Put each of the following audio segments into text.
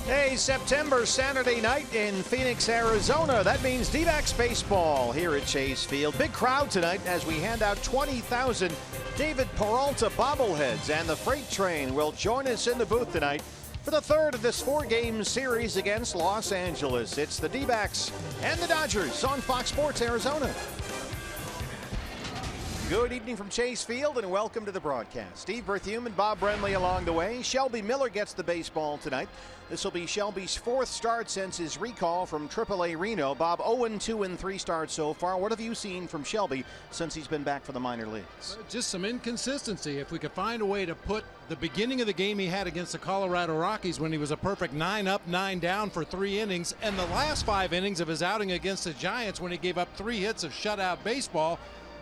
Hey, September Saturday night in Phoenix, Arizona. That means D-backs baseball here at Chase Field. Big crowd tonight as we hand out 20,000 David Peralta bobbleheads. And the freight train will join us in the booth tonight for the third of this four-game series against Los Angeles. It's the D-backs and the Dodgers on Fox Sports Arizona. Good evening from Chase Field and welcome to the broadcast. Steve Berthiaume and Bob Brenly along the way. Shelby Miller gets the baseball tonight. This will be Shelby's fourth start since his recall from AAA Reno. Bob, 0-2 in 3 starts so far. What have you seen from Shelby since he's been back for the minor leagues? Just some inconsistency. If we could find a way to put the beginning of the game he had against the Colorado Rockies when he was a perfect 9 up, 9 down for 3 innings, and the last 5 innings of his outing against the Giants when he gave up 3 hits of shutout baseball.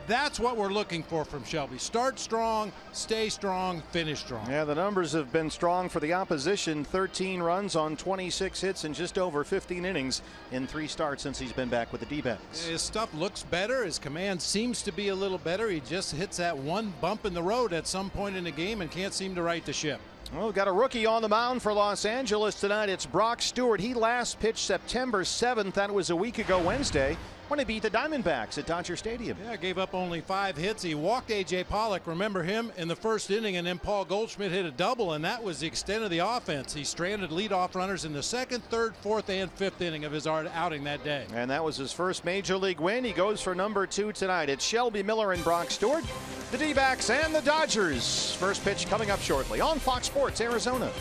That's what we're looking for from Shelby. Start strong, stay strong, finish strong. Yeah, the numbers have been strong for the opposition. 13 runs on 26 hits in just over 15 innings in 3 starts since he's been back with the D-backs. His stuff looks better. His command seems to be a little better. He just hits that one bump in the road at some point in the game and can't seem to right the ship. Well, we've got a rookie on the mound for Los Angeles tonight. It's Brock Stewart. He last pitched September 7th. That was a week ago Wednesday when he beat the Diamondbacks at Dodger Stadium. Yeah, gave up only 5 hits. He walked A.J. Pollock, remember him, in the first inning, and then Paul Goldschmidt hit a double, and that was the extent of the offense. He stranded leadoff runners in the 2nd, 3rd, 4th, and 5th inning of his outing that day. And that was his first major league win. He goes for number 2 tonight. It's Shelby Miller and Brock Stewart, the D-backs and the Dodgers. First pitch coming up shortly on Fox Sports Arizona.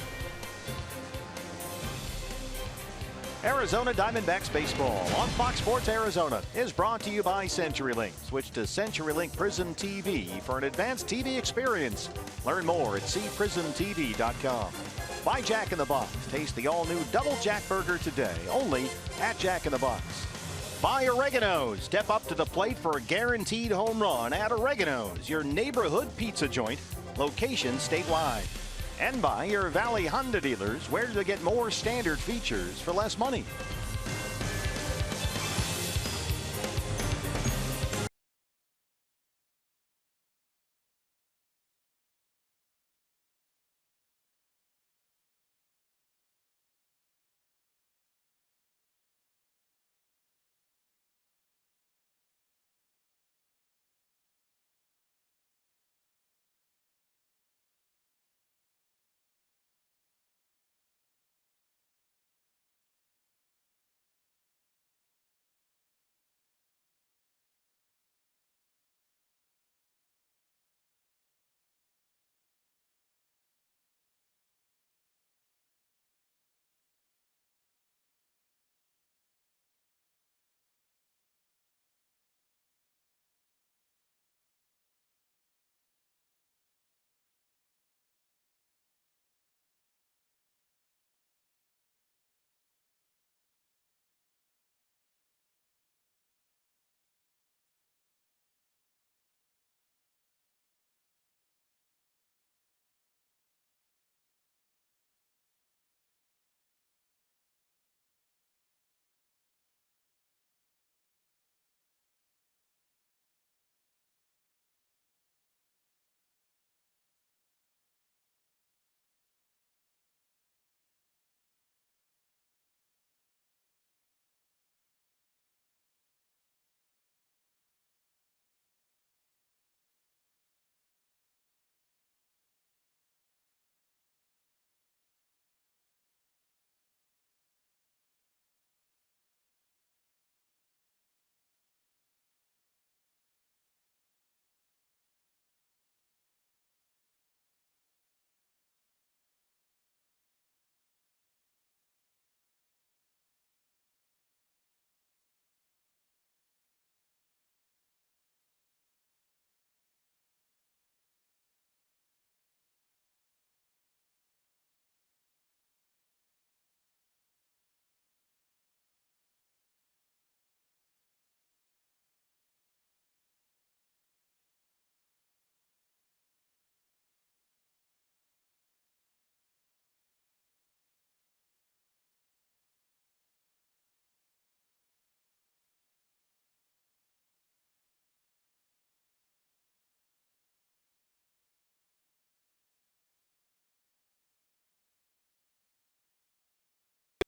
Arizona Diamondbacks baseball on Fox Sports Arizona is brought to you by CenturyLink. Switch to CenturyLink Prism TV for an advanced TV experience. Learn more at cprismtv.com. By Jack in the Box. Taste the all-new Double Jack Burger today, only at Jack in the Box. By Oregano's. Step up to the plate for a guaranteed home run at Oregano's, your neighborhood pizza joint, location statewide. And by your Valley Honda dealers, where you get more standard features for less money.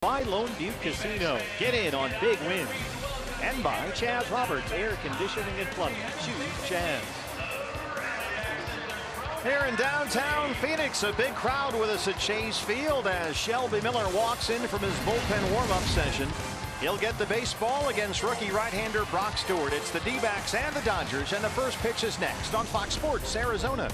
By Lone Butte Casino. Get in on big wins. And by Chaz Roberts Air Conditioning and Plumbing. Choose Chaz. Here in downtown Phoenix, a big crowd with us at Chase Field as Shelby Miller walks in from his bullpen warm-up session. He'll get the baseball against rookie right-hander Brock Stewart. It's the D-backs and the Dodgers, and the first pitch is next on Fox Sports Arizona.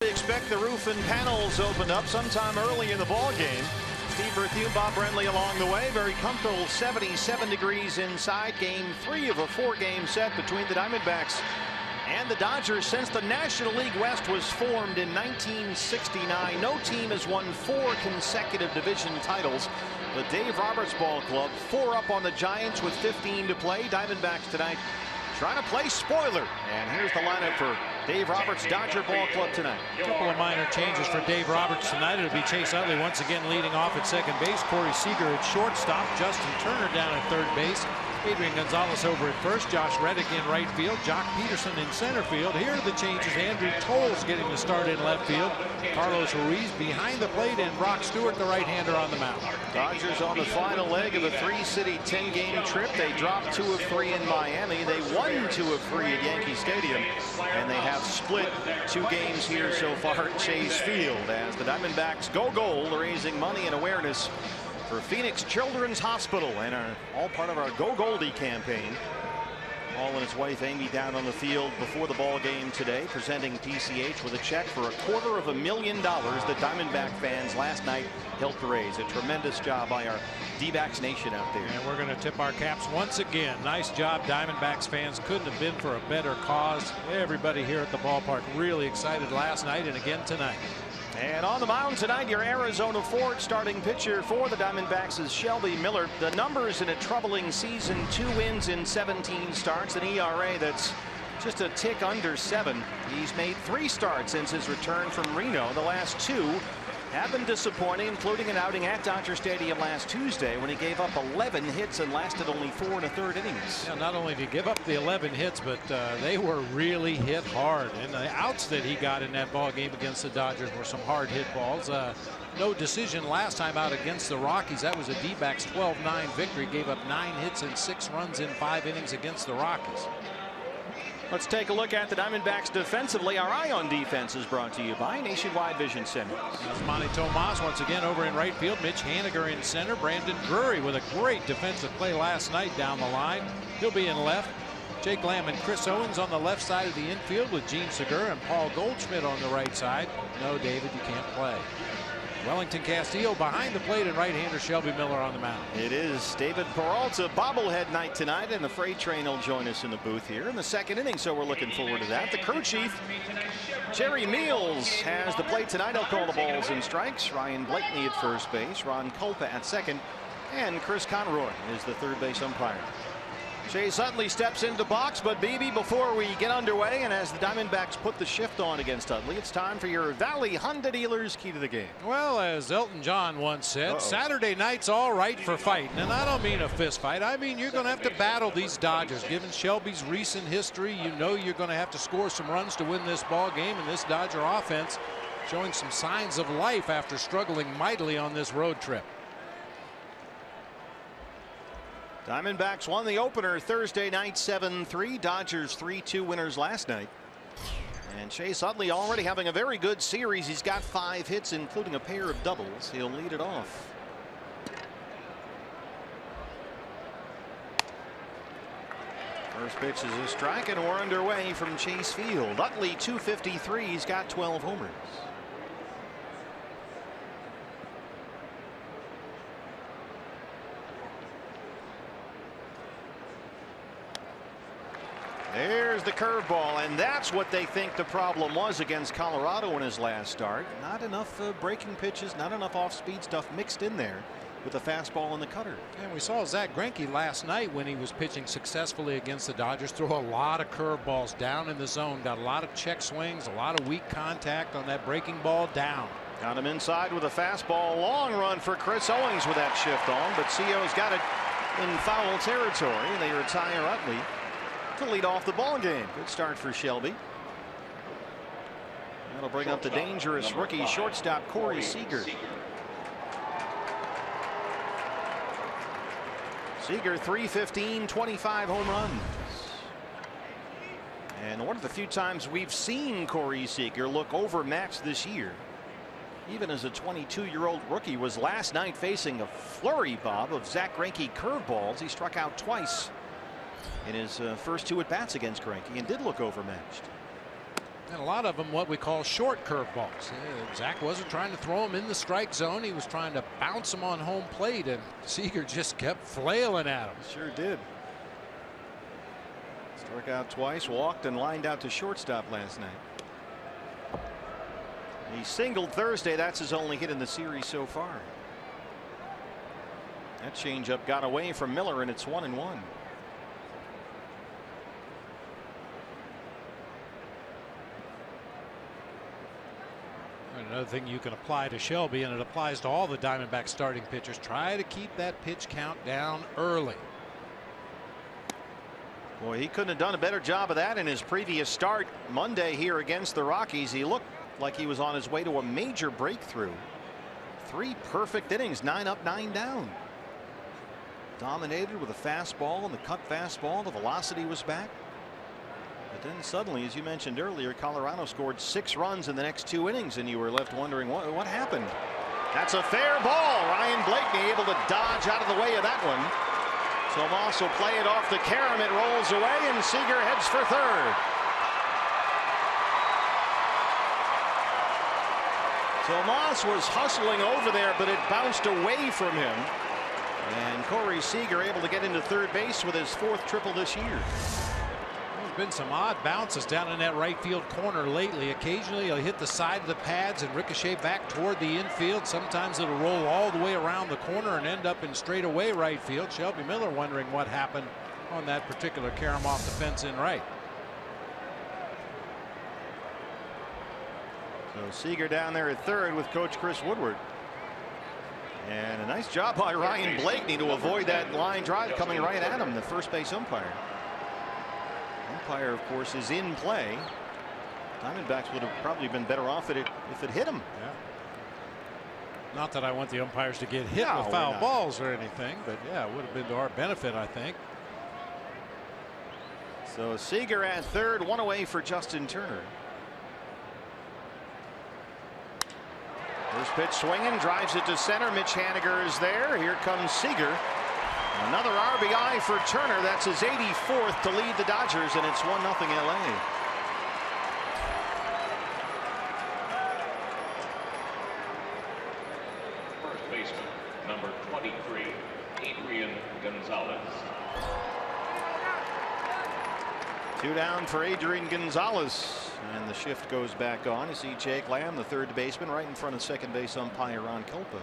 Expect the roof and panels open up sometime early in the ball game. Steve Berthune, Bob Brentley along the way. Very comfortable 77 degrees inside. Game 3 of a 4-game set between the Diamondbacks and the Dodgers since the National League West was formed in 1969. No team has won 4 consecutive division titles. The Dave Roberts Ball Club 4 up on the Giants with 15 to play. Diamondbacks tonight trying to play spoiler. And here's the lineup for Dave Roberts Dodger Ball Club tonight. A couple of minor changes for Dave Roberts tonight. It'll be Chase Utley once again leading off at second base. Corey Seager at shortstop. Justin Turner down at third base. Adrian Gonzalez over at first. Josh Reddick in right field. Jock Peterson in center field. Here are the changes. Andrew Tolles getting the start in left field. Carlos Ruiz behind the plate, and Brock Stewart, the right-hander, on the mound. Dodgers on the final leg of a 3-city 10-game trip. They dropped 2 of 3 in Miami. They won 2 of 3 at Yankee Stadium, and they have split 2 games here so far at Chase Field as the Diamondbacks go gold, raising money and awareness for Phoenix Children's Hospital and are all part of our Go Goldie campaign. Paul and his wife Amy down on the field before the ball game today, presenting PCH with a check for $250,000 that Diamondback fans last night helped raise. A tremendous job by our D-backs nation out there. And we're going to tip our caps once again. Nice job, Diamondbacks fans. Couldn't have been for a better cause. Everybody here at the ballpark really excited last night and again tonight. And on the mound tonight, your Arizona Ford starting pitcher for the Diamondbacks is Shelby Miller. The numbers in a troubling season: 2 wins in 17 starts, an ERA that's just a tick under 7. He's made 3 starts since his return from Reno. The last 2 have been disappointing, including an outing at Dodger Stadium last Tuesday when he gave up 11 hits and lasted only 4 1/3 innings. Yeah, not only did he give up the 11 hits, but they were really hit hard. And the outs that he got in that ball game against the Dodgers were some hard hit balls. No decision last time out against the Rockies. That was a D-backs 12-9 victory. Gave up 9 hits and 6 runs in 5 innings against the Rockies. Let's take a look at the Diamondbacks defensively. Our eye on defense is brought to you by Nationwide Vision Center. Manny Tomas once again over in right field. Mitch Haniger in center. Brandon Drury with a great defensive play last night down the line. He'll be in left. Jake Lamb and Chris Owens on the left side of the infield with Gene Segura and Paul Goldschmidt on the right side. No, David, you can't play. Wellington Castillo behind the plate and right-hander Shelby Miller on the mound. It is David Peralta bobblehead night tonight, and the freight train will join us in the booth here in the second inning, so we're looking forward to that. The crew chief, Jerry Meals, has the plate tonight. He'll call the balls and strikes. Ryan Blakeney at first base, Ron Kulpa at second, and Chris Conroy is the third base umpire. Chase Utley steps into the box, but BB, before we get underway, and as the Diamondbacks put the shift on against Utley, it's time for your Valley Honda dealers key to the game. Well, as Elton John once said, Saturday night's all right for fighting, and I don't mean a fist fight. I mean you're going to have to battle these Dodgers. Given Shelby's recent history, you know you're going to have to score some runs to win this ball game, and this Dodger offense showing some signs of life after struggling mightily on this road trip. Diamondbacks won the opener Thursday night 7-3. Dodgers 3-2 winners last night. And Chase Utley already having a very good series. He's got 5 hits, including a pair of doubles. He'll lead it off. First pitch is a strike, and we're underway from Chase Field. Utley 253. He's got 12 homers. There's the curveball, and that's what they think the problem was against Colorado in his last start. Not enough breaking pitches, not enough off-speed stuff mixed in there with the fastball and the cutter. And we saw Zach Greinke last night when he was pitching successfully against the Dodgers throw a lot of curveballs down in the zone. Got a lot of check swings, a lot of weak contact on that breaking ball down. Got him inside with a fastball. Long run for Chris Owens with that shift on, but CO's got it in foul territory, and they retire Utley to lead off the ball game. Good start for Shelby. That'll bring up the dangerous rookie shortstop Corey Seager. Seager 315, 25 home runs. And one of the few times we've seen Corey Seager look overmatched this year, even as a 22-year-old rookie, was last night facing a flurry, Bob, of Zach Greinke curveballs. He struck out twice in his first 2 at-bats against Greinke and did look overmatched. And a lot of them what we call short curveballs. Zach wasn't trying to throw them in the strike zone. He was trying to bounce them on home plate, and Seager just kept flailing at him. Sure did. Struck out twice, walked, and lined out to shortstop last night. He singled Thursday. That's his only hit in the series so far. That changeup got away from Miller, and it's 1-1. Another thing you can apply to Shelby, and it applies to all the Diamondback starting pitchers, try to keep that pitch count down early. Boy, he couldn't have done a better job of that in his previous start Monday here against the Rockies. He looked like he was on his way to a major breakthrough. 3 perfect innings, 9 up, 9 down. Dominated with a fastball and the cut fastball. The velocity was back. But then suddenly, as you mentioned earlier, Colorado scored 6 runs in the next 2 innings, and you were left wondering what happened. That's a fair ball. Ryan Blakeney able to dodge out of the way of that one. Tomas will play it off the carom. It rolls away, and Seager heads for third. Tomas was hustling over there, but it bounced away from him. And Corey Seager able to get into third base with his 4th triple this year. There's been some odd bounces down in that right field corner lately. Occasionally he'll hit the side of the pads and ricochet back toward the infield. Sometimes it'll roll all the way around the corner and end up in straightaway right field. Shelby Miller wondering what happened on that particular carom off the fence in right. So Seager down there at third with Coach Chris Woodward. And a nice job by Ryan Blakeney to avoid that line drive coming right at him, the first base umpire. Umpire, of course, is in play. Diamondbacks would have probably been better off if it hit him. Yeah. Not that I want the umpires to get hit with foul balls or anything, but yeah, it would have been to our benefit, I think. So Seager at third, one away for Justin Turner. First pitch swinging, drives it to center. Mitch Haniger is there. Here comes Seager. Another RBI for Turner. That's his 84th to lead the Dodgers, and it's 1-0 LA. First baseman, number 23, Adrian Gonzalez. 2 down for Adrian Gonzalez, and the shift goes back on. You see Jake Lamb, the third baseman, right in front of second base umpire Ron Kulpa.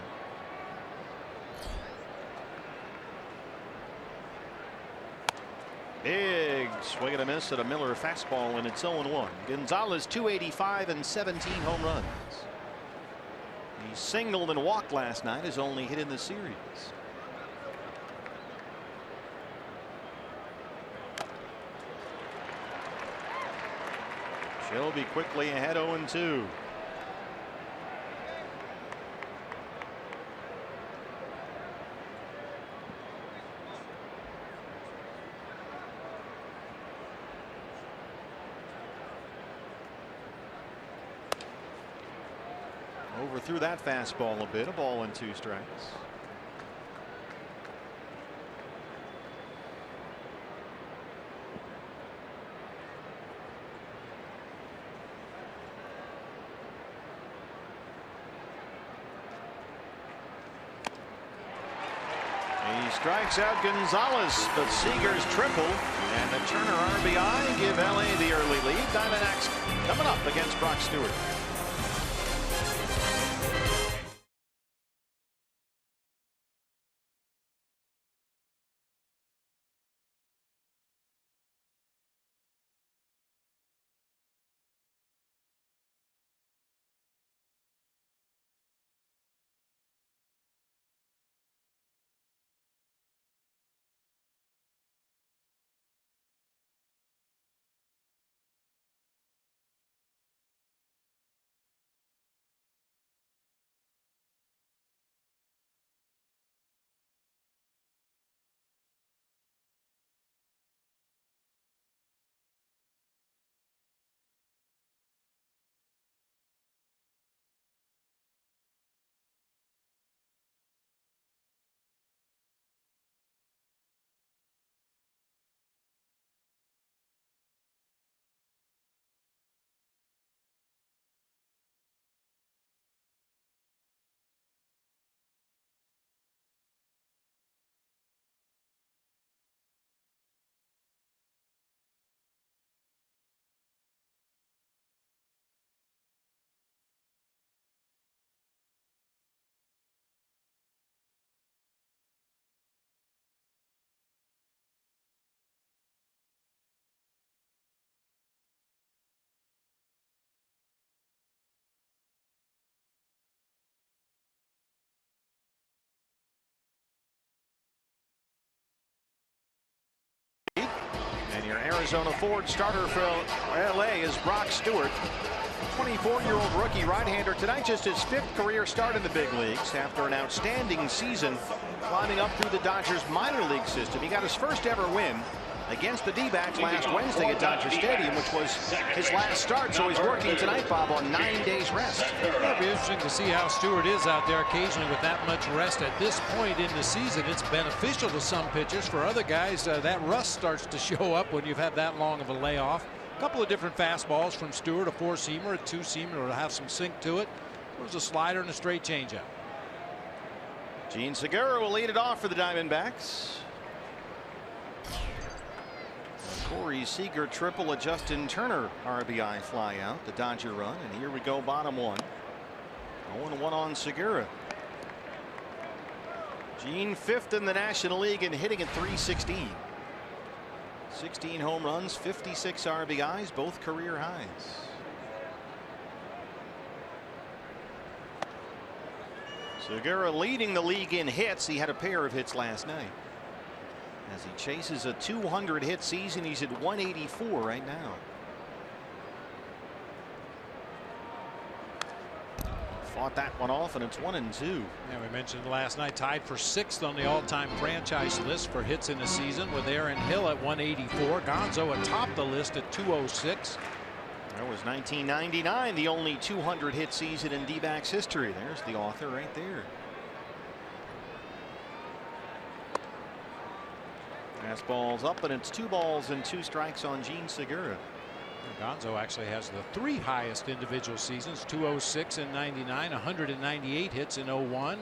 Big swing and a miss at a Miller fastball, and it's 0-1. Gonzalez 285 and 17 home runs. He singled and walked last night, his only hit in the series. Shelby quickly ahead 0-2. Overthrew that fastball a bit. A ball and 2 strikes. He strikes out Gonzalez, but Seager's triple and the Turner RBI give LA the early lead. Diamondbacks coming up against Brock Stewart. And your Arizona Ford starter for LA is Brock Stewart. 24-year-old rookie right-hander tonight, just his 5th career start in the big leagues after an outstanding season climbing up through the Dodgers minor league system. He got his first ever win against the D-backs last Wednesday at Dodger Stadium, which was his last start. So he's working tonight, Bob, on 9 days rest. It'll be interesting to see how Stewart is out there occasionally with that much rest. At this point in the season, it's beneficial to some pitchers. For other guys, that rust starts to show up when you've had that long of a layoff. A couple of different fastballs from Stewart, a 4-seamer, a 2-seamer will have some sink to it. There's a slider and a straight changeup. Gene Segura will lead it off for the Diamondbacks. Corey Seager triple, a Justin Turner RBI fly out, the Dodger run, and here we go, bottom 1. 0-1 on Segura. Gene 5th in the National League and hitting at .316. 16 home runs, 56 RBIs, both career highs. Segura leading the league in hits. He had a pair of hits last night. As he chases a 200 hit season, he's at 184 right now. fought that one off, and it's 1-2. Yeah, we mentioned last night, tied for 6th on the all-time franchise list for hits in a season, with Aaron Hill at 184. Gonzo atop the list at 206. That was 1999, the only 200 hit season in D-backs history. There's the author right there. Fastball's up, and it's 2 balls and 2 strikes on Gene Segura. Gonzo actually has the 3 highest individual seasons, 206 in 99, 198 hits in 01,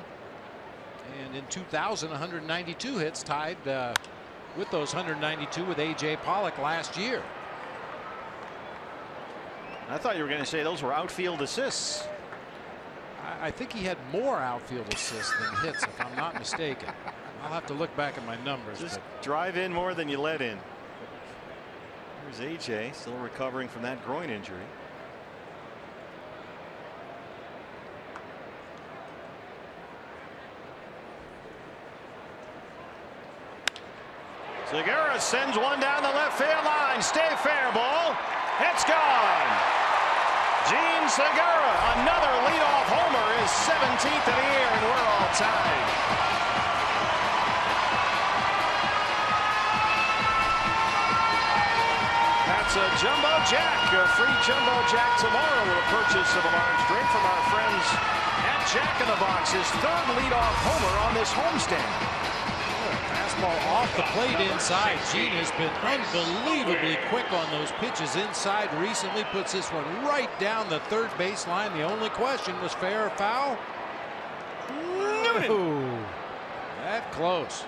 and in 2000 192 hits, tied with those 192 with A.J. Pollock last year. I thought you were going to say those were outfield assists. I think he had more outfield assists than hits, if I'm not mistaken. I'll have to look back at my numbers. Just drive in more than you let in. Here's A.J. still recovering from that groin injury. Segura sends one down the left field line. Stay fair, ball. It's gone. Gene Segura, another leadoff homer, is 17th of the year, and we're all tied. That's a Jumbo Jack, a free Jumbo Jack tomorrow with a purchase of a large drink from our friends at Jack in the Box. His 3rd leadoff homer on this homestand. Fastball off the plate inside. Gene has been unbelievably quick on those pitches inside recently. Puts this one right down the 3rd baseline. The only question was fair or foul. No. That close.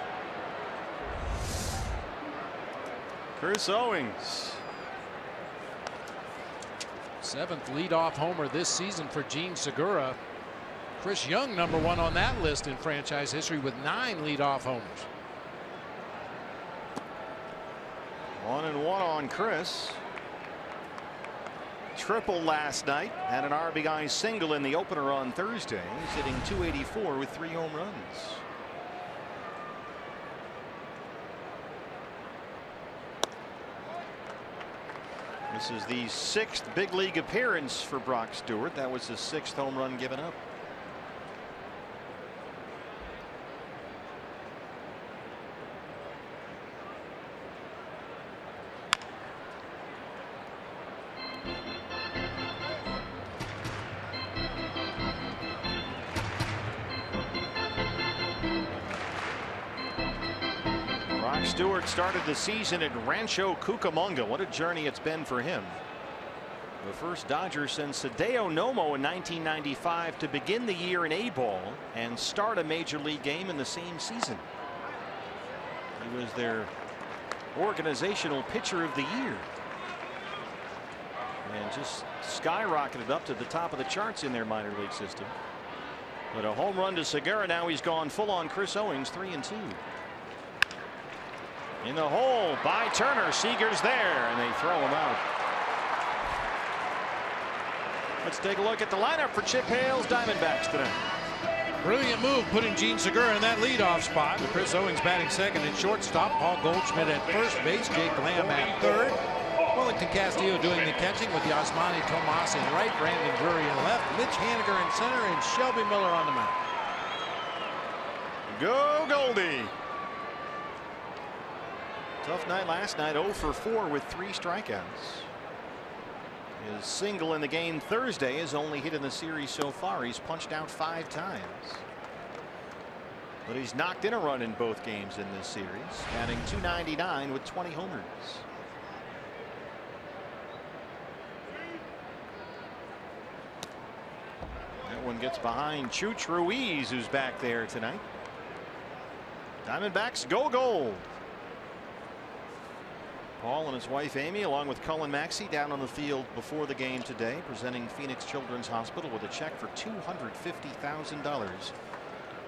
Chris Owings. 7th leadoff homer this season for Gene Segura. Chris Young, #1 on that list in franchise history with 9 leadoff homers. 1-1 on Chris. Triple last night. Had an RBI single in the opener on Thursday. He's hitting .284 with 3 home runs. This is the 6th big league appearance for Brock Stewart. That was his 6th home run given up. Stewart started the season at Rancho Cucamonga. What a journey it's been for him. The first Dodger since Hideo Nomo in 1995 to begin the year in A-ball and start a major league game in the same season. He was their organizational pitcher of the year and just skyrocketed up to the top of the charts in their minor league system. But a home run to Segura. Now he's gone full on Chris Owings, 3-2. In the hole by Turner. Seager's there, and they throw him out. Let's take a look at the lineup for Chip Hale's Diamondbacks today. Brilliant move putting Gene Segura in that leadoff spot. With Chris Owings batting second and shortstop. Paul Goldschmidt at first base. Jake Lamb at third. Wellington Castillo doing the catching with Yasmani Tomas in right. Brandon Drury in left. Mitch Haniger in center, and Shelby Miller on the mound. Go Goldie. Tough night last night. 0 for 4 with 3 strikeouts. His single in the game Thursday is only hit in the series so far. He's punched out 5 times. But he's knocked in a run in both games in this series. Batting .299 with 20 homers. That one gets behind Chuch Ruiz, who's back there tonight. Diamondbacks go gold. Paul and his wife Amy, along with Cullen Maxey, down on the field before the game today, presenting Phoenix Children's Hospital with a check for $250,000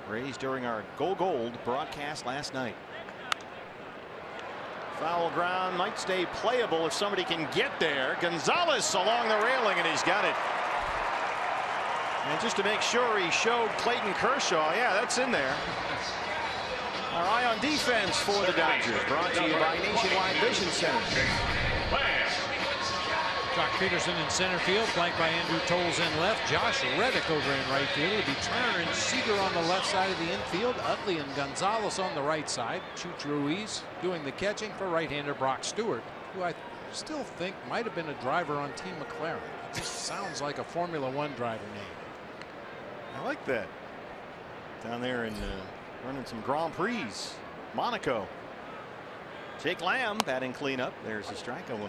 raised during our Go Gold broadcast last night. Foul ground might stay playable if somebody can get there. Gonzalez along the railing, and he's got it. And just to make sure, he showed Clayton Kershaw. Yeah, that's in there. Our eye on defense for the Dodgers, brought to you by Nationwide Vision Center. Jock Peterson in center field, flanked by Andrew Toles in left. Josh Reddick over in right field. It'll be Turner and Seager on the left side of the infield. Utley and Gonzalez on the right side. Chooch Ruiz doing the catching for right-hander Brock Stewart, who I still think might have been a driver on Team McLaren. It just sounds like a Formula One driver name. I like that. Down there and running some Grand Prix. Monaco. Jake Lamb batting cleanup. There's a strike, 0-1.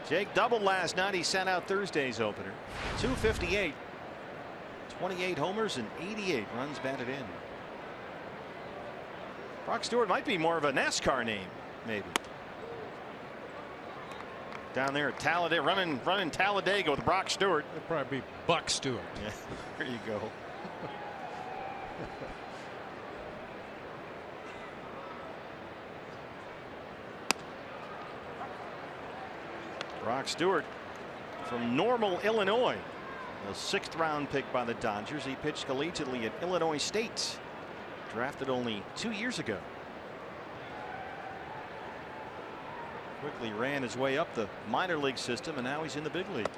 Jake doubled last night. He sat out Thursday's opener. 258. 28 homers and 88 runs batted in. Brock Stewart might be more of a NASCAR name, maybe. Down there at Talladega, running Talladega with Brock Stewart. It'd probably be Buck Stewart. Yeah, there you go. Brock Stewart from Normal, Illinois. A 6th round pick by the Dodgers. He pitched collegiately at Illinois State. Drafted only 2 years ago. Quickly ran his way up the minor league system, and now he's in the big leagues.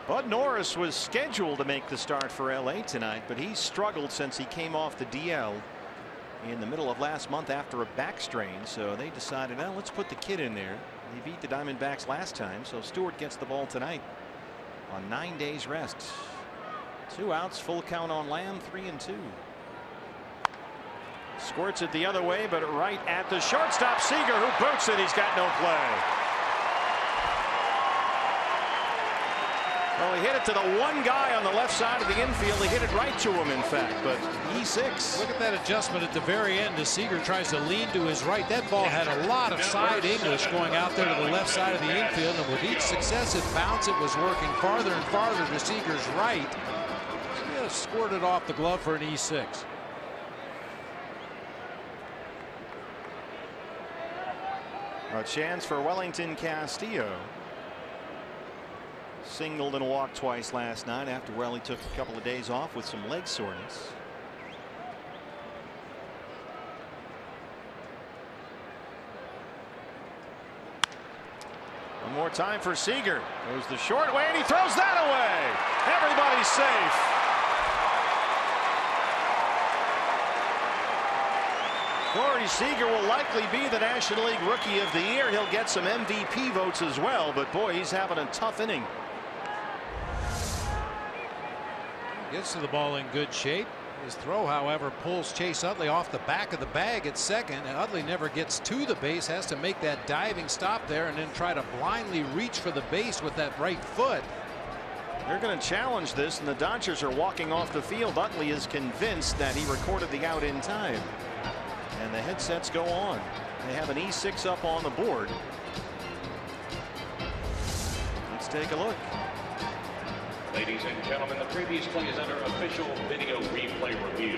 Bud Norris was scheduled to make the start for LA tonight, but he struggled since he came off the DL in the middle of last month after a back strain. So they decided, well, let's put the kid in there. He beat the Diamondbacks last time, so Stewart gets the ball tonight on 9 days rest. 2 outs, full count on Lamb, 3-2. Squirts it the other way, but right at the shortstop. Seager, who boots it. He's got no play. Well, he hit it to the one guy on the left side of the infield. He hit it right to him, in fact, but E6. Look at that adjustment at the very end as Seager tries to lean to his right. That ball had a lot of side English going out there to the left side of the infield, and with each successive bounce, it was working farther and farther to Seager's right. He just squirted off the glove for an E6. A chance for Wellington Castillo. Singled and walked twice last night after Welly took a couple of days off with some leg soreness. One more time for Seager. Goes the short way and he throws that away. Everybody's safe. Corey Seager will likely be the National League Rookie of the Year. He'll get some MVP votes as well, but boy, he's having a tough inning. Gets to the ball in good shape. His throw, however, pulls Chase Utley off the back of the bag at second, and Utley never gets to the base, has to make that diving stop there and then try to blindly reach for the base with that right foot. They're going to challenge this, and the Dodgers are walking off the field. Utley is convinced that he recorded the out in time, and the headsets go on. They have an E6 up on the board. Let's take a look. Ladies and gentlemen, the previous play is under official video replay review.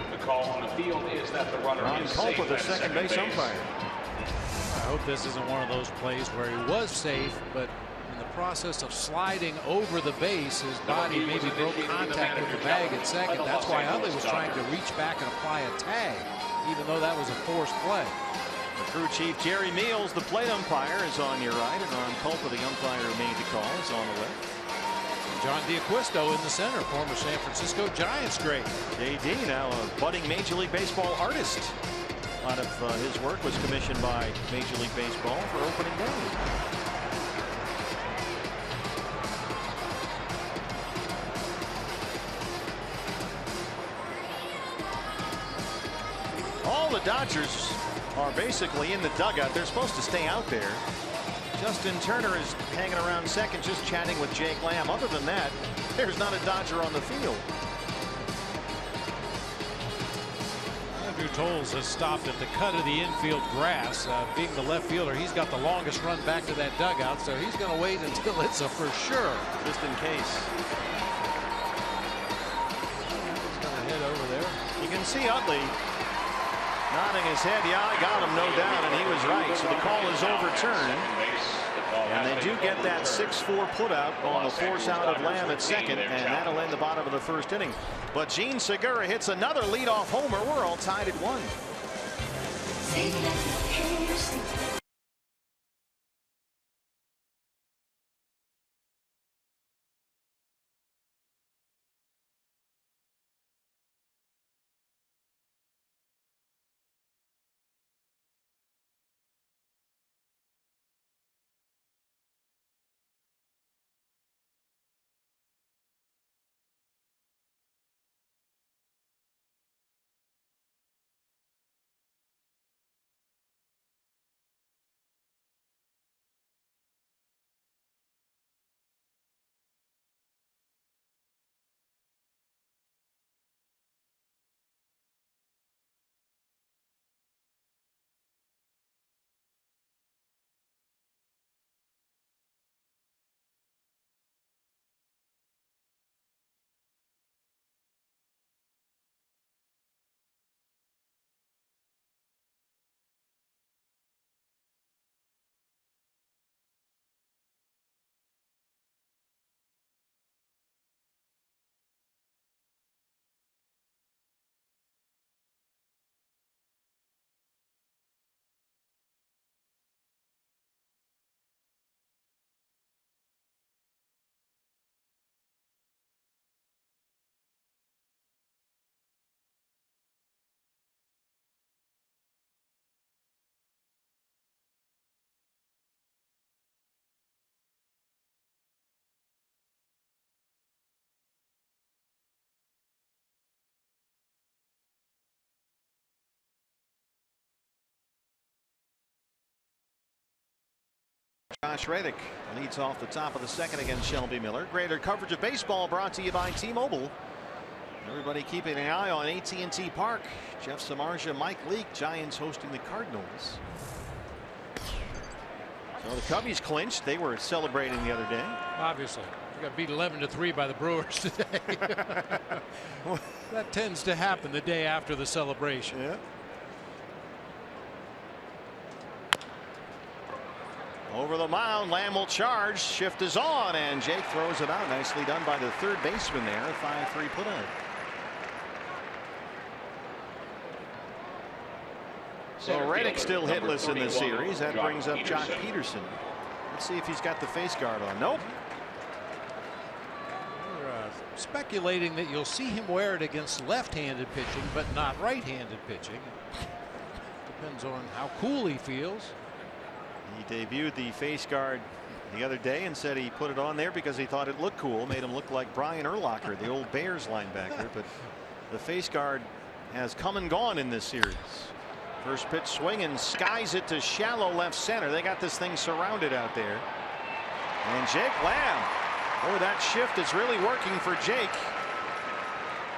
The call on the field is that the runner is safe with at the second base umpire. I hope this isn't one of those plays where he was safe, but in the process of sliding over the base, his body maybe broke contact with the bag at second. That's why Utley was trying to reach back and apply a tag, even though that was a forced play. The crew chief Jerry Meals, the plate umpire, is on your right, and Ron Culpa, the umpire who made the call, is on the left. John D'Acquisto in the center, former San Francisco Giants great. JD, now a budding Major League Baseball artist. A lot of his work was commissioned by Major League Baseball for opening day. All the Dodgers are basically in the dugout. They're supposed to stay out there. Justin Turner is hanging around second, just chatting with Jake Lamb. Other than that, there's not a Dodger on the field. Andrew Toles has stopped at the cut of the infield grass. Being the left fielder, he's got the longest run back to that dugout, so he's going to wait until it's a for sure. Just in case. He's going to head over there. You can see Utley not nodding his head. Yeah, I got him, no doubt, and he was right. So the call is overturned. And they do get that 6-4 putout on the force out of Lamb at second, and that'll end the bottom of the first inning. But Gene Segura hits another leadoff homer. We're all tied at 1. Josh Reddick leads off the top of the second against Shelby Miller. Greater coverage of baseball brought to you by T-Mobile. Everybody keeping an eye on AT&T Park. Jeff Samardzija, Mike Leake, Giants hosting the Cardinals. So the Cubbies clinched. They were celebrating the other day. Obviously, they got beat 11-3 by the Brewers today. That tends to happen the day after the celebration. Yeah. Over the mound, Lamb will charge. Shift is on, and Jake throws it out. Nicely done by the third baseman there. A 5-3 putout. So Reddick still hitless in this series. That brings up Jock Peterson. Let's see if he's got the face guard on. Nope. We're speculating that you'll see him wear it against left-handed pitching, but not right-handed pitching. Depends on how cool he feels. He debuted the face guard the other day and said he put it on there because he thought it looked cool. Made him look like Brian Urlacher, the old Bears linebacker. But the face guard has come and gone in this series. First pitch swing and skies it to shallow left center. They got this thing surrounded out there. And Jake Lamb. Oh, that shift is really working for Jake.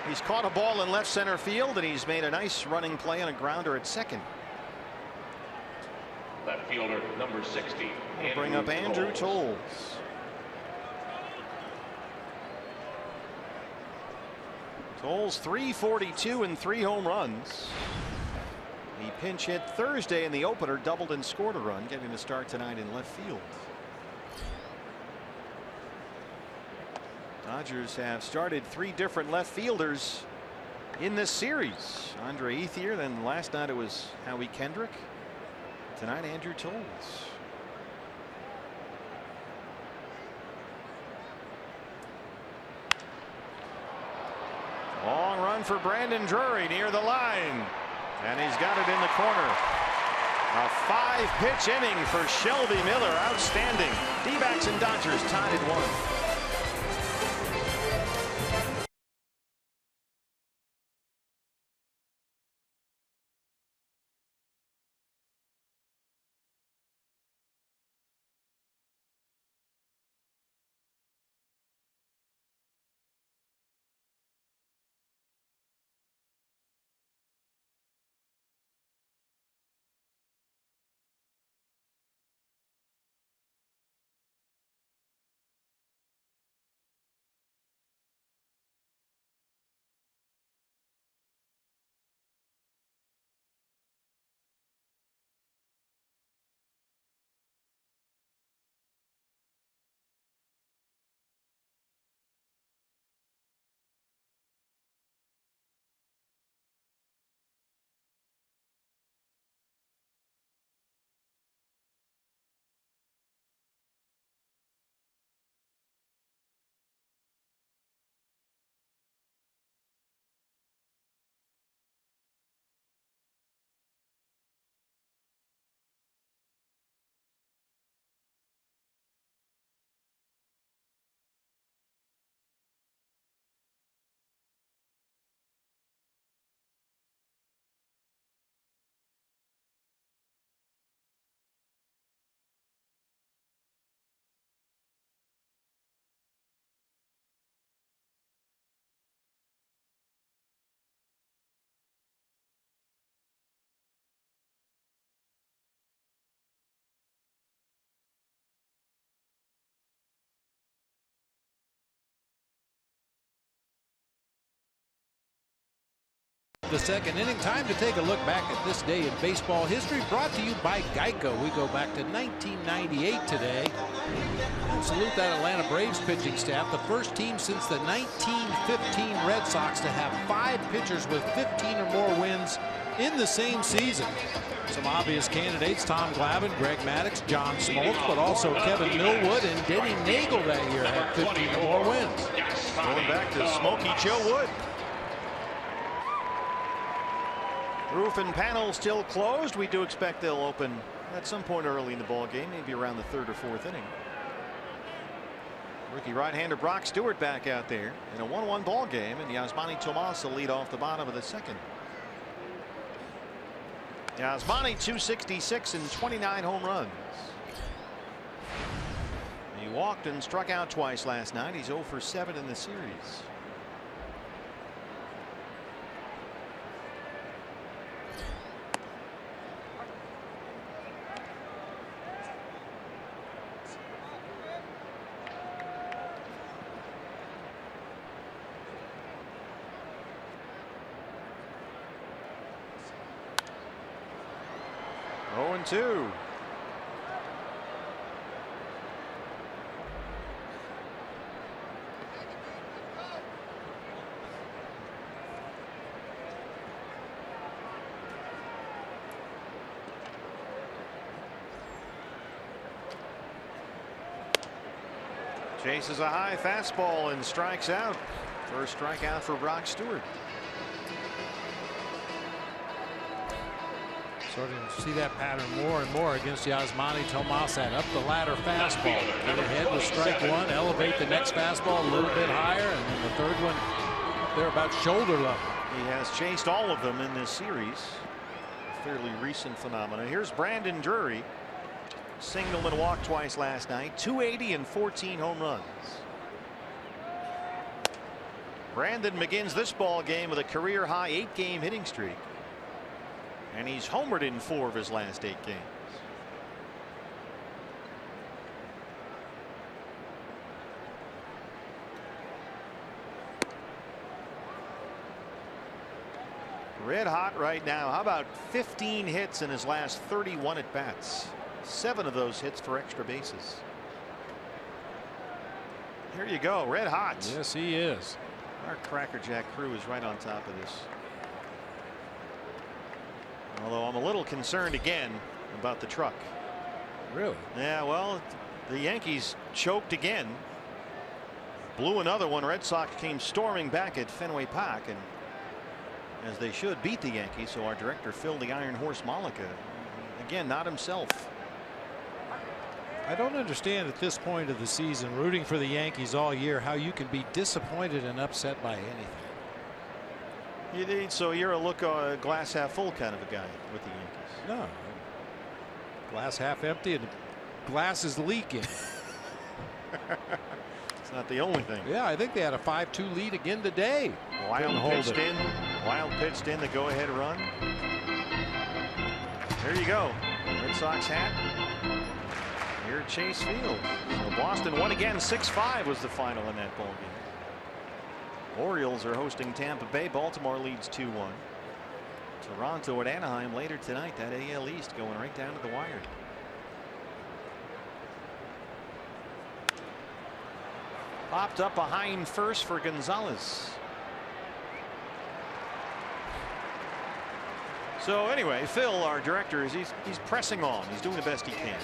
He's caught a ball in left center field, and he's made a nice running play on a grounder at second. Left fielder number 60. We'll bring up Andrew Toles. Toles 342 and 3 home runs. He pinch hit Thursday in the opener, doubled and scored a run, getting the start tonight in left field. Dodgers have started 3 different left fielders in this series. Andre Ethier, then last night it was Howie Kendrick. Tonight, Andrew Toles. Long run for Brandon Drury near the line. And he's got it in the corner. A 5-pitch inning for Shelby Miller. Outstanding. D-backs and Dodgers tied at 1. the second inning. Time to take a look back at this day in baseball history, brought to you by Geico. We go back to 1998 today. And salute that Atlanta Braves pitching staff, the first team since the 1915 Red Sox to have 5 pitchers with 15 or more wins in the same season. Some obvious candidates: Tom Glavine, Greg Maddux, John Smoltz, but also Kevin Millwood and Denny Nagel that year had 15 or more wins. Going back to Smokey Joe Wood. Roof and panel still closed. We do expect they'll open at some point early in the ball game, maybe around the 3rd or 4th inning. Rookie right-hander Brock Stewart back out there in a 1-1 ball game, and Yasmani Tomas will lead off the bottom of the second. Yasmani 266 and 29 home runs. He walked and struck out twice last night. He's 0 for 7 in the series. Oh, and 2. Chases a high fastball and strikes out. First strikeout for Brock Stewart. Starting to see that pattern more and more against Yasmani Tomas. That up the ladder fastball. Get ahead with strike 1, elevate the next fastball a little bit higher, and then the third one up there about shoulder level. He has chased all of them in this series. A fairly recent phenomenon. Here's Brandon Drury. Singled and walked twice last night. 280 and 14 home runs. Brandon begins this ball game with a career high 8-game hitting streak. And he's homered in 4 of his last 8 games. Red hot right now. How about 15 hits in his last 31 at bats? 7 of those hits for extra bases. Here you go, red hot. Yes, he is. Our crackerjack crew is right on top of this. Although I'm a little concerned again about the truck. Really? Yeah, well, the Yankees choked again. Blew another one. Red Sox came storming back at Fenway Park, and as they should, beat the Yankees. So our director, Phil the Iron Horse Malika, again, not himself. I don't understand at this point of the season, rooting for the Yankees all year, how you can be disappointed and upset by anything. So you're a glass half full kind of a guy with the Yankees. No. Glass half empty and glass is leaking. It's not the only thing. Yeah, I think they had a 5-2 lead again today. Wild pitched in the go-ahead run. There you go. Red Sox hat. Here at Chase Field. So Boston won again. 6-5 was the final in that ball game. Orioles are hosting Tampa Bay. Baltimore leads 2-1. Toronto at Anaheim later tonight. That AL East going right down to the wire. Popped up behind first for Gonzalez. So anyway, Phil, our director, he's pressing on. He's doing the best he can.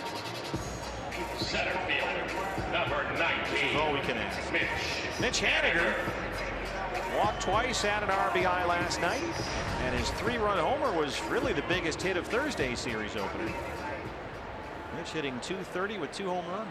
Center fielder, number 19. This is all we can ask. Mitch Haniger walked twice, had an RBI last night, and his 3-run homer was really the biggest hit of Thursday's series opener. Mitch hitting .230 with 2 home runs.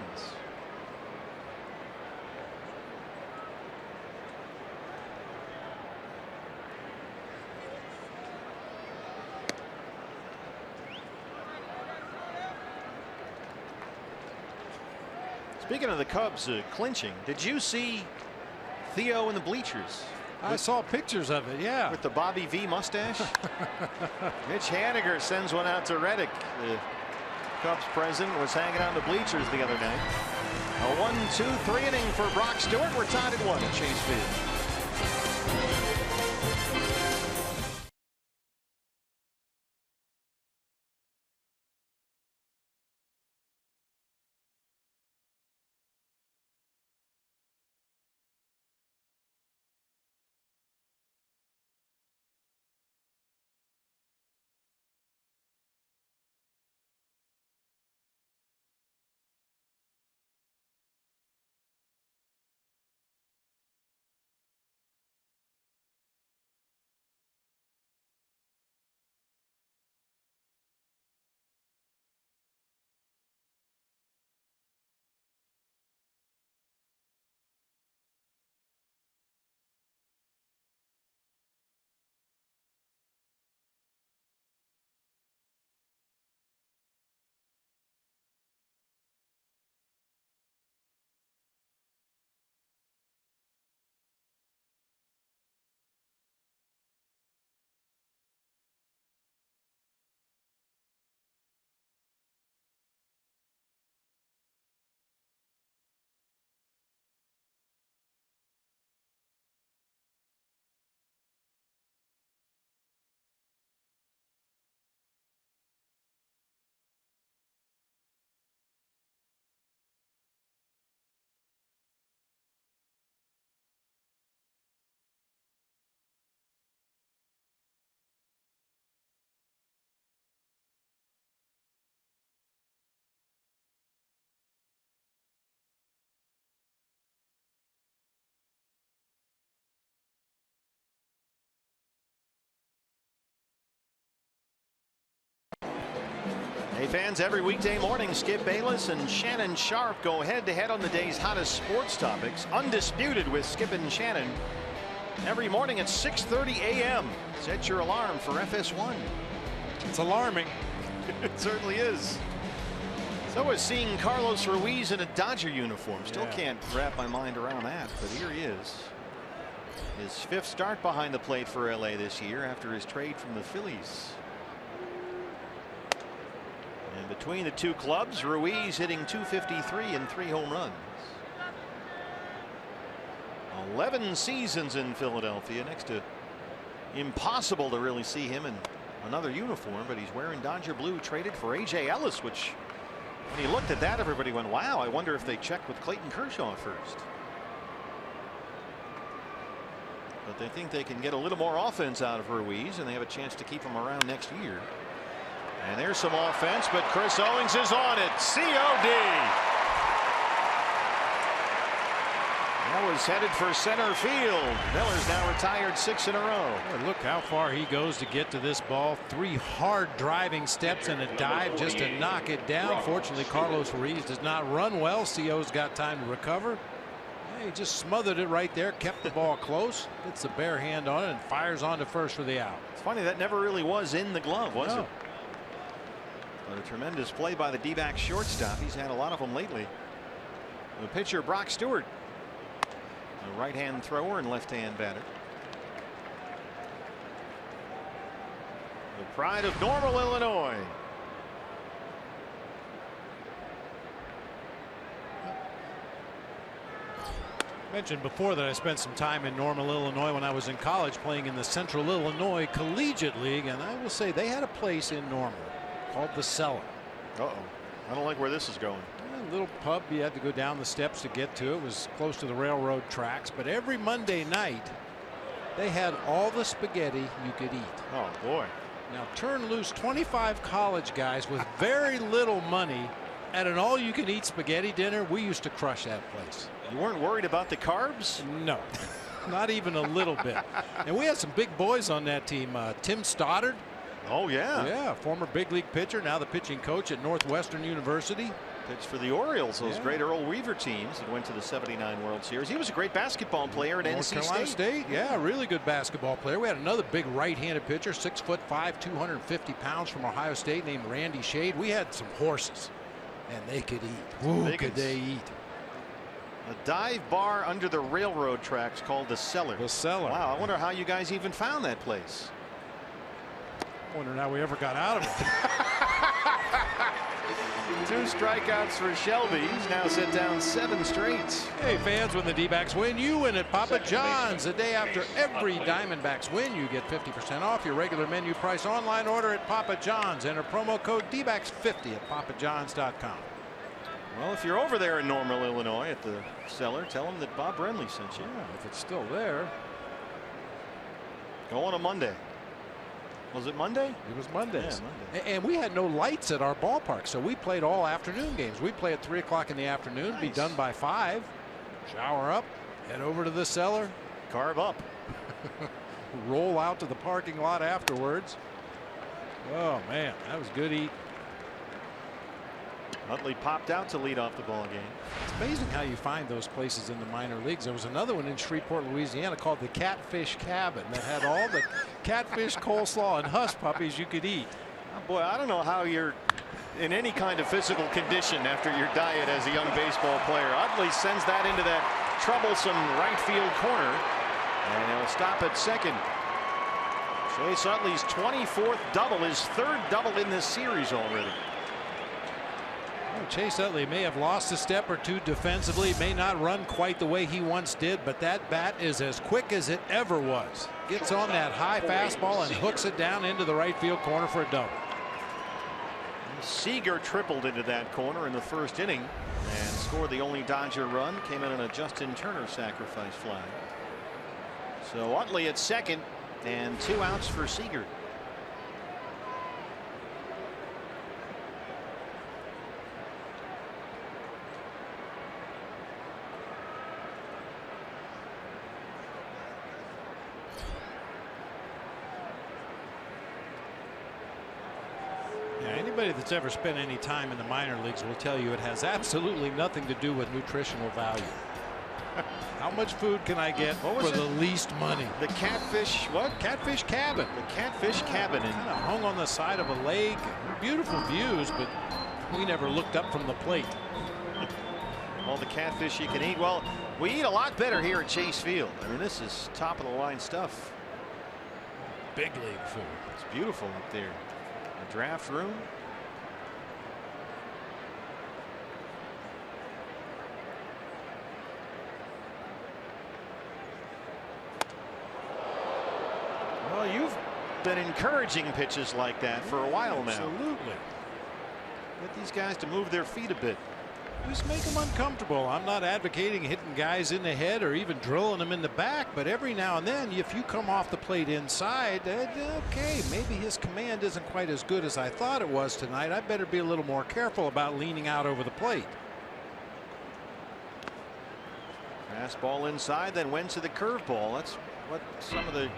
Speaking of the Cubs clinching, did you see Theo in the bleachers? I saw pictures of it, yeah. With the Bobby V mustache. Mitch Haniger sends one out to Reddick. The Cubs president was hanging out in the bleachers the other night. A 1-2-3 inning for Brock Stewart. We're tied at 1 at Chase Field. Hey fans, every weekday morning Skip Bayless and Shannon Sharp go head-to-head on the day's hottest sports topics. Undisputed with Skip and Shannon every morning at 6:30 a.m. Set your alarm for FS1. It's alarming. It certainly is. So is seeing Carlos Ruiz in a Dodger uniform. Still can't wrap my mind around that, but here he is. His 5th start behind the plate for LA this year after his trade from the Phillies. And between the two clubs, Ruiz hitting .253 and 3 home runs. 11 seasons in Philadelphia. Next to impossible to really see him in another uniform, but he's wearing Dodger blue, traded for A.J. Ellis, which when he looked at that, everybody went, wow, I wonder if they checked with Clayton Kershaw first. But they think they can get a little more offense out of Ruiz, and they have a chance to keep him around next year. And there's some offense, but Chris Owings is on it. COD. That was headed for center field. Miller's now retired 6 in a row. Boy, look how far he goes to get to this ball. 3 hard driving steps and a dive just to knock it down. Fortunately, Carlos Ruiz does not run well. CO's got time to recover. He just smothered it right there, kept the ball close, gets the bare hand on it, and fires on to first for the out. It's funny, that never really was in the glove, was it? But a tremendous play by the D-backs shortstop. He's had a lot of them lately. The pitcher, Brock Stewart, a right-hand thrower and left-hand batter. The pride of Normal, Illinois. Mentioned before that I spent some time in Normal, Illinois when I was in college playing in the Central Illinois Collegiate League, and I will say they had a place in Normal called the Cellar. I don't like where this is going. A little pub you had to go down the steps to get to. It was close to the railroad tracks, but every Monday night they had all the spaghetti you could eat. Oh boy. Now turn loose 25 college guys with very little money at an all-you-can-eat spaghetti dinner. We used to crush that place. You weren't worried about the carbs? No, not even a little bit. And we had some big boys on that team. Tim Stoddard. Oh yeah. Yeah, former big league pitcher, now the pitching coach at Northwestern University. Pitched for the Orioles, those great Earl Weaver teams that went to the '79 World Series. He was a great basketball player at NC State. Yeah, really good basketball player. We had another big right-handed pitcher, 6'5", 250 pounds from Ohio State, named Randy Shade. We had some horses, and they could eat. Ooh, could they eat? A dive bar under the railroad tracks called the Cellar. The Cellar. Wow, I wonder how you guys even found that place. I wonder how we ever got out of it. 2 strikeouts for Shelby. He's now set down 7 straight. Hey fans, when the D-backs win, you win at Papa John's. The day after every Diamondbacks win, you get 50% off your regular menu price online order at Papa John's. Enter promo code DBACKS50 at papajohns.com. Well, if you're over there in Normal, Illinois at the Cellar, tell them that Bob Brenly sent you. Yeah, if it's still there. Go on a Monday. Was it Monday? It was Mondays. Yeah, Monday. And we had no lights at our ballpark, so we played all afternoon games. We play at 3 o'clock in the afternoon, be done by 5, shower up, head over to the Cellar, carve up, roll out to the parking lot afterwards. Oh man, that was good eat. Utley popped out to lead off the ball game. It's amazing how you find those places in the minor leagues. There was another one in Shreveport, Louisiana called the Catfish Cabin that had all the catfish, coleslaw, and husk puppies you could eat. Oh boy, I don't know how you're in any kind of physical condition after your diet as a young baseball player. Utley sends that into that troublesome right field corner, and he'll stop at second. Chase Utley's 24th double, his 3rd double in this series already. Chase Utley may have lost a step or two defensively, may not run quite the way he once did, but that bat is as quick as it ever was. Gets on that high fastball and hooks it down into the right field corner for a double. Seager tripled into that corner in the 1st inning and scored the only Dodger run. Came in on a Justin Turner sacrifice fly. So Utley at second and 2 outs for Seager. Anybody that's ever spent any time in the minor leagues will tell you it has absolutely nothing to do with nutritional value. How much food can I get for the least money? The catfish, what? Catfish cabin. The catfish cabin. Kind of hung on the side of a lake. Beautiful views, but we never looked up from the plate. All the catfish you can eat. Well, we eat a lot better here at Chase Field. I mean, this is top of the line stuff. Big league food. It's beautiful up there. A draft room. Well, you've been encouraging pitches like that for a while now. Absolutely. Get these guys to move their feet a bit. Just make them uncomfortable. I'm not advocating hitting guys in the head or even drilling them in the back, but every now and then, if you come off the plate inside, okay, maybe his command isn't quite as good as I thought it was tonight. I better be a little more careful about leaning out over the plate. Fastball inside, then went to the curveball. That's what some of the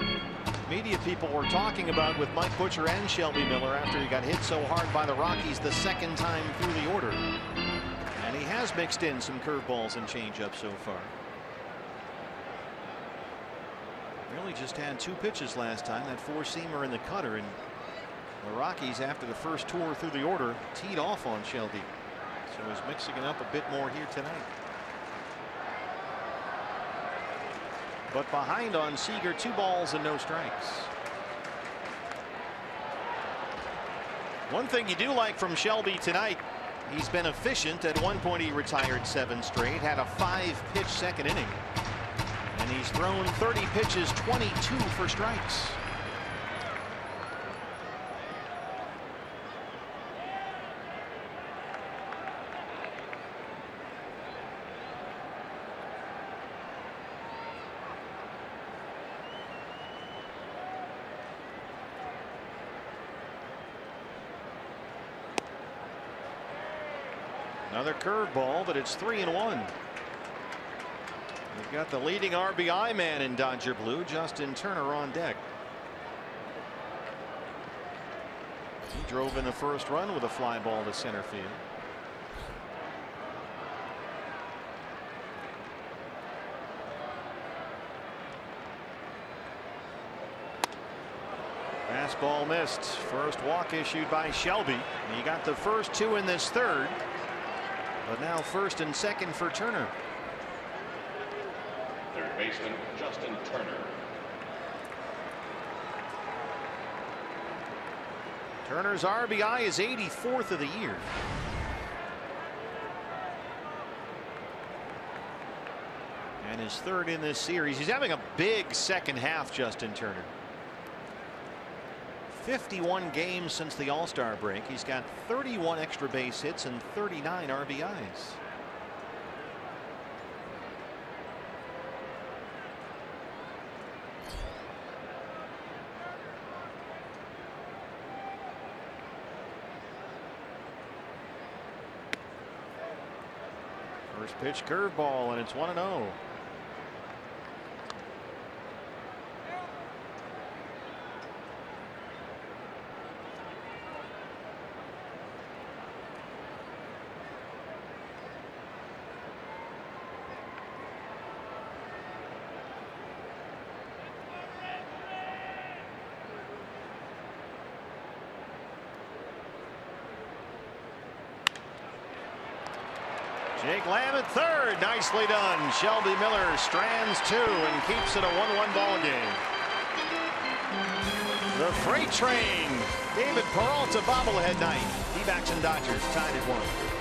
media people were talking about with Mike Butcher and Shelby Miller after he got hit so hard by the Rockies the second time through the order. And he has mixed in some curveballs and changeups so far. He only just had 2 pitches last time, that 4-seamer and the cutter, and the Rockies, after the first tour through the order, teed off on Shelby. So he's mixing it up a bit more here tonight. But behind on Seager, 2 balls and no strikes. One thing you do like from Shelby tonight, he's been efficient. At one point he retired 7 straight, had a 5-pitch second inning, and he's thrown 30 pitches, 22 for strikes. Another curveball, but it's 3-1. We've got the leading RBI man in Dodger blue, Justin Turner, on deck. He drove in the first run with a fly ball to center field. Fastball missed. First walk issued by Shelby. He got the first 2 in this third. But now first and second for Turner. Third baseman Justin Turner. Turner's RBI is 84th of the year. And his third in this series. He's having a big second half, Justin Turner. 51 games since the All-Star break. He's got 31 extra base hits and 39 RBIs. First pitch curveball, and it's 1-0. Jake Lamb at third. Nicely done. Shelby Miller strands 2 and keeps it a 1-1 ball game. The freight train. David Peralta bobblehead night. D-backs and Dodgers tied at 1.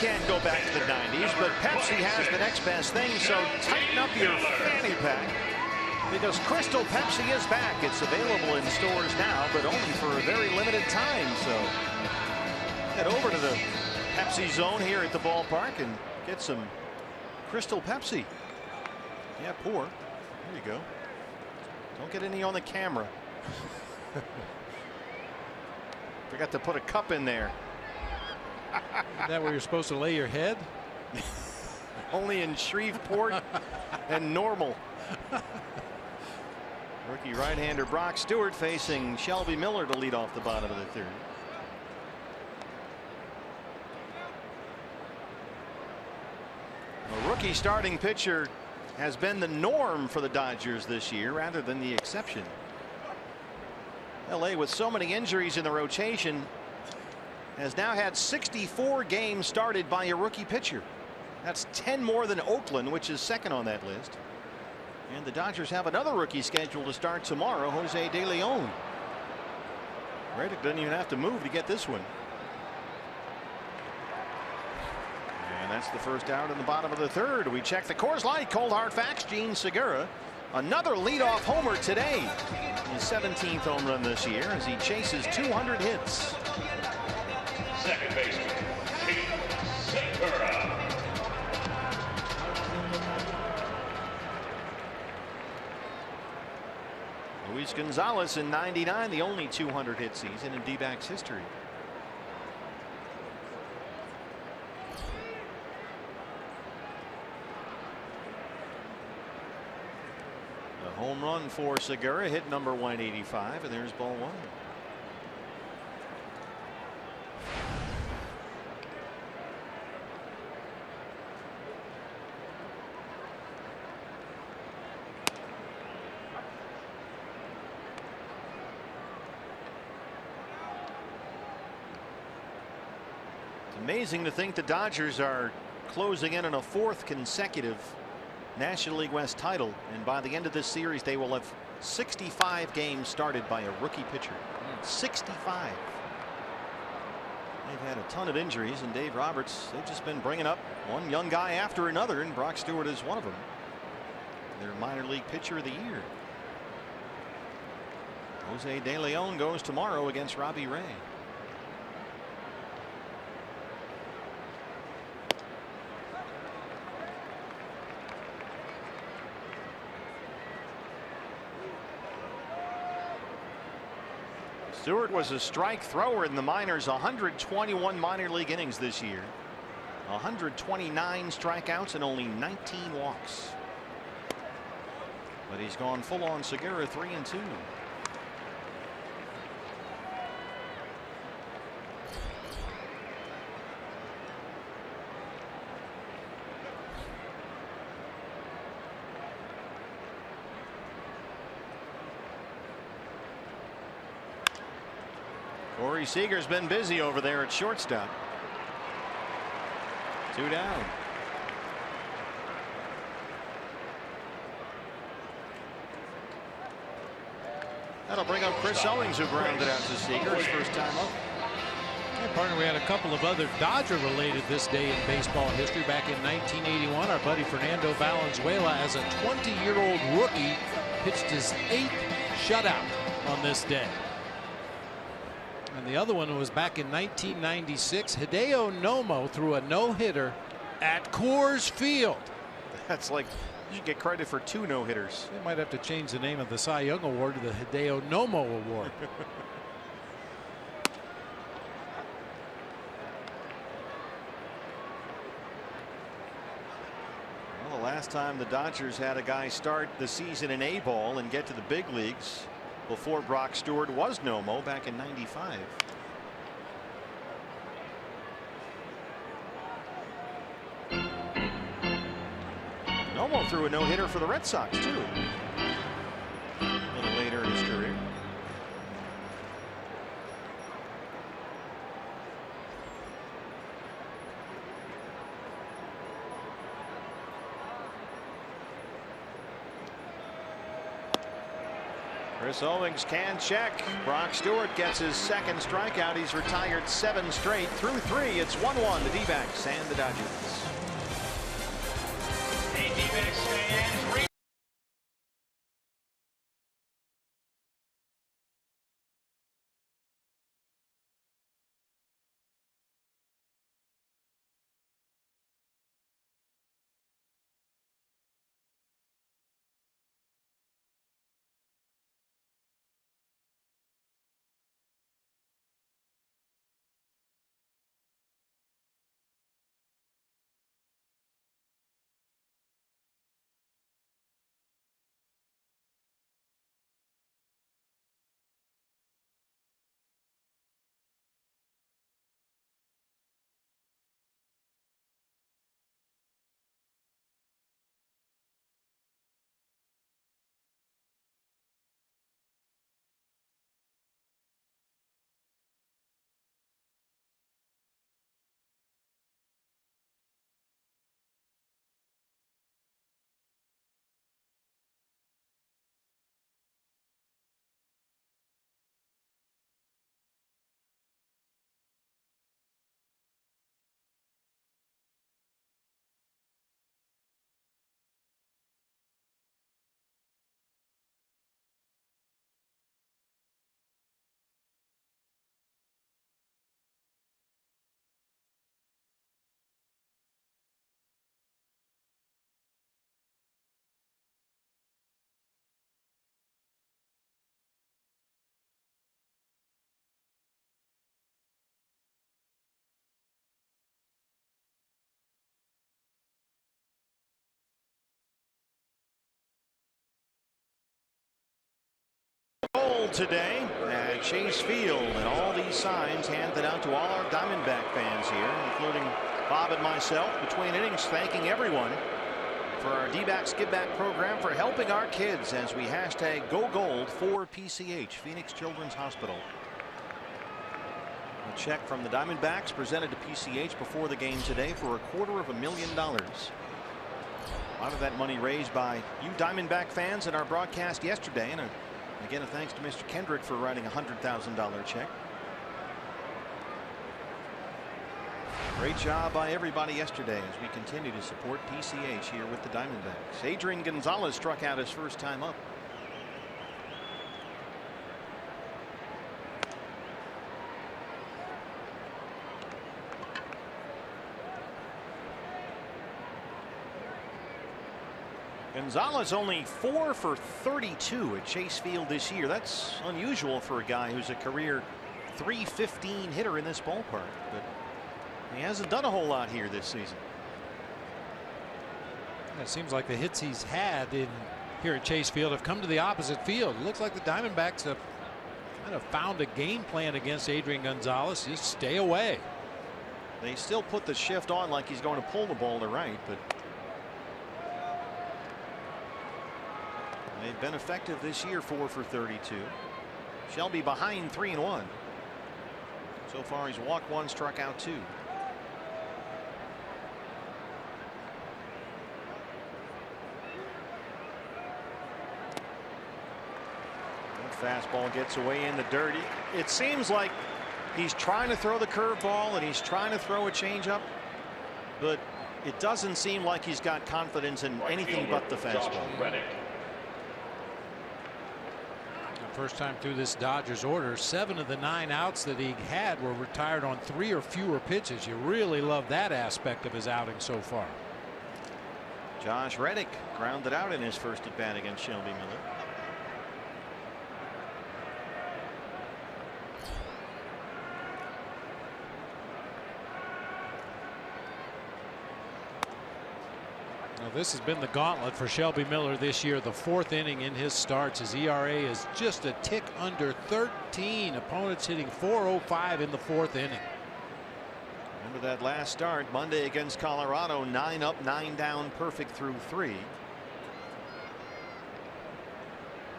can't go back to the 90s, but Pepsi has the next best thing, so tighten up your fanny pack because Crystal Pepsi is back. It's available in stores now, but only for a very limited time. So head over to the Pepsi zone here at the ballpark and get some Crystal Pepsi. Yeah, pour. There you go. Don't get any on the camera. Forgot to put a cup in there. Is that where you're supposed to lay your head? Only in Shreveport and Normal. Rookie right-hander Brock Stewart facing Shelby Miller to lead off the bottom of the third. A rookie starting pitcher has been the norm for the Dodgers this year rather than the exception. LA, with so many injuries in the rotation, has now had 64 games started by a rookie pitcher. That's 10 more than Oakland, which is second on that list. And the Dodgers have another rookie scheduled to start tomorrow, Jose De Leon. Reddick doesn't even have to move to get this one. And that's the first out in the bottom of the third. We check the Coors Light Cold Hard Facts. Gene Segura, another leadoff homer today. His 17th home run this year as he chases 200 hits. Second baseman, Segura. Luis Gonzalez in '99, the only 200 hit season in D-backs history. A home run for Segura, hit number 185, and there's ball one. Amazing to think the Dodgers are closing in on a fourth consecutive National League West title, and by the end of this series they will have 65 games started by a rookie pitcher. 65. They've had a ton of injuries, and Dave Roberts, they've just been bringing up one young guy after another, and Brock Stewart is one of them. Their minor league pitcher of the year. Jose De Leon goes tomorrow against Robbie Ray. Stewart was a strike thrower in the minors, 121 minor league innings this year, 129 strikeouts and only 19 walks. But he's gone full on Segura, 3-2. Corey Seager's been busy over there at shortstop. 2 down. That'll bring up Chris Owings, who grounded out to Seager his first time up. Hey, partner, we had a couple of other Dodger-related this day in baseball history. Back in 1981, our buddy Fernando Valenzuela, as a 20-year-old rookie, pitched his 8th shutout on this day. And the other one was back in 1996. Hideo Nomo threw a no-hitter at Coors Field. That's like, you should get credit for 2 no-hitters. They might have to change the name of the Cy Young Award to the Hideo Nomo Award. Well, the last time the Dodgers had a guy start the season in A-ball and get to the big leagues before Brock Stewart was Nomo back in '95. Nomo threw a no-hitter for the Red Sox too, a little later in his career. Chris Owings can check. Brock Stewart gets his second strikeout. He's retired 7 straight. Through 3, it's 1-1 the D-backs and the Dodgers. Hey, D-backs fans. Today at Chase Field, and all these signs handed out to all our Diamondback fans here, including Bob and myself, between innings, thanking everyone for our D-backs Give Back program for helping our kids as we hashtag Go Gold for PCH, Phoenix Children's Hospital. A check from the Diamondbacks presented to PCH before the game today for $250,000. A lot of that money raised by you Diamondback fans in our broadcast yesterday, and again, a thanks to Mr. Kendrick for writing a $100,000 check. Great job by everybody yesterday as we continue to support PCH here with the Diamondbacks. Adrian Gonzalez struck out his first time up. Gonzalez only 4 for 32 at Chase Field this year. That's unusual for a guy who's a career .315 hitter in this ballpark, but he hasn't done a whole lot here this season. It seems like the hits he's had here at Chase Field have come to the opposite field. It looks like the Diamondbacks have kind of found a game plan against Adrian Gonzalez. Just stay away. They still put the shift on like he's going to pull the ball to right, but they've been effective this year. 4 for 32. Shelby behind 3-1. So far he's walked 1, struck out 2. Fastball gets away in the dirt. It seems like he's trying to throw the curveball and he's trying to throw a changeup, but it doesn't seem like he's got confidence in anything but the fastball. First time through this Dodgers order, 7 of the 9 outs that he had were retired on 3 or fewer pitches. You really love that aspect of his outing so far. Josh Reddick grounded out in his first at bat against Shelby Miller. This has been the gauntlet for Shelby Miller this year. The 4th inning in his starts. His ERA is just a tick under 13. Opponents hitting .405 in the 4th inning. Remember that last start Monday against Colorado, 9 up, 9 down, perfect through 3.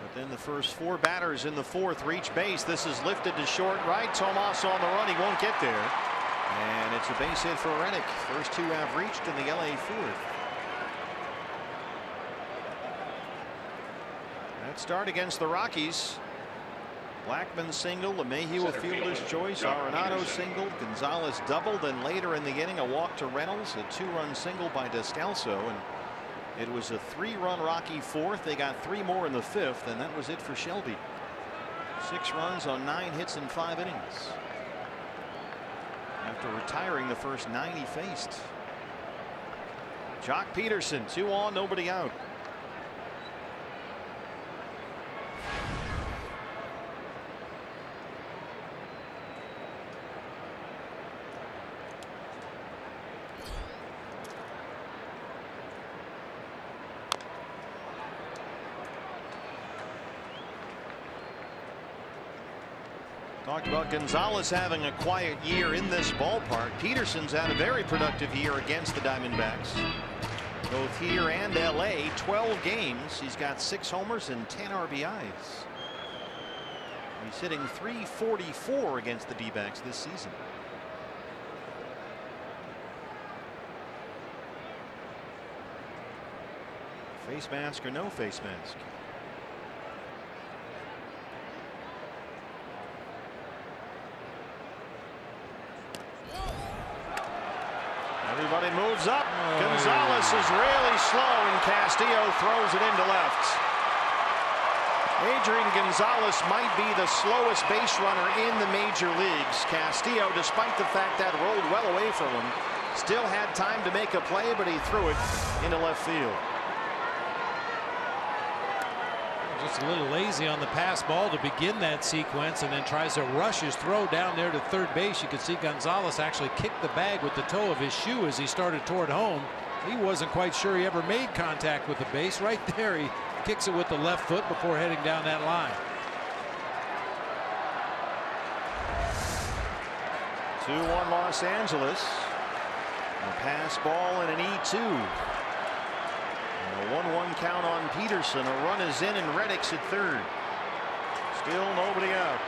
But then the first 4 batters in the 4th reach base. This is lifted to short right. Tomas on the run. He won't get there. And it's a base hit for Reddick. First 2 have reached in the LA 4th. Let's start against the Rockies. Blackman single, LeMahieu a fielder's choice, Arenado single, Gonzalez doubled, and later in the inning a walk to Reynolds, a 2-run single by Descalso, and it was a 3-run Rocky fourth. They got 3 more in the 5th, and that was it for Shelby. 6 runs on 9 hits in 5 innings. After retiring the first 9 he faced. Jock Peterson, 2 on, nobody out. Talked about Gonzalez having a quiet year in this ballpark. Peterson's had a very productive year against the Diamondbacks. Both here and LA, 12 games. He's got 6 homers and 10 RBIs. He's hitting .344 against the D-backs this season. Face mask or no face mask? Everybody moves up. Gonzalez is really slow, and Castillo throws it into left. Adrian Gonzalez might be the slowest base runner in the major leagues. Castillo, despite the fact that rolled well away from him, still had time to make a play, but he threw it into left field. Just a little lazy on the pass ball to begin that sequence, and then tries to rush his throw down there to third base. You could see Gonzalez actually kick the bag with the toe of his shoe as he started toward home. He wasn't quite sure he ever made contact with the base. Right there, he kicks it with the left foot before heading down that line. 2-1 Los Angeles. A pass ball and an E2. A 1-1 count on Peterson. A run is in, and Reddick's at third. Still nobody out.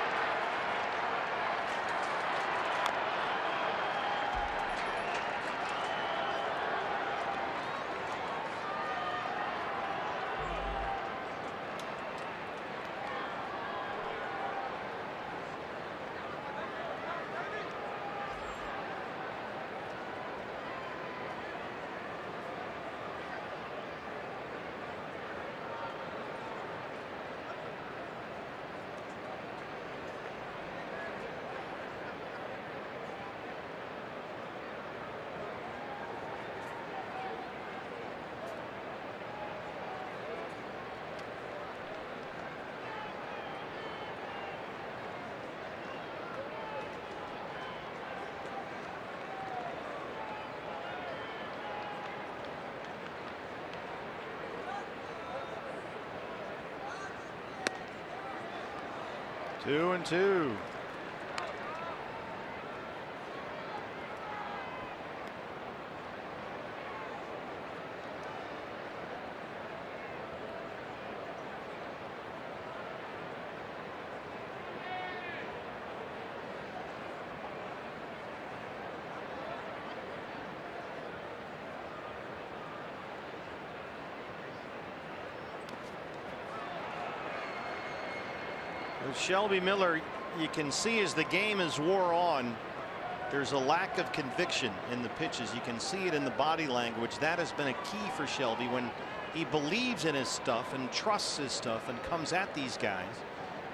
Two and two. With Shelby Miller, you can see as the game is wore on, there's a lack of conviction in the pitches. You can see it in the body language. That has been a key for Shelby when he believes in his stuff and trusts his stuff and comes at these guys,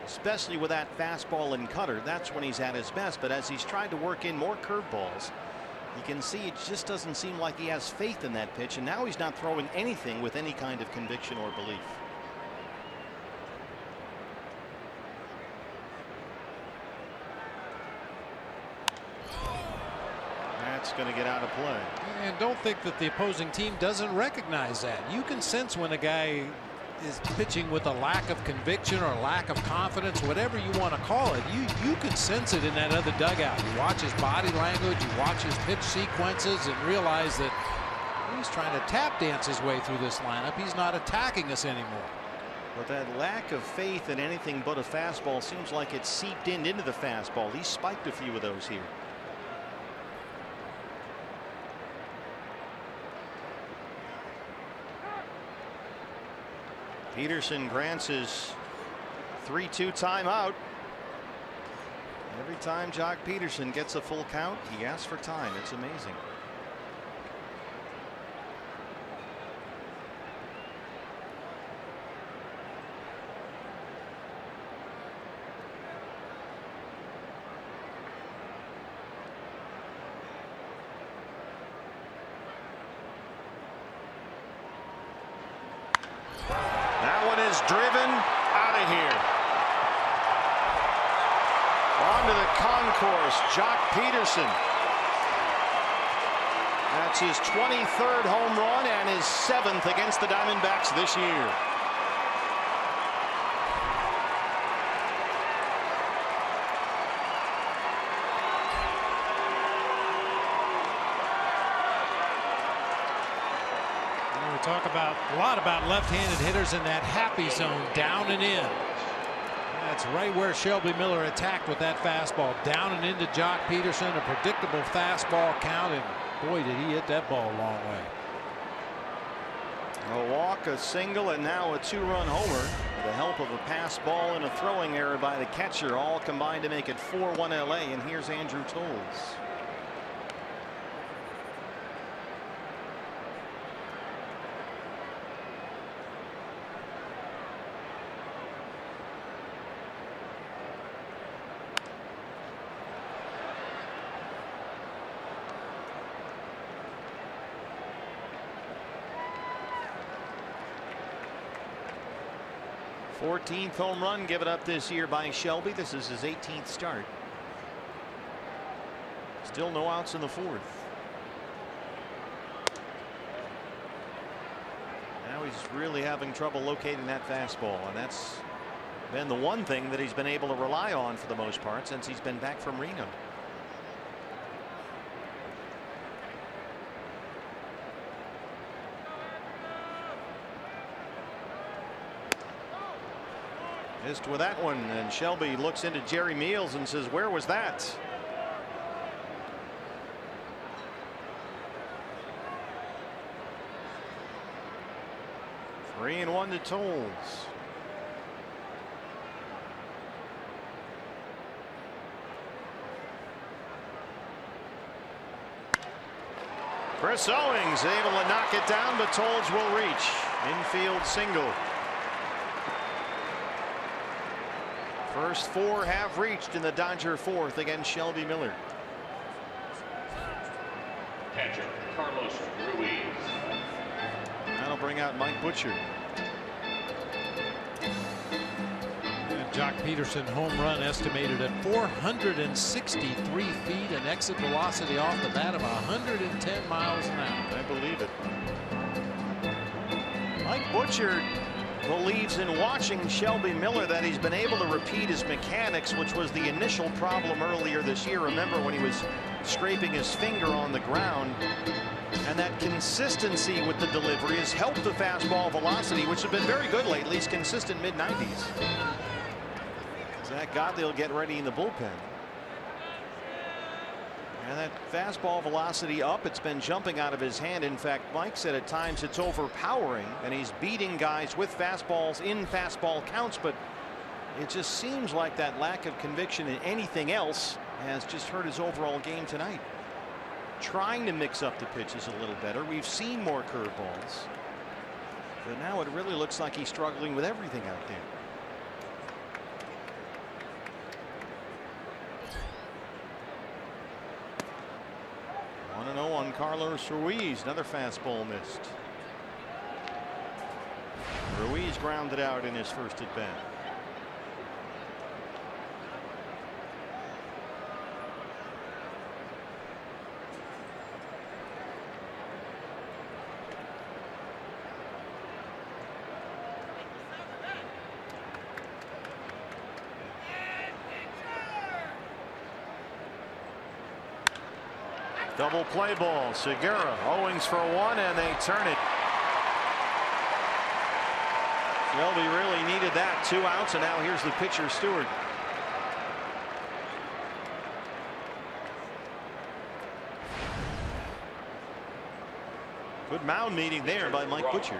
especially with that fastball and cutter. That's when he's at his best. But as he's tried to work in more curveballs, you can see it just doesn't seem like he has faith in that pitch. And now he's not throwing anything with any kind of conviction or belief. Going to get out of play. And don't think that the opposing team doesn't recognize that. You can sense when a guy is pitching with a lack of conviction or lack of confidence, whatever you want to call it. You can sense it in that other dugout. You watch his body language, you watch his pitch sequences, and realize that he's trying to tap dance his way through this lineup. He's not attacking us anymore. But that lack of faith in anything but a fastball seems like it's seeped into the fastball. He spiked a few of those here. Peterson grants his 3-2 timeout. Every time Jock Peterson gets a full count, he asks for time. It's amazing. That one is driven out of here. Onto the concourse, Jock Peterson. That's his 23rd home run and his 7th against the Diamondbacks this year. We talk about a lot about left-handed hitters in that happy zone, down and in. That's right where Shelby Miller attacked with that fastball, down and into Jock Peterson, a predictable fastball count, and boy, did he hit that ball a long way. A walk, a single, and now a 2-run homer with the help of a pass ball and a throwing error by the catcher, all combined to make it 4-1 LA. And here's Andrew Toles. Fourteenth home run given up this year by Shelby. This is his 18th start. Still no outs in the 4th. Now he's really having trouble locating that fastball, and that's been the one thing that he's been able to rely on for the most part since he's been back from Reno. Missed with that one, and Shelby looks into Jerry Meals and says, where was that? Three and 1 to Toles. Chris Owings able to knock it down, but Toles will reach. Infield single. First 4 have reached in the Dodger 4th against Shelby Miller. Catcher Carlos Ruiz. That'll bring out Mike Butcher. And Jock Peterson home run estimated at 463 feet, and exit velocity off the bat of 110 miles an hour. I believe it. Mike Butcher believes in watching Shelby Miller that he's been able to repeat his mechanics, which was the initial problem earlier this year. Remember when he was scraping his finger on the ground, and that consistency with the delivery has helped the fastball velocity, which has been very good lately. He's consistent mid-90s. Zach Godley will get ready in the bullpen. And that fastball velocity up, it's been jumping out of his hand. In fact, Mike said at times it's overpowering, and he's beating guys with fastballs in fastball counts, but it just seems like that lack of conviction in anything else has just hurt his overall game tonight. Trying to mix up the pitches a little better. We've seen more curveballs, but now it really looks like he's struggling with everything out there. 1-0 on Carlos Ruiz. Another fastball missed. Ruiz grounded out in his first at bat. Double play ball. Segura, Owings for 1, and they turn it. Shelby really needed that. 2 outs, and now here's the pitcher, Stewart. Good mound meeting there by Mike Butcher.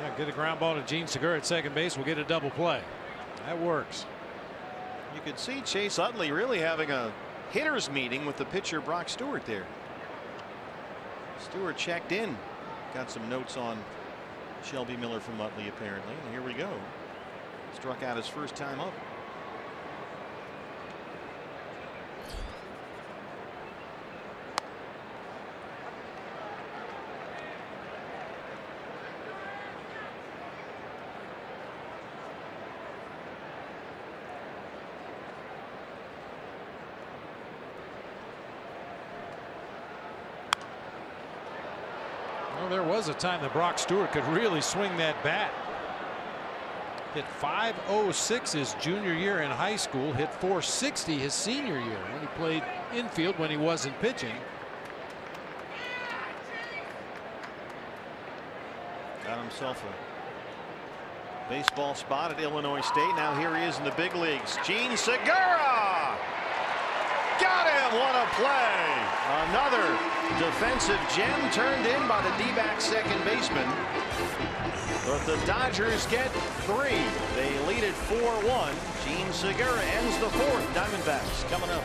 Yeah, get a ground ball to Gene Segura at second base. We'll get a double play. That works. You could see Chase Utley really having a hitter's meeting with the pitcher Brock Stewart there. Stewart checked in, got some notes on Shelby Miller from Utley apparently, and here we go. Struck out his first time up. There was a time that Brock Stewart could really swing that bat. Hit .506 his junior year in high school, hit .460 his senior year when he played infield when he wasn't pitching. Got himself a baseball spot at Illinois State. Now here he is in the big leagues. Gene Segura! Got him! What a play! Another defensive gem turned in by the D-backs second baseman. But the Dodgers get 3. They lead it 4-1. Gene Segura ends the 4th. Diamondbacks coming up.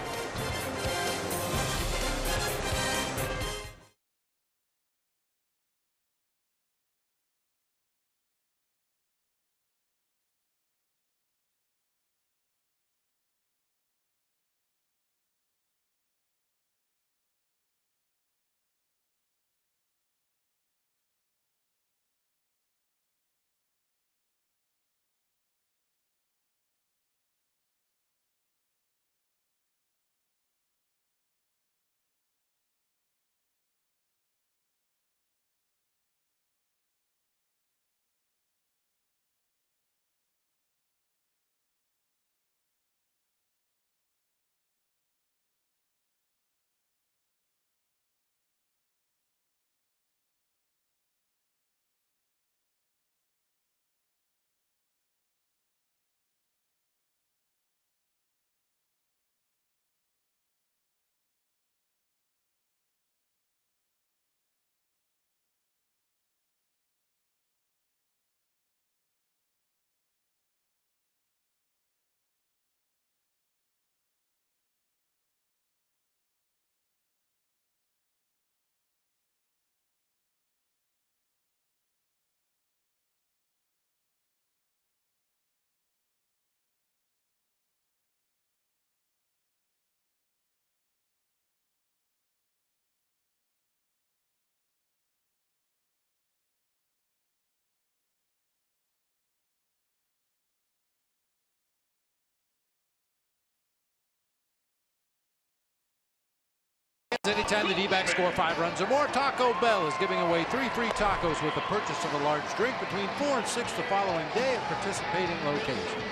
Anytime the D-backs score 5 runs or more, Taco Bell is giving away 3 free tacos with the purchase of a large drink between 4 and 6 the following day at participating locations.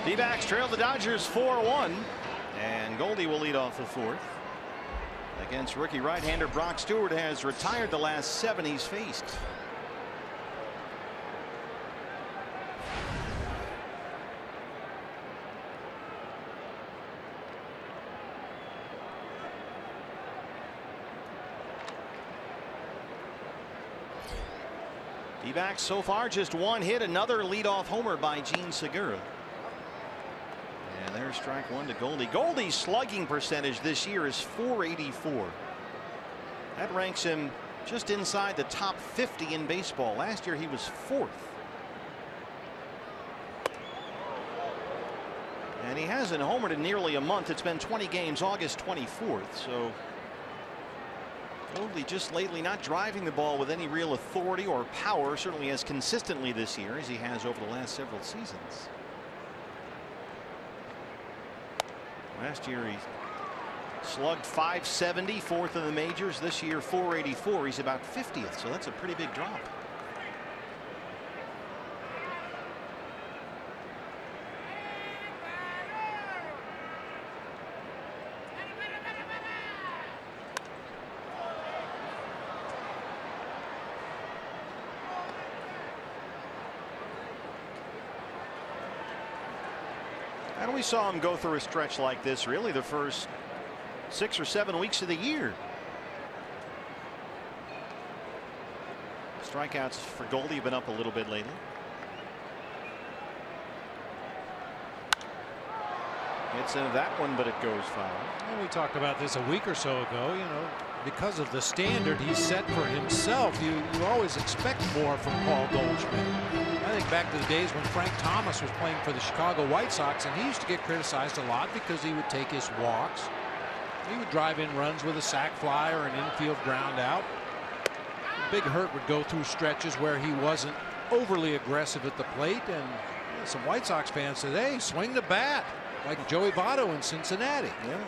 D-backs trail the Dodgers 4-1, and Goldie will lead off the 4th. Against rookie right-hander Brock Stewart, has retired the last 7 he's faced. D-backs so far just 1 hit, another leadoff homer by Gene Segura. And there's strike 1 to Goldie. Goldie's slugging percentage this year is .484. That ranks him just inside the top 50 in baseball. Last year he was 4th. And he hasn't homered in nearly a month. It's been 20 games, August 24th. So Goldie just lately not driving the ball with any real authority or power, certainly as consistently this year as he has over the last several seasons. Last year he slugged .570, 4th in the majors. This year .484. He's about 50th, so that's a pretty big drop. And we saw him go through a stretch like this really the first 6 or 7 weeks of the year. Strikeouts for Goldie have been up a little bit lately. Gets into that one, but it goes foul. And we talked about this a week or so ago. You know, because of the standard he set for himself, you always expect more from Paul Goldschmidt. I think back to the days when Frank Thomas was playing for the Chicago White Sox, and he used to get criticized a lot because he would take his walks. He would drive in runs with a sac fly or an infield ground out. Big Hurt would go through stretches where he wasn't overly aggressive at the plate, and some White Sox fans said, hey, swing the bat like Joey Votto in Cincinnati. Yeah.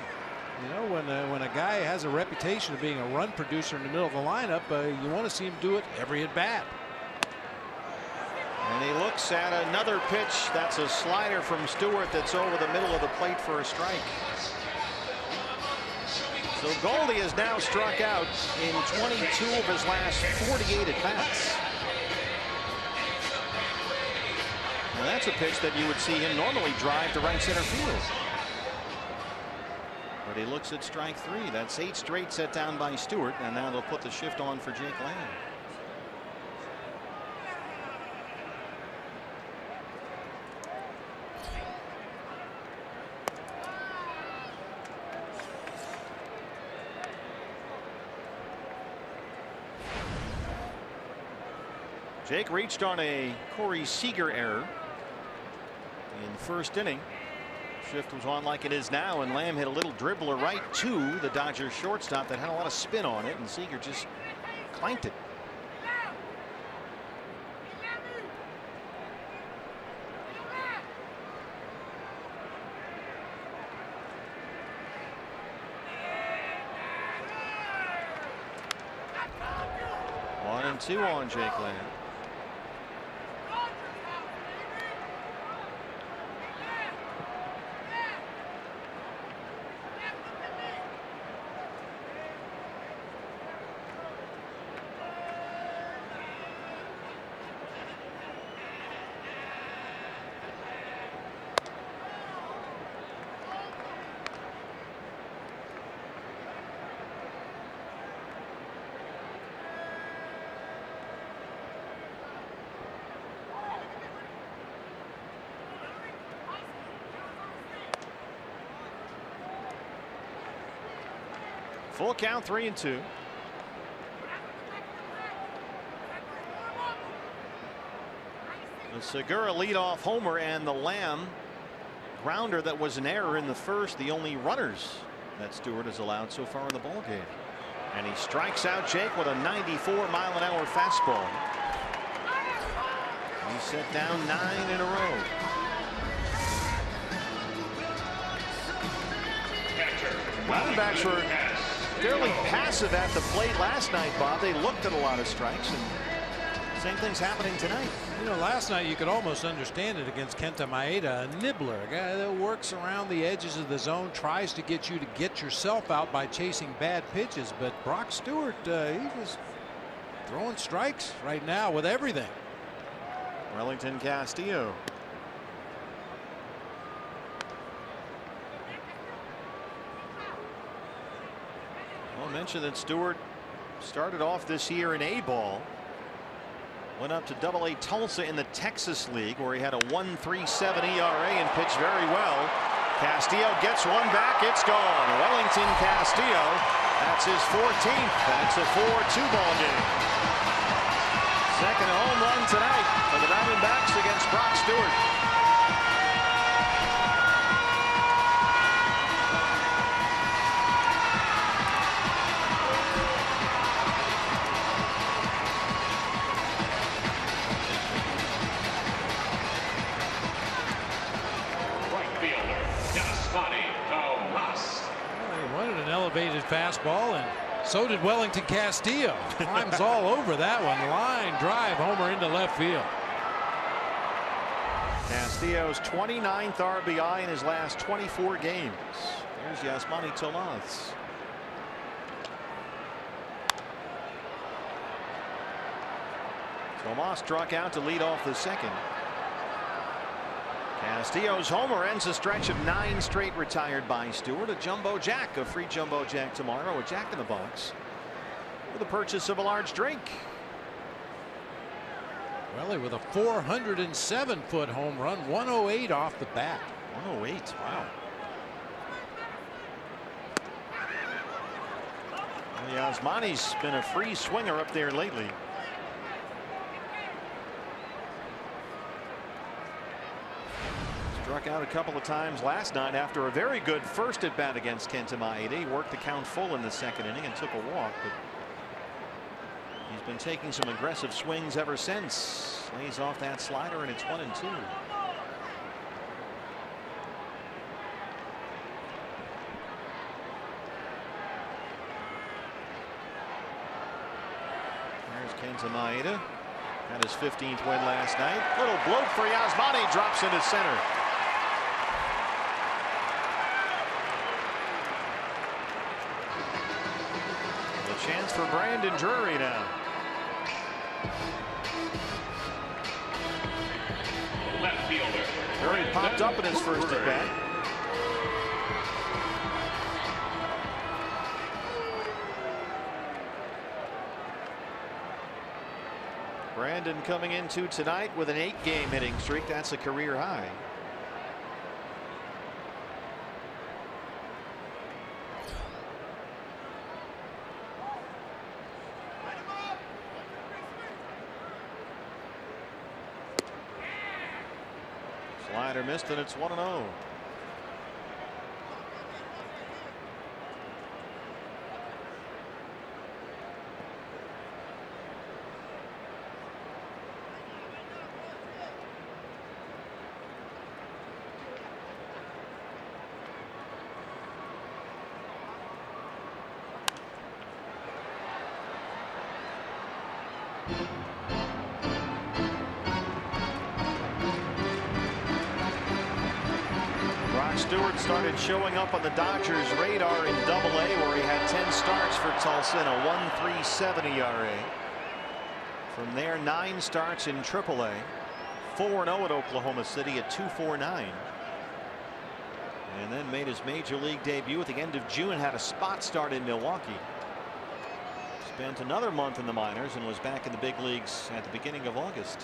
You know, when a guy has a reputation of being a run producer in the middle of the lineup, you want to see him do it every at bat. And he looks at another pitch. That's a slider from Stewart that's over the middle of the plate for a strike. So Goldie has now struck out in 22 of his last 48 at bats. Now that's a pitch that you would see him normally drive to right center field. But he looks at strike 3. That's 8 straight set down by Stewart, and now they'll put the shift on for Jake Lamb. Jake reached on a Corey Seager error in the first inning. Shift was on like it is now, and Lamb hit a little dribbler right to the Dodgers shortstop that had a lot of spin on it, and Seager just clanked it. One and two on Jake Lamb. Full count, 3-2. The Segura leadoff homer and the Lamb grounder that was an error in the first, the only runners that Stewart has allowed so far in the ballgame. And he strikes out Jake with a 94-mile-an-hour fastball. He set down 9 in a row. Diamondbacks were fairly passive at the plate last night, Bob. They looked at a lot of strikes, and same thing's happening tonight. You know, last night you could almost understand it against Kenta Maeda, a nibbler, a guy that works around the edges of the zone, tries to get you to get yourself out by chasing bad pitches. But Brock Stewart, he was throwing strikes right now with everything. Wellington Castillo. I'll mention that Stewart started off this year in A-ball. Went up to Double-A Tulsa in the Texas League, where he had a 1.37 ERA and pitched very well. Castillo gets one back. It's gone. Wellington Castillo. That's his 14th. That's a 4-2 ball game. Second home run tonight for the Diamondbacks against Brock Stewart. Elevated fastball, and so did Wellington Castillo. Climbs all over that one. Line drive homer into left field. Castillo's 29th RBI in his last 24 games. There's Yasmani Tomas. Tomas struck out to lead off the second. Castillo's homer ends a stretch of 9 straight retired by Stewart. A jumbo jack, a free jumbo jack tomorrow, a Jack in the Box with the purchase of a large drink. Welly with a 407-foot home run, 108 off the bat. 108, wow. Well, Yasmani's been a free swinger up there lately. Struck out a couple of times last night after a very good first at bat against Kenta Maeda. He worked the count full in the second inning and took a walk, but he's been taking some aggressive swings ever since. Lays off that slider and it's 1-2. There's Kenta Maeda. Got his 15th win last night. Little bloke for Yasmani, drops into center. A chance for Brandon Drury now. Left fielder. Drury popped up in his first at bat. Brandon coming into tonight with an 8-game hitting streak. That's a career high. Slider missed and it's 1-0. Stewart started showing up on the Dodgers radar in Double-A, where he had 10 starts for Tulsa and a 1.37 ERA. From there, 9 starts in Triple-A, 4-0 at Oklahoma City at 2.49, and then made his major league debut at the end of June. Had a spot start in Milwaukee. Spent another month in the minors and was back in the big leagues at the beginning of August.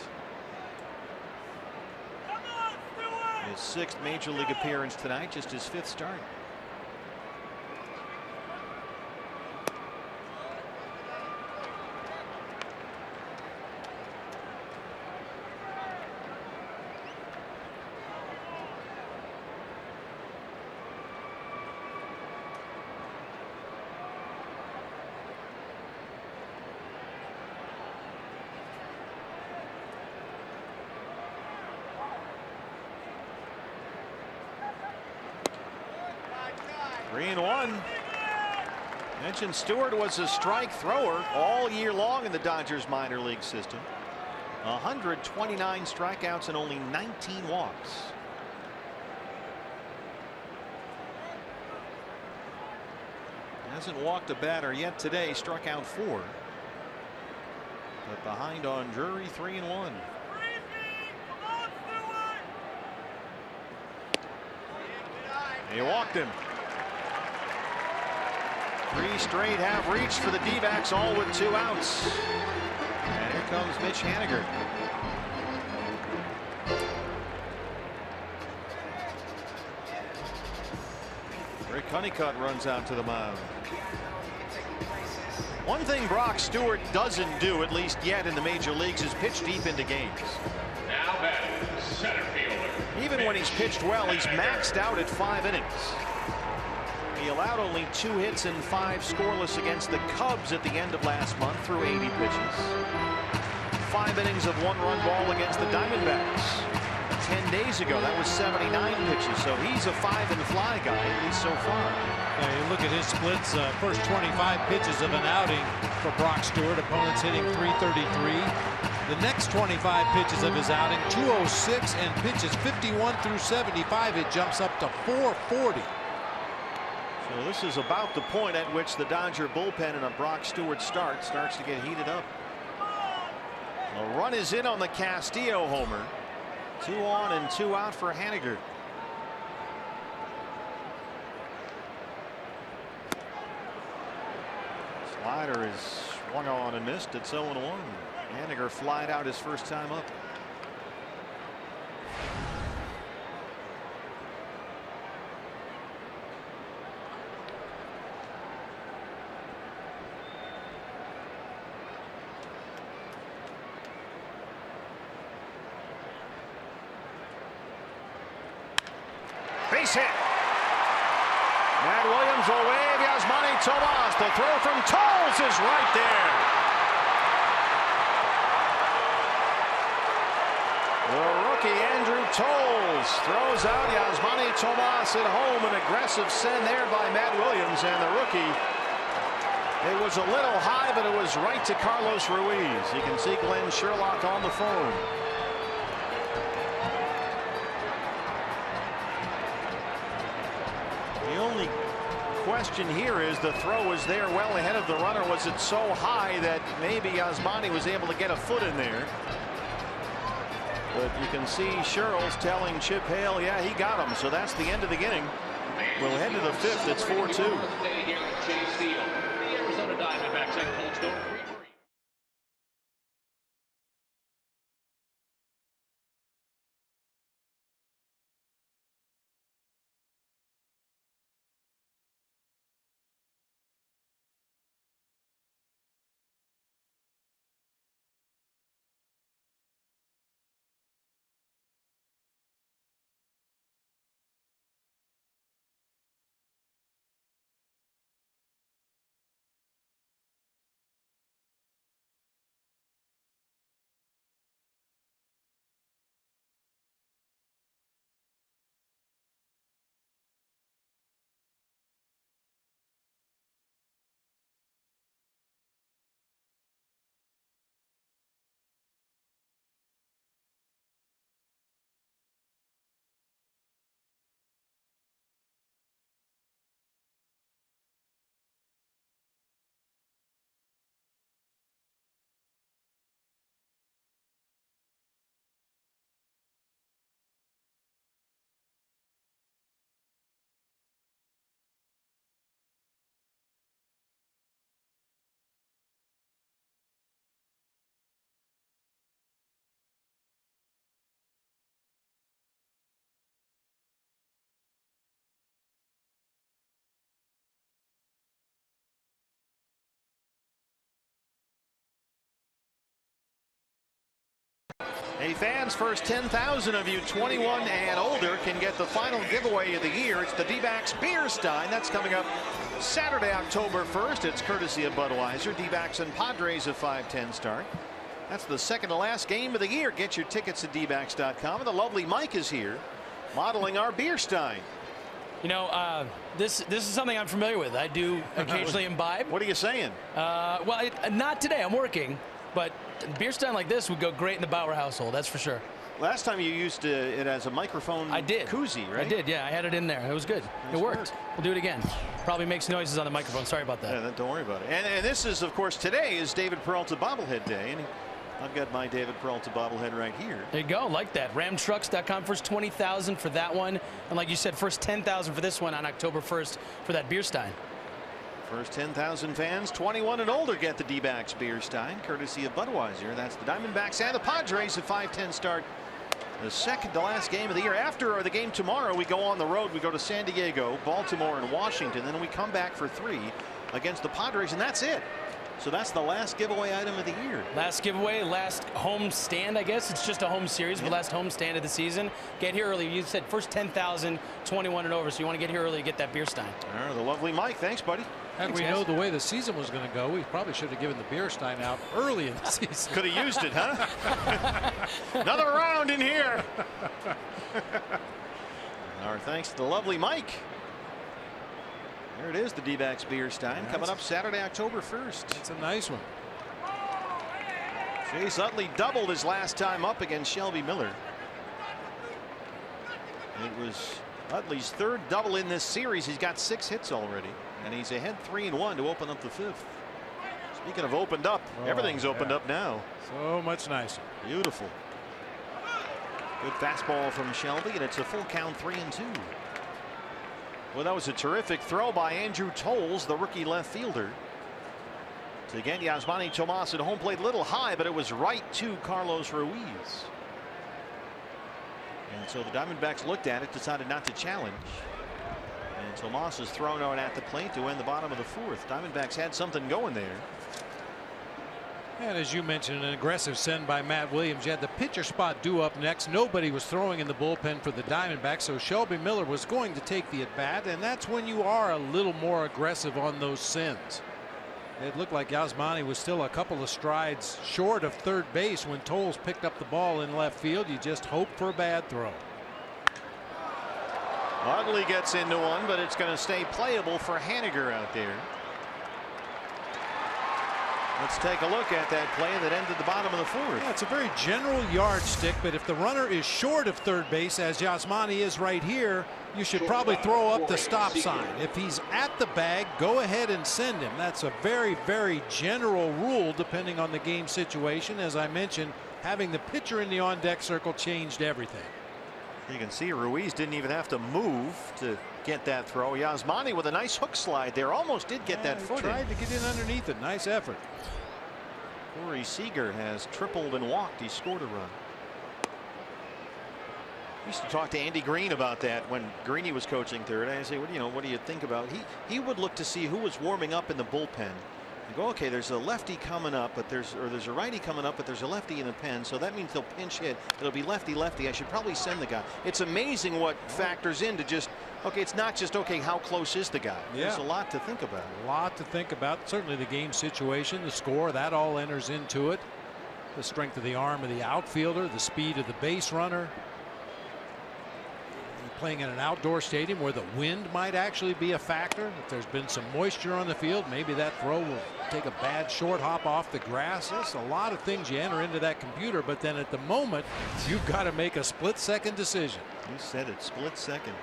His 6th major league appearance tonight, just his 5th start. Mentioned Stewart was a strike thrower all year long in the Dodgers minor league system. 129 strikeouts and only 19 walks. Hasn't walked a batter yet today. Struck out 4. But behind on Drury, 3-1. He walked him. 3 straight have reached for the D-backs, all with 2 outs. And here comes Mitch Haniger. Rick Honeycutt runs out to the mound. One thing Brock Stewart doesn't do, at least yet in the major leagues, is pitch deep into games. Now batting, center fielder. Even when he's pitched well, he's maxed out at 5 innings. He allowed only 2 hits and 5 scoreless against the Cubs at the end of last month through 80 pitches. 5 innings of 1-run ball against the Diamondbacks 10 days ago. That was 79 pitches. So he's a 5-and-fly guy, at least so far. Yeah, you look at his splits. First 25 pitches of an outing for Brock Stewart. Opponents hitting .333. The next 25 pitches of his outing, 206, and pitches 51 through 75. It jumps up to 440. So this is about the point at which the Dodger bullpen in a Brock Stewart start starts to get heated up. A run is in on the Castillo homer. 2 on and 2 out for Haniger. Slider is swung on and missed. It's 0-1. Haniger flied out his first time up. Base hit. Matt Williams will wave. Yasmani Tomas. The throw from Toles is right there. The rookie Andrew Toles throws out Yasmani Tomas at home. An aggressive send there by Matt Williams, and the rookie. It was a little high, but it was right to Carlos Ruiz. You can see Glenn Sherlock on the phone. The only question here is the throw was there well ahead of the runner. Was it so high that maybe Yasmani was able to get a foot in there? But you can see Sherles telling Chip Hale, yeah, he got him. So that's the end of the inning. We'll head to the fifth. It's 4-2. The Arizona Diamondbacks at Cold Stone. Hey fans, first 10,000 of you 21 and older can get the final giveaway of the year. It's the D-backs Beer Stein. That's coming up Saturday, October 1st. It's courtesy of Budweiser. D-backs and Padres at 5:10 start. That's the second to last game of the year. Get your tickets at dbacks.com. And the lovely Mike is here modeling our Beer Stein. You know, this is something I'm familiar with. I do occasionally imbibe. What are you saying? Well, not today. I'm working. But beer stein like this would go great in the Bauer household, that's for sure. Last time you used it as a microphone koozie, right? I did, yeah. I had it in there. It was good. Nice it worked. Work. We'll do it again. Probably makes noises on the microphone. Sorry about that. Yeah, don't worry about it. And this is, of course, today is David Peralta bobblehead day. And I've got my David Peralta bobblehead right here. There you go. Like that. Ramtrucks.com. First 20,000 for that one. And like you said, first 10,000 for this one on October 1st for that beer stein. First 10,000 fans 21 and older get the D-backs Beer Stein, courtesy of Budweiser. That's the Diamondbacks and the Padres at 5:10 start. The second to last game of the year. After the game tomorrow, we go on the road. We go to San Diego, Baltimore, and Washington. Then we come back for 3 against the Padres, and that's it. So that's the last giveaway item of the year. Last giveaway, last home stand, I guess. It's just a home series, but last home stand of the season. Get here early. You said first 10,000, 21 and over, so you want to get here early to get that beer stein. All right, the lovely Mike. Thanks, buddy. Had we know the way the season was going to go, we probably should have given the beer stein out early in the season. Could have used it, huh? Another round in here. Our thanks to the lovely Mike. There it is, the D-backs Beer Stein, coming up Saturday, October 1st. It's a nice one. Chase Utley doubled his last time up against Shelby Miller. It was Utley's third double in this series. He's got 6 hits already, and he's ahead 3-1 to open up the 5th. Speaking of opened up, everything's opened up now. So much nicer. Beautiful. Good fastball from Shelby, and it's a full count 3-2. Well, that was a terrific throw by Andrew Toles, the rookie left fielder. to get Yasmani Tomas at home plate. Little high, but it was right to Carlos Ruiz. And so the Diamondbacks looked at it, decided not to challenge. And Tomas is thrown out at the plate to end the bottom of the fourth. Diamondbacks had something going there. And as you mentioned, an aggressive send by Matt Williams. You had the pitcher spot due up next. Nobody was throwing in the bullpen for the Diamondbacks, so Shelby Miller was going to take the at bat, and that's when you are a little more aggressive on those sends. It looked like Yasmani was still a couple of strides short of third base when Toles picked up the ball in left field. You just hope for a bad throw. Utley gets into one, but it's going to stay playable for Haniger out there. Let's take a look at that play that ended the bottom of the fourth. Yeah, it's a very general yardstick, but if the runner is short of third base, as Yasmani is right here, you should probably throw up the stop sign. If he's at the bag, go ahead and send him. That's a very, very general rule depending on the game situation. As I mentioned, having the pitcher in the on-deck circle changed everything. You can see Ruiz didn't even have to move to get that throw. Yasmani with a nice hook slide there, almost did get that foot in. Tried to get in underneath it. Nice effort. Corey Seager has tripled and walked. He scored a run. I used to talk to Andy Green about that when Greeny was coaching third. I say, what do you think about? He would look to see who was warming up in the bullpen. And go, okay, there's a lefty coming up, but there's a righty coming up, but there's a lefty in the pen, so that means they'll pinch hit. It'll be lefty. I should probably send the guy. It's amazing what factors into just, okay, it's not just, okay, how close is the guy? Yeah. There's a lot to think about. A lot to think about. Certainly the game situation, the score, that all enters into it. The strength of the arm of the outfielder, the speed of the base runner. You're playing in an outdoor stadium where the wind might actually be a factor. If there's been some moisture on the field, maybe that throw will take a bad short hop off the grass. There's a lot of things you enter into that computer, but then at the moment, you've got to make a split-second decision. You said it, split second.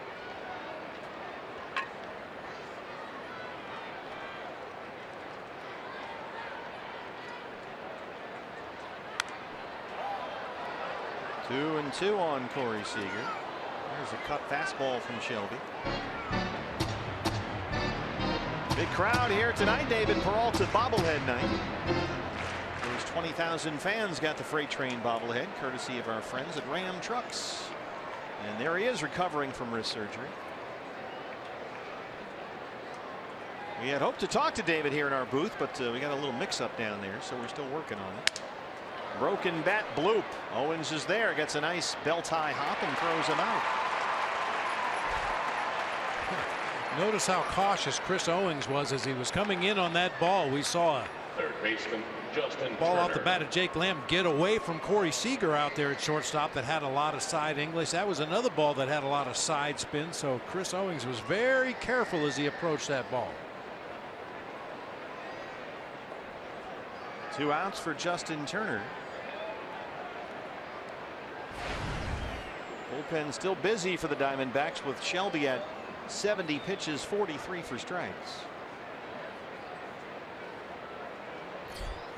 Two and two on Corey Seager. There's a cut fastball from Shelby. Big crowd here tonight. David Peralta bobblehead night. Those 20,000 fans got the freight train bobblehead courtesy of our friends at Ram Trucks. And there he is recovering from wrist surgery. We had hoped to talk to David here in our booth, but we got a little mix up down there, so we're still working on it. Broken bat bloop. Owens is there, gets a nice belt high hop and throws him out. Notice how cautious Chris Owens was as he was coming in on that ball. We saw a Third baseman Justin ball Turner. off the bat of Jake Lamb get away from Corey Seager out there at shortstop that had a lot of side English. That was another ball that had a lot of side spin, so Chris Owens was very careful as he approached that ball. 2 outs for Justin Turner. Bullpen still busy for the Diamondbacks with Shelby at 70 pitches, 43 for strikes.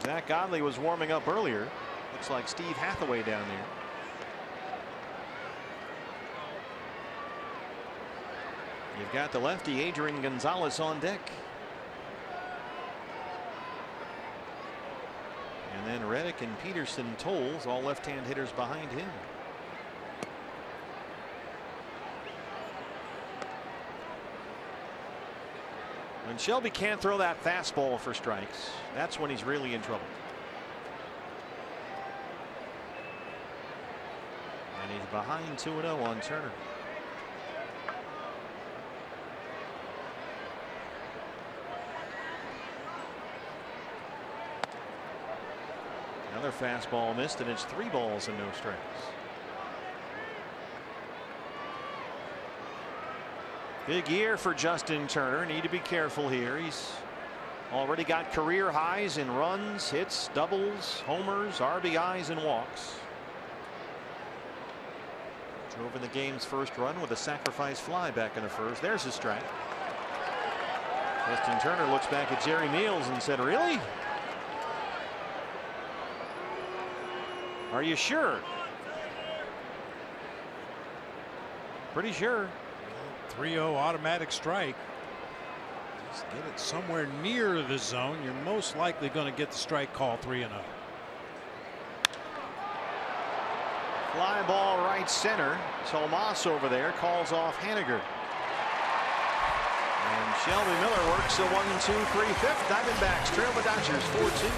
Zach Godley was warming up earlier. Looks like Steve Hathaway down there. You've got the lefty Adrian Gonzalez on deck. And then Reddick and Peterson, Toles, all left-hand hitters behind him. When Shelby can't throw that fastball for strikes, that's when he's really in trouble. And he's behind 2-0 on Turner. Another fastball missed, and it's 3 balls and no strikes. Big year for Justin Turner. Need to be careful here. He's already got career highs in runs, hits, doubles, homers, RBIs, and walks. Drove in the game's first run with a sacrifice fly back in the first. There's his strike. Justin Turner looks back at Jerry Meals and said, "Really? Are you sure?" Pretty sure. 3-0 automatic strike. Just get it somewhere near the zone. You're most likely going to get the strike call 3-0. Fly ball right center. Tomas over there calls off Haniger. And Shelby Miller works a 1-2-3 fifth. Diamondbacks trail the Dodgers 4-2.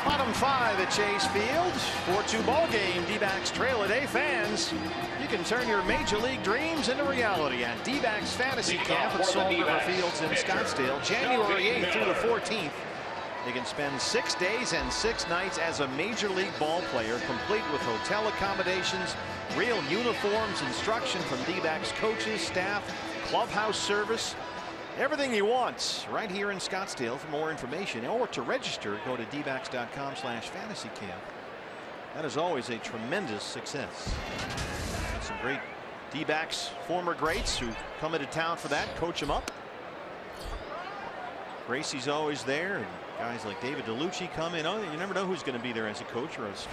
Bottom 5 at Chase Field. 4-2 ball game. D-backs trail it. Hey fans, you can turn your major league dreams into reality at D-backs Fantasy Camp at Salt River Fields in Scottsdale, January 8th through the 14th. You can spend 6 days and 6 nights as a major league ball player, complete with hotel accommodations, real uniforms, instruction from D-backs coaches, staff, clubhouse service. Everything you want right here in Scottsdale. For more information or to register, go to dbacks.com/fantasycamp. That is always a tremendous success. Some great D-backs former greats who come into town for that, coach them up. Gracie's always there, and guys like David DeLucci come in. Oh, you never know who's going to be there as a coach or as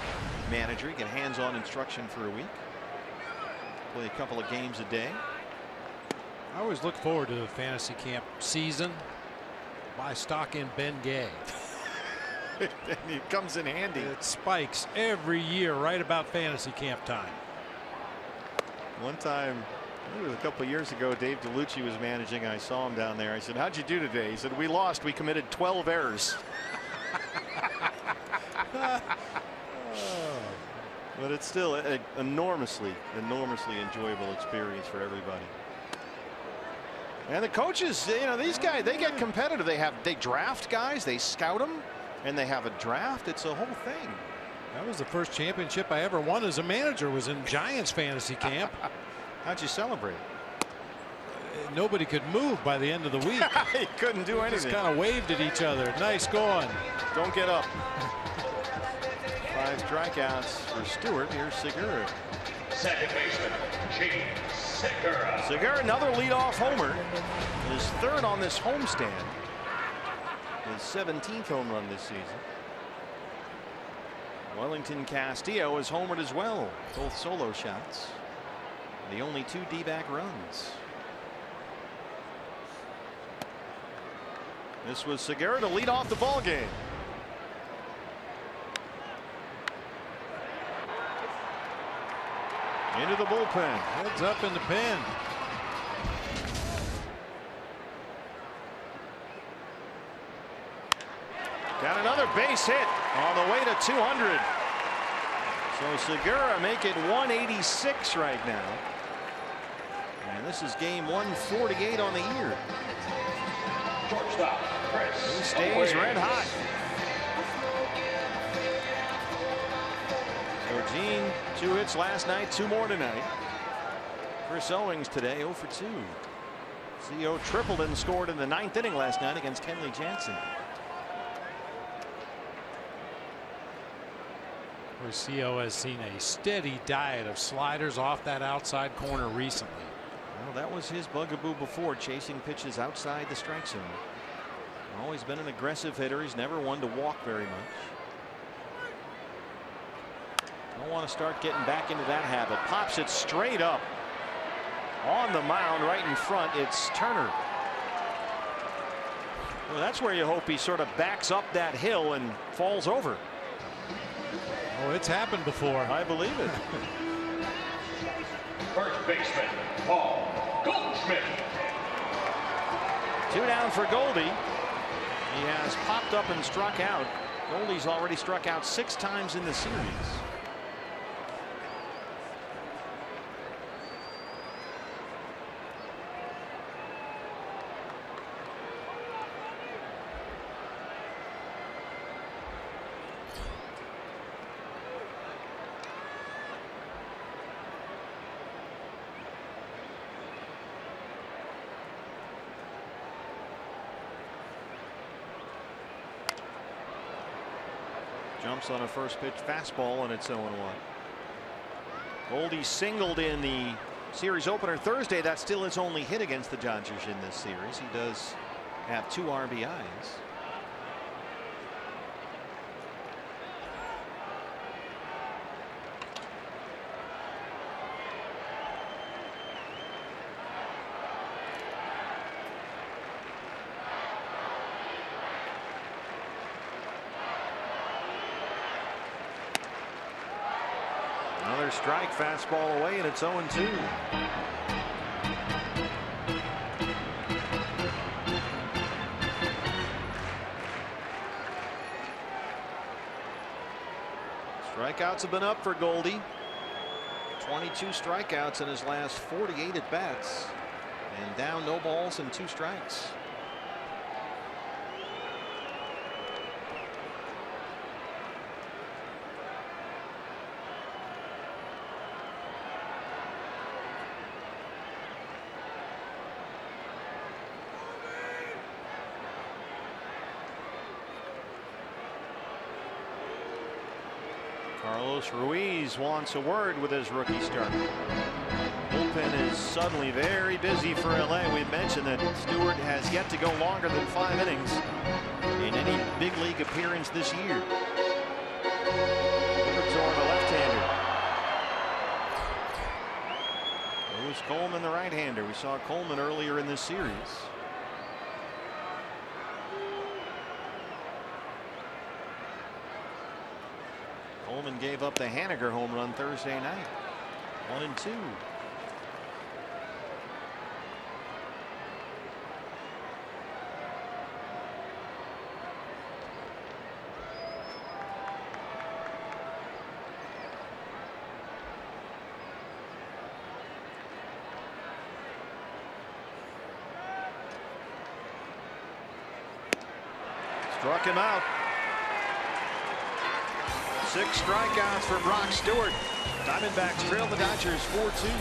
manager. You get hands-on instruction for a week. Play a couple of games a day. I always look forward to the fantasy camp season. Buy stock in Ben Gay. It comes in handy. It spikes every year right about fantasy camp time. One time, I think it was a couple of years ago, Dave DeLucci was managing. I saw him down there. I said, "How'd you do today?" He said, "We lost. We committed 12 errors." But it's still an enormously enjoyable experience for everybody. And the coaches, you know, these guys, they get competitive. They draft guys, they scout them, and they have a draft. It's a whole thing. That was the first championship I ever won as a manager, was in Giants fantasy camp. How'd you celebrate? Nobody could move by the end of the week. He couldn't do anything. Just kind of waved at each other. Nice going. Don't get up. 5 strikeouts for Stewart. Here's Segura. Second baseman, James Segura. Segura, another leadoff homer. His 3rd on this homestand. His 17th home run this season. Wellington Castillo is homered as well. Both solo shots. The only 2 D-back runs. This was Segura to lead off the ball game. Into the bullpen. Heads up in the pen. Got another base hit on the way to 200. So Segura make it 186 right now. And this is game 148 on the year. Shortstop, Chris. He stays red hot. So Gene, 2 hits last night, 2 more tonight. Chris Owings today 0 for 2. CO tripled and scored in the 9th inning last night against Kenley Jansen. CO has seen a steady diet of sliders off that outside corner recently. Well, that was his bugaboo before, chasing pitches outside the strike zone. Always been an aggressive hitter. He's never one to walk very much. Don't want to start getting back into that habit. Pops it straight up on the mound right in front. It's Turner. Well, that's where you hope he sort of backs up that hill and falls over. Oh, it's happened before. I believe it. First baseman, Paul Goldschmidt. 2 down for Goldie. He has popped up and struck out. Goldie's already struck out 6 times in the series. Jumps on a first pitch fastball, and it's 0-1. Goldie singled in the series opener Thursday. That's still his only hit against the Dodgers in this series. He does have 2 RBIs. Another strike, fastball away, and it's 0-2. Strikeouts have been up for Goldie. 22 strikeouts in his last 48 at bats, and down no balls and 2 strikes. Carlos Ruiz wants a word with his rookie start. Bullpen is suddenly very busy for LA. We mentioned that Stewart has yet to go longer than 5 innings in any big league appearance this year. Liberatore, the left-hander. It was Coleman, the right-hander. We saw Coleman earlier in this series. Coleman gave up the Haniger home run Thursday night. 1-2. Struck him out. 6 strikeouts for Brock Stewart. Diamondbacks trail the Dodgers 4-2.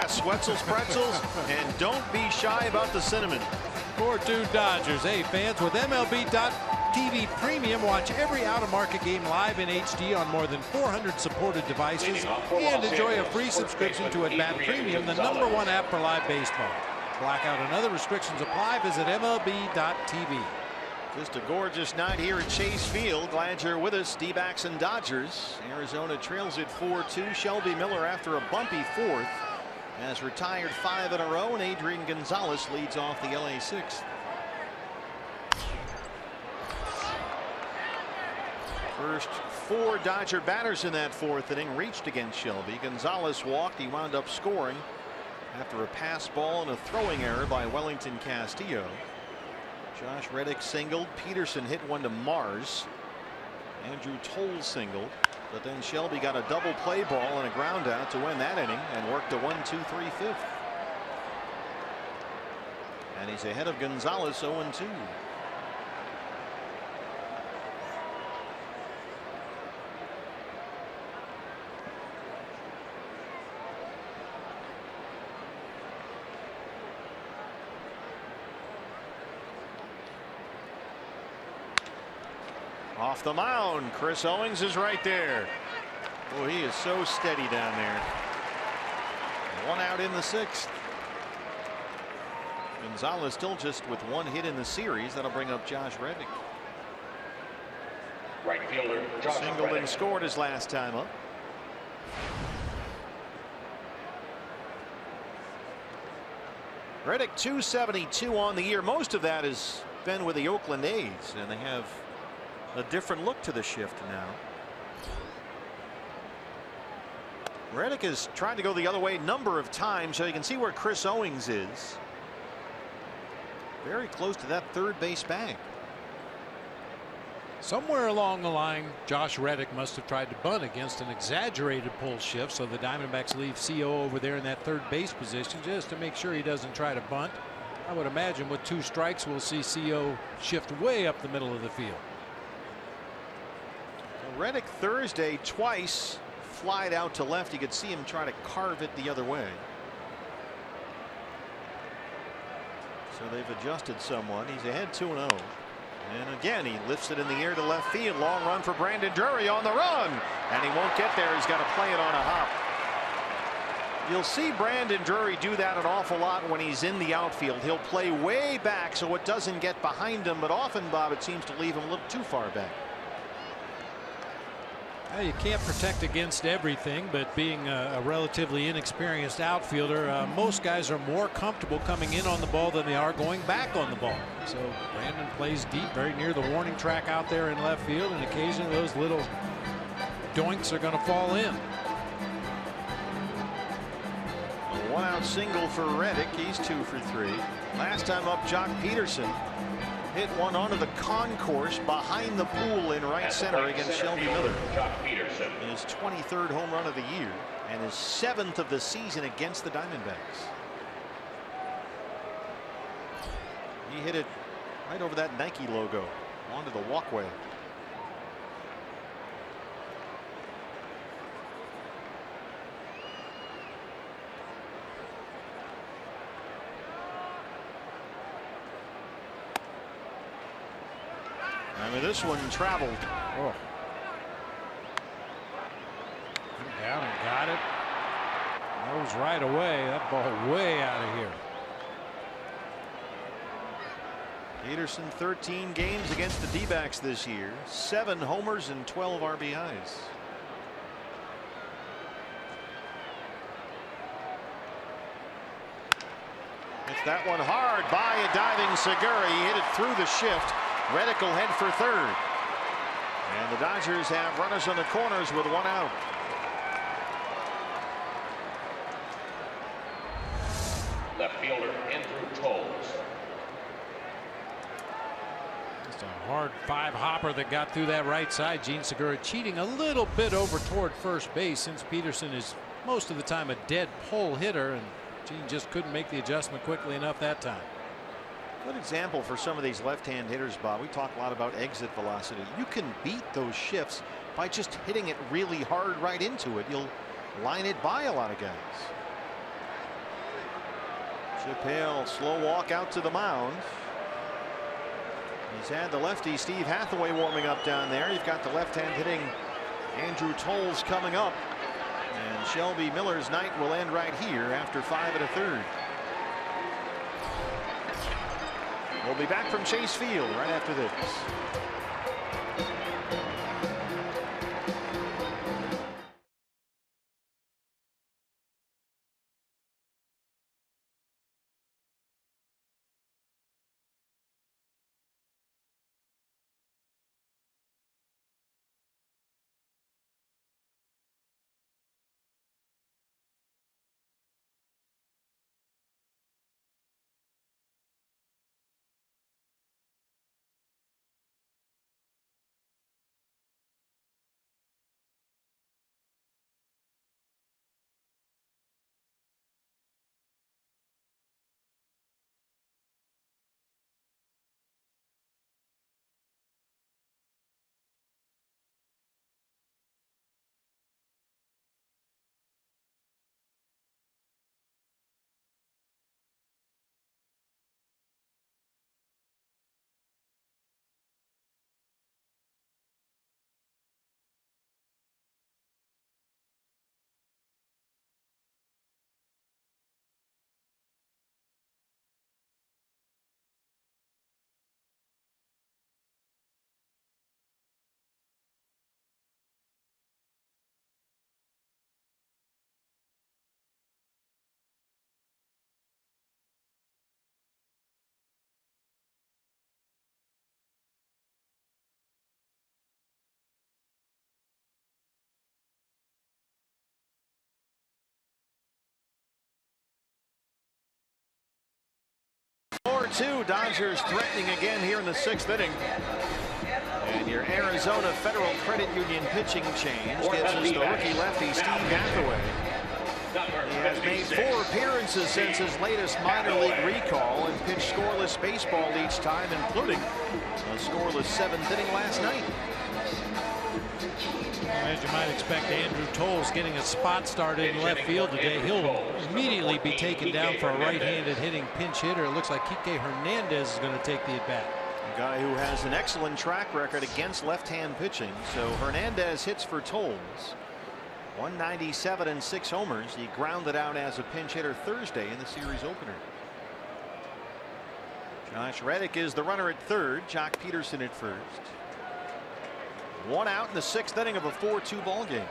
Yes, Wetzel's Pretzels, and don't be shy about the cinnamon. 4-2 Dodgers. Hey, fans, with MLB.TV Premium, watch every out-of-market game live in HD on more than 400 supported devices and enjoy a free subscription to At-Bat Premium, the #1 app for live baseball. Blackout and other restrictions apply. Visit MLB.TV. Just a gorgeous night here at Chase Field. Glad you're with us. D-backs and Dodgers. Arizona trails it 4-2. Shelby Miller, after a bumpy fourth, has retired 5 in a row, and Adrian Gonzalez leads off the LA 6th. First 4 Dodger batters in that 4th inning reached against Shelby. Gonzalez walked. He wound up scoring after a pass ball and a throwing error by Wellington Castillo. Josh Reddick singled. Peterson hit one to Mars. Andrew Toll singled. But then Shelby got a double play ball and a ground out to win that inning and worked a 1-2-3 fifth. And he's ahead of Gonzalez 0-2. Off the mound, Chris Owings is right there. Boy, he is so steady down there. 1 out in the 6th. Gonzalez still just with 1 hit in the series. That'll bring up Josh Reddick. Right fielder Josh Singled Reddick. and scored his last time up. Reddick 272 on the year. Most of that has been with the Oakland A's, and they have a different look to the shift now. Reddick has tried to go the other way a number of times, so you can see where Chris Owings is. Very close to that third base bag. Somewhere along the line, Josh Reddick must have tried to bunt against an exaggerated pull shift, so the Diamondbacks leave CO over there in that third base position just to make sure he doesn't try to bunt. I would imagine with 2 strikes, we'll see CO shift way up the middle of the field. Reddick Thursday twice flied out to left. You could see him try to carve it the other way. So they've adjusted somewhat. He's ahead 2-0. And again, he lifts it in the air to left field. Long run for Brandon Drury on the run. And he won't get there. He's got to play it on a hop. You'll see Brandon Drury do that an awful lot when he's in the outfield. He'll play way back so it doesn't get behind him. But often, Bob, it seems to leave him a little too far back. Well, you can't protect against everything, but being a relatively inexperienced outfielder, most guys are more comfortable coming in on the ball than they are going back on the ball. So Brandon plays deep, very near the warning track out there in left field, and occasionally those little doinks are going to fall in. A 1-out single for Reddick. He's 2 for 3. Last time up, Jock Peterson hit one onto the concourse behind the pool in right center against Shelby Miller. His 23rd home run of the year and his 7th of the season against the Diamondbacks. He hit it right over that Nike logo onto the walkway. I mean, this one traveled. Oh. Down and got it. Goes right away. That ball way out of here. Peterson 13 games against the D-backs this year. 7 homers and 12 RBIs. It's that one hard by a diving Segura. He hit it through the shift. Reddick will head for third. And the Dodgers have runners on the corners with 1 out. Left fielder Andrew Tolles. Just a hard 5-hopper that got through that right side. Gene Segura cheating a little bit over toward first base, since Peterson is most of the time a dead pull hitter, and Gene just couldn't make the adjustment quickly enough that time. Good example for some of these left-hand hitters, Bob. We talk a lot about exit velocity. You can beat those shifts by just hitting it really hard right into it. You'll line it by a lot of guys. Chip Hale, slow walk out to the mound. He's had the lefty Steve Hathaway warming up down there. You've got the left-hand hitting Andrew Toles coming up. And Shelby Miller's night will end right here after 5 1/3. We'll be back from Chase Field right after this. Two Dodgers threatening again here in the 6th inning. And your Arizona Federal Credit Union pitching change gets us the rookie lefty Steve Hathaway. He has made 4 appearances since his latest minor league recall and pitched scoreless baseball each time, including a scoreless 7th inning last night. As you might expect, Andrew Toles getting a spot started in left field today. He'll immediately be taken down for a right-handed hitting pinch hitter. It looks like Kike Hernandez is going to take the at-bat. A guy who has an excellent track record against left-hand pitching. So Hernandez hits for Toles. 197 and 6 homers. He grounded out as a pinch hitter Thursday in the series opener. Josh Reddick is the runner at third. Jock Peterson at first. 1 out in the 6th inning of a 4-2 ball game.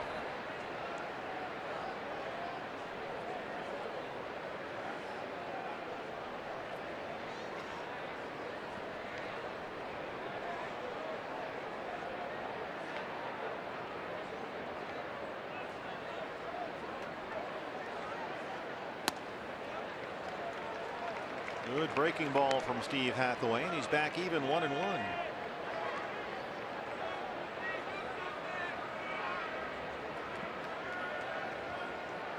Good breaking ball from Steve Hathaway, and he's back even 1-1.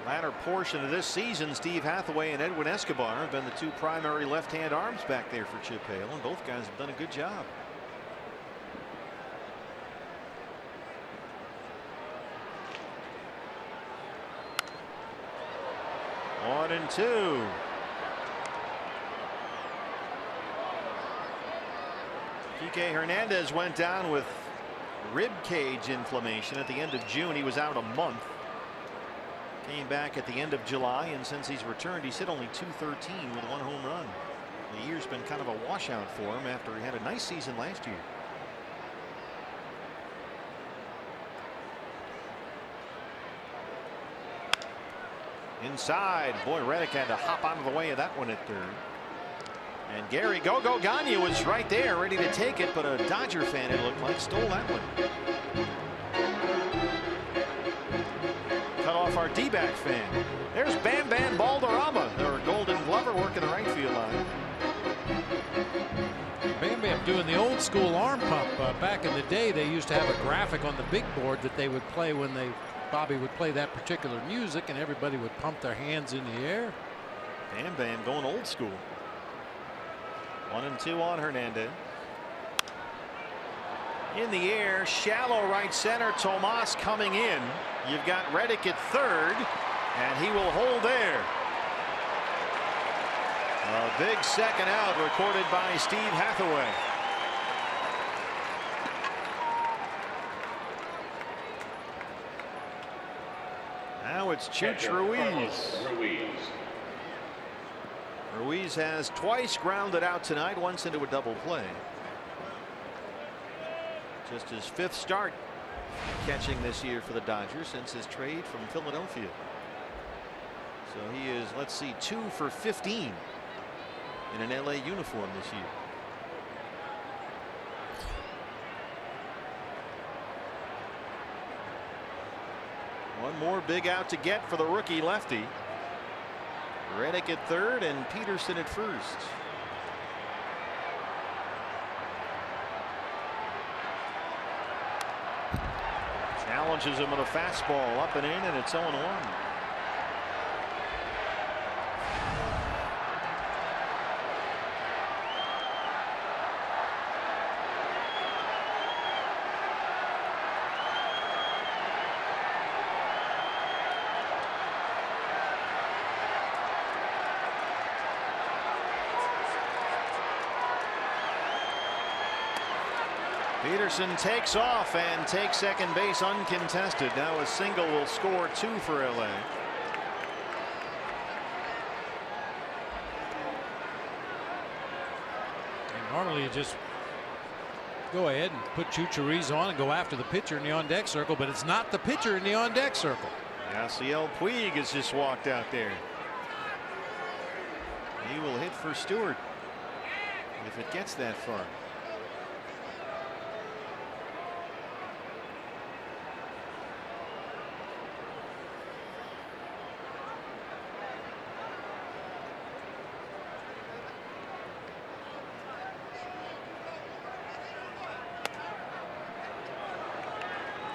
Latter portion of this season, Steve Hathaway and Edwin Escobar have been the 2 primary left-hand arms back there for Chip Hale, and both guys have done a good job. One and 2. Kike Hernandez went down with rib cage inflammation at the end of June. He was out a month. Came back at the end of July, and since he's returned, he's hit only .213 with 1 home run. The year's been kind of a washout for him after he had a nice season last year. Inside, boy, Reddick had to hop out of the way of that one at third. And Gary Go-Go Gagne was right there, ready to take it, but a Dodger fan, it looked like, stole that one. Cut off our D-back fan. There's Bam Bam Balderrama, their Golden Glover, working the right field line. Bam Bam doing the old school arm pump. Back in the day, they used to have a graphic on the big board that they would play when Bobby would play that particular music, and everybody would pump their hands in the air. Bam Bam going old school. 1 and 2 on Hernandez. In the air, shallow right center. Tomas coming in. You've got Reddick at third, and he will hold there. A big second out recorded by Steve Hathaway. Now it's Chooch Ruiz. Ruiz has twice grounded out tonight, once into a double play. Just his 5th start catching this year for the Dodgers since his trade from Philadelphia. So he is, let's see, 2 for 15 in an LA uniform this year. One more big out to get for the rookie lefty. Reddick at third and Peterson at first. Challenges him with a fastball up and in, and it's 0-1. Peterson takes off and takes second base uncontested. Now a single will score 2 for LA. And normally you just go ahead and put Chooch Ruiz on and go after the pitcher in the on deck circle, but it's not the pitcher in the on deck circle. Yasiel Puig has just walked out there. He will hit for Stewart if it gets that far.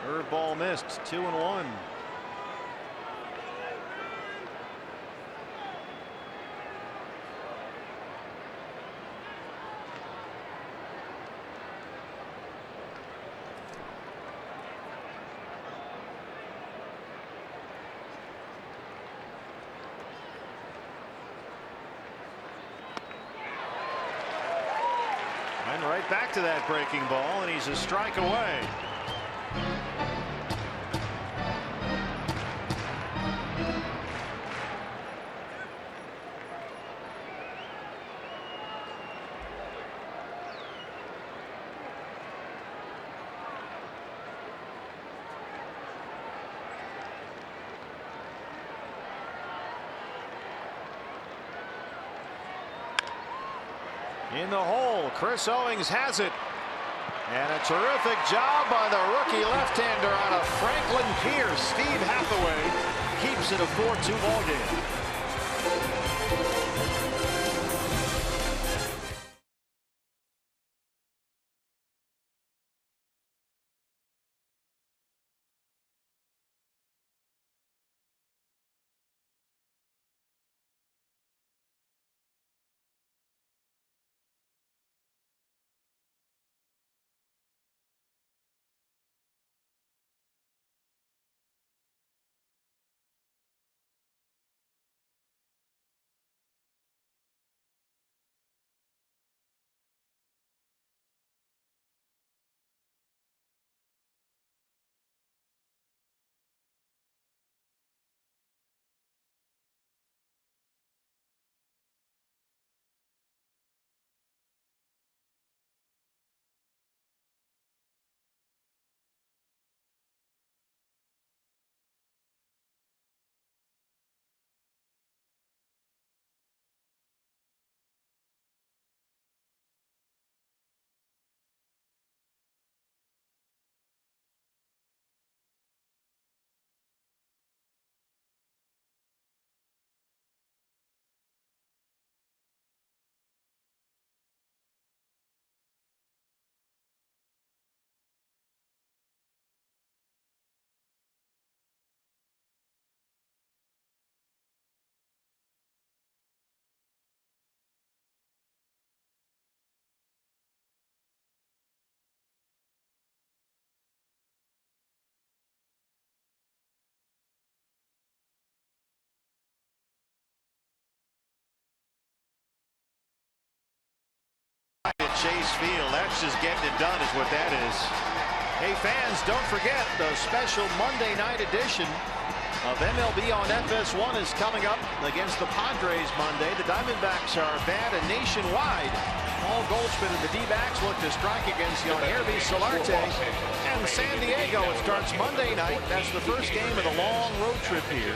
Curveball missed. 2-1. And right back to that breaking ball, and he's a strike away. In the hole, Chris Owings has it. And a terrific job by the rookie left-hander out of Franklin Pierce. Steve Hathaway keeps it a 4-2 ball game. Chase Field. That's just getting it done is what that is. Hey fans, don't forget the special Monday night edition of MLB on FS1 is coming up against the Padres Monday. The Diamondbacks are bad and nationwide. Paul Goldschmidt and the D-backs look to strike against Yangervis Solarte and San Diego. It starts Monday night. That's the first game of the long road trip here.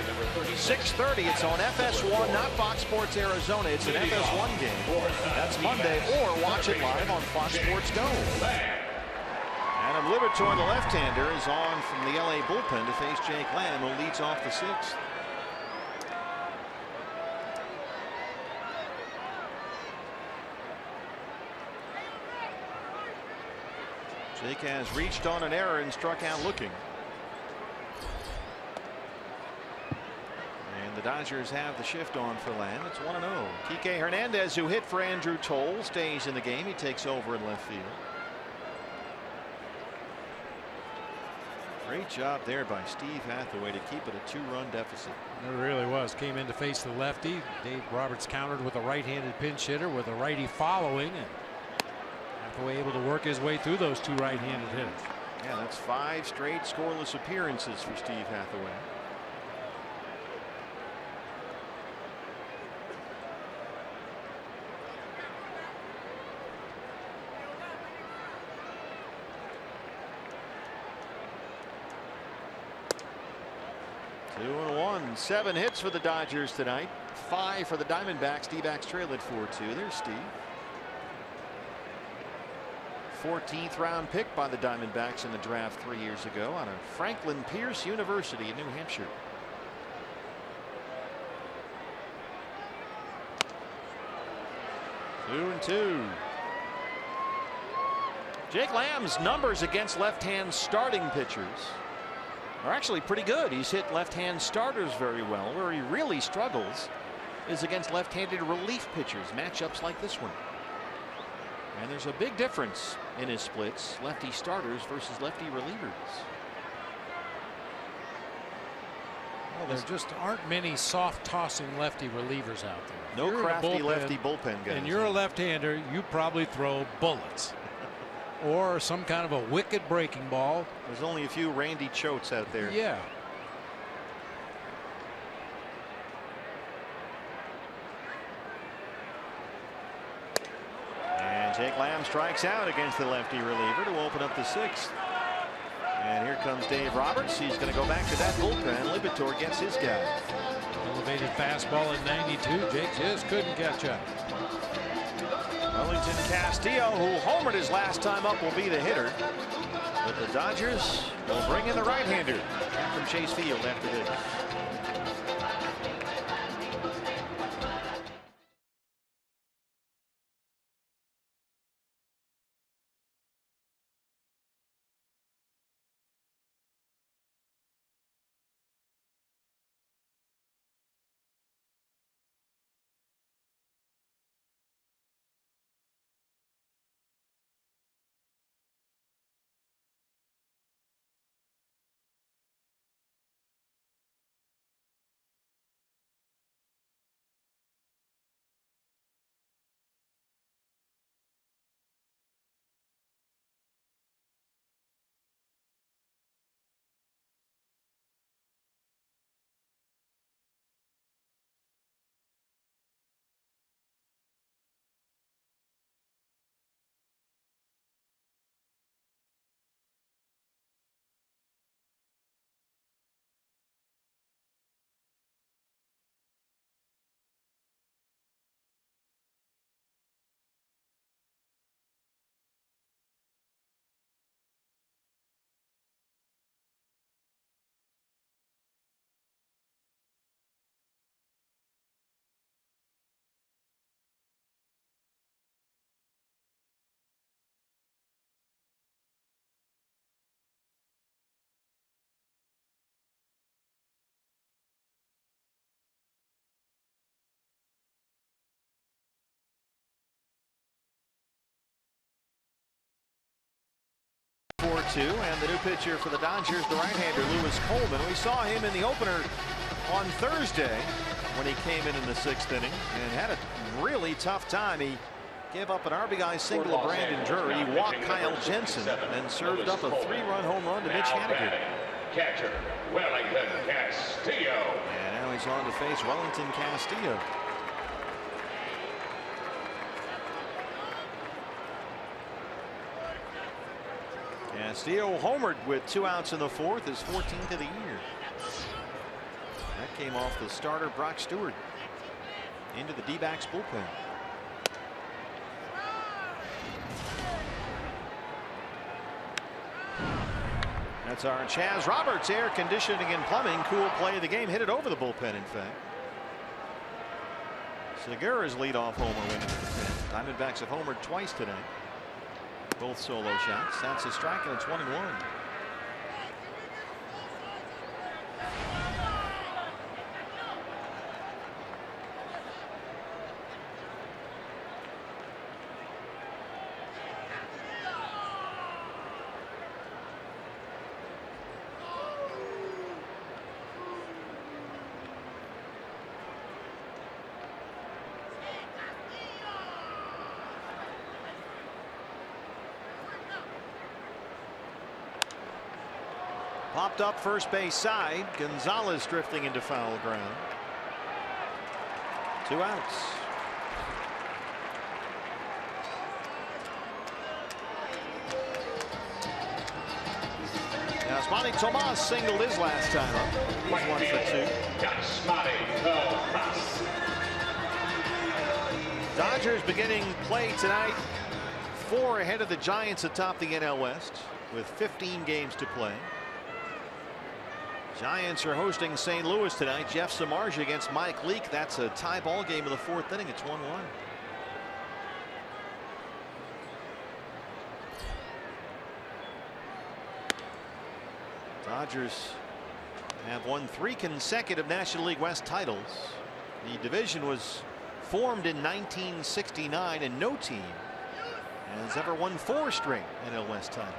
6:30. It's on FS1, not Fox Sports Arizona. It's an FS1 game. That's Monday, or watch it live on Fox Sports Go. Adam Liberatore, the left-hander, is on from the LA bullpen to face Jake Lamb, who leads off the sixth. Jake has reached on an error and struck out looking. And the Dodgers have the shift on for Lamb. It's 1-0. Kike Hernandez, who hit for Andrew Toll, stays in the game. He takes over in left field. Great job there by Steve Hathaway to keep it a 2-run deficit. It really was. Came in to face the lefty. Dave Roberts countered with a right-handed pinch hitter with a righty following, and Hathaway able to work his way through those two right-handed hitters. Yeah, that's 5 straight scoreless appearances for Steve Hathaway. Two and 1, 7 hits for the Dodgers tonight, 5 for the Diamondbacks. D-backs trail at 4-2. There's Steve. 14th round pick by the Diamondbacks in the draft 3 years ago out of Franklin Pierce University in New Hampshire. 2-2. Jake Lamb's numbers against left-hand starting pitchers are actually pretty good. He's hit left-hand starters very well. Where he really struggles is against left-handed relief pitchers, matchups like this one. And there's a big difference in his splits, lefty starters versus lefty relievers. Well, there just aren't many soft tossing lefty relievers out there. No crafty lefty bullpen guys. And you're a left-hander, you probably throw bullets. Or some kind of a wicked breaking ball. There's only a few Randy Choates out there. Yeah. And Jake Lamb strikes out against the lefty reliever to open up the 6th. And here comes Dave Roberts. He's going to go back to that bullpen. Liberatore gets his guy. Elevated fastball at 92. Jake just couldn't catch up. Wellington Castillo, who homered his last time up, will be the hitter. But the Dodgers will bring in the right-hander from Chase Field after this. And the new pitcher for the Dodgers, the right-hander Lewis Coleman. We saw him in the opener on Thursday when he came in the 6th inning and had a really tough time. He gave up an RBI single to Brandon Drury. He walked Kyle Jensen and served up a 3-run home run to Mitch Haniger. Catcher Wellington Castillo. And now he's on to face Wellington Castillo. Castillo homered with 2 outs in the 4th, his 14th of the year. That came off the starter Brock Stewart into the D-backs bullpen. That's our Chaz Roberts. Air conditioning and plumbing. Cool play of the game. Hit it over the bullpen, in fact. Segura's leadoff homer went into the 10th. Diamondbacks have homered twice tonight. Both solo shots. That's a strike, and it's 1-1. Popped up first base side. Gonzalez drifting into foul ground. 2 outs. Now Yasmani Tomas singled his last time up. He's 1 for 2. Yasmani Tomas. Dodgers beginning play tonight. 4 ahead of the Giants atop the NL West with 15 games to play. Giants are hosting St. Louis tonight. Jeff Samardzija against Mike Leake. That's a tie ball game in the 4th inning. It's 1-1. Dodgers have won 3 consecutive National League West titles. The division was formed in 1969, and no team has ever won 4 straight NL West titles.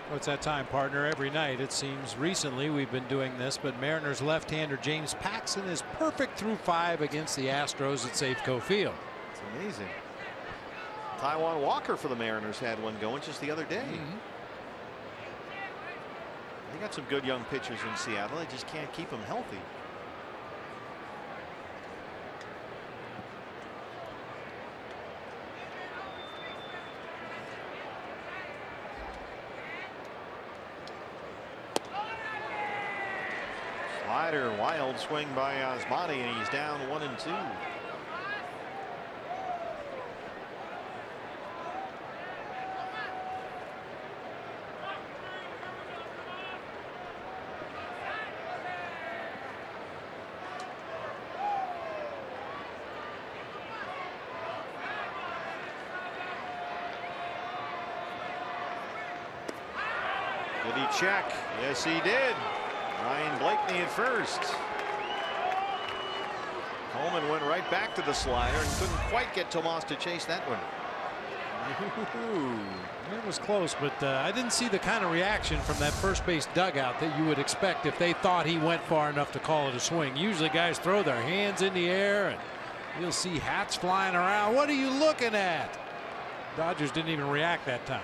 Well, it's that time, partner. Every night, it seems. Recently, we've been doing this, but Mariners left-hander James Paxton is perfect through 5 against the Astros at Safeco Field. It's amazing. Taijuan Walker for the Mariners had one going just the other day. They got some good young pitchers in Seattle. They just can't keep them healthy. Slider, wild swing by Yasmani, and he's down 1-2. Did he check? Yes, he did. Ryan Blakeney at first. Coleman went right back to the slider and couldn't quite get Tomas to chase that one. It was close, but I didn't see the kind of reaction from that first base dugout that you would expect if they thought he went far enough to call it a swing. Usually guys throw their hands in the air and you'll see hats flying around. What are you looking at? Dodgers didn't even react that time.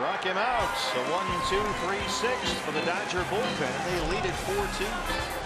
Struck him out. So 1-2-3-6 for the Dodger bullpen. They lead it 4-2.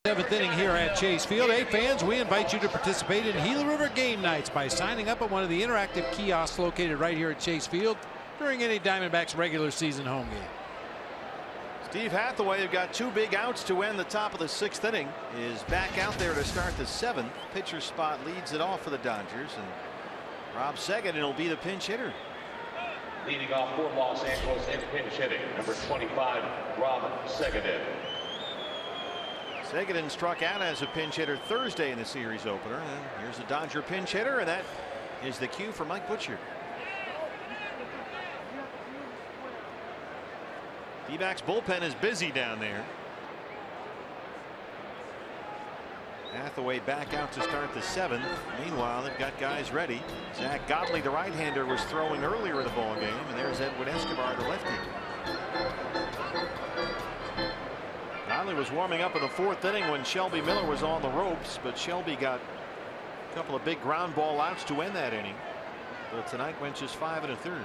7th inning here at Chase Field. Hey fans, we invite you to participate in Gila River game nights by signing up at one of the interactive kiosks located right here at Chase Field during any Diamondbacks regular season home game. Steve Hathaway, who got 2 big outs to end the top of the 6th inning, is back out there to start the 7th. Pitcher spot leads it off for the Dodgers, and Rob Seguin will be the pinch hitter. Leading off for Los Angeles in pinch hitting, number 25, Rob Seguin. Seguin struck out as a pinch hitter Thursday in the series opener. And here's a Dodger pinch hitter, and that is the cue for Mike Butcher. D-backs bullpen is busy down there. Hathaway back out to start the 7th. Meanwhile, they've got guys ready. Zach Godley, the right-hander, was throwing earlier in the ball game, and there's Edwin Escobar, the lefty. Godley was warming up in the 4th inning when Shelby Miller was on the ropes, but Shelby got a couple of big ground ball outs to end that inning. But tonight went just 5 1/3.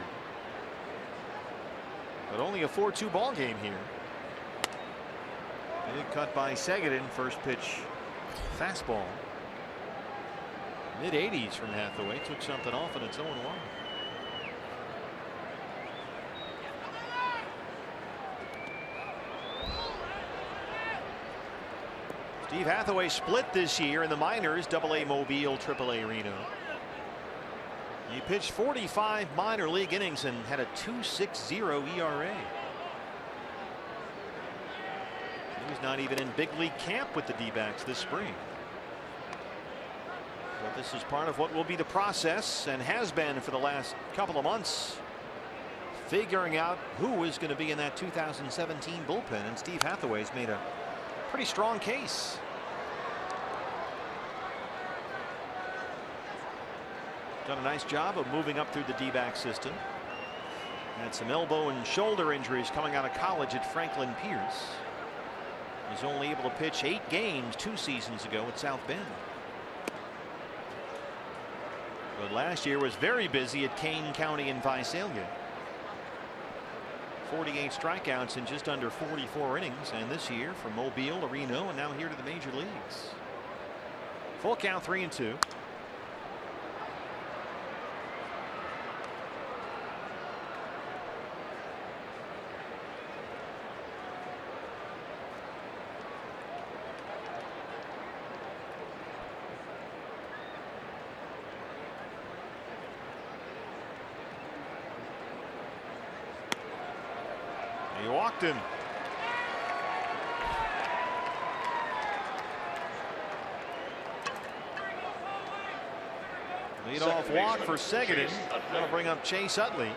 But only a 4-2 ball game here. Big cut by Seguin. First pitch fastball. Mid-80s from Hathaway. Took something off, and it's 0-1. Steve Hathaway split this year in the minors, AA Mobile, AAA Reno. He pitched 45 minor league innings and had a 2.60 ERA. He's not even in big league camp with the D-backs this spring. But this is part of what will be the process, and has been for the last couple of months, figuring out who is going to be in that 2017 bullpen, and Steve Hathaway's made a pretty strong case. Done a nice job of moving up through the D-back system. Had some elbow and shoulder injuries coming out of college at Franklin Pierce. Was only able to pitch 8 games 2 seasons ago at South Bend. But last year was very busy at Kane County in Visalia. 48 strikeouts in just under 44 innings, and this year from Mobile to Reno and now here to the major leagues. Full count, 3-2. He walked him. Lead-off walk for Seguin. That'll bring up Chase Utley.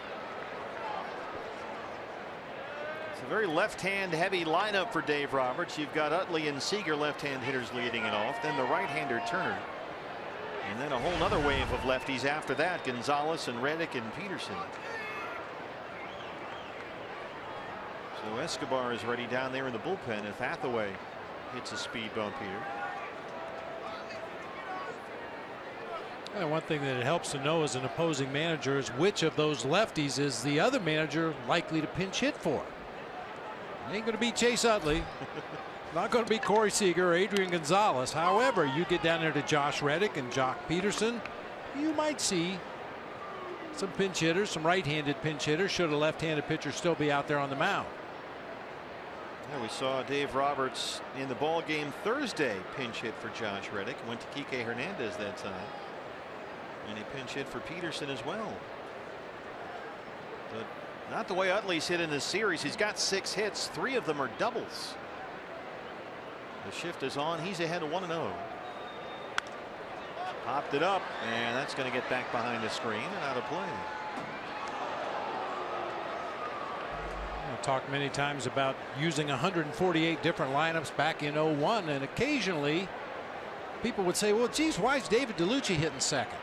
It's a very left-hand heavy lineup for Dave Roberts. You've got Utley and Seager, left-hand hitters, leading it off. Then the right-hander Turner. And then a whole nother wave of lefties after that. Gonzalez and Reddick and Peterson. So Escobar is ready down there in the bullpen if Hathaway hits a speed bump here. And one thing that it helps to know as an opposing manager is which of those lefties is the other manager likely to pinch hit for. It ain't going to be Chase Utley. Not going to be Corey Seager or Adrian Gonzalez. However, you get down there to Josh Reddick and Jock Peterson, you might see some pinch hitters, some right-handed pinch hitters, should a left-handed pitcher still be out there on the mound. Yeah, we saw Dave Roberts in the ball game Thursday pinch hit for Josh Reddick. Went to Kike Hernandez that time. And he pinch hit for Peterson as well. But not the way Utley's hit in this series. He's got 6 hits. 3 of them are doubles. The shift is on. He's ahead of 1-0. Popped it up, and that's going to get back behind the screen and out of play. I've talked many times about using 148 different lineups back in 01, and occasionally people would say, well, geez, why is David DeLucci hitting second?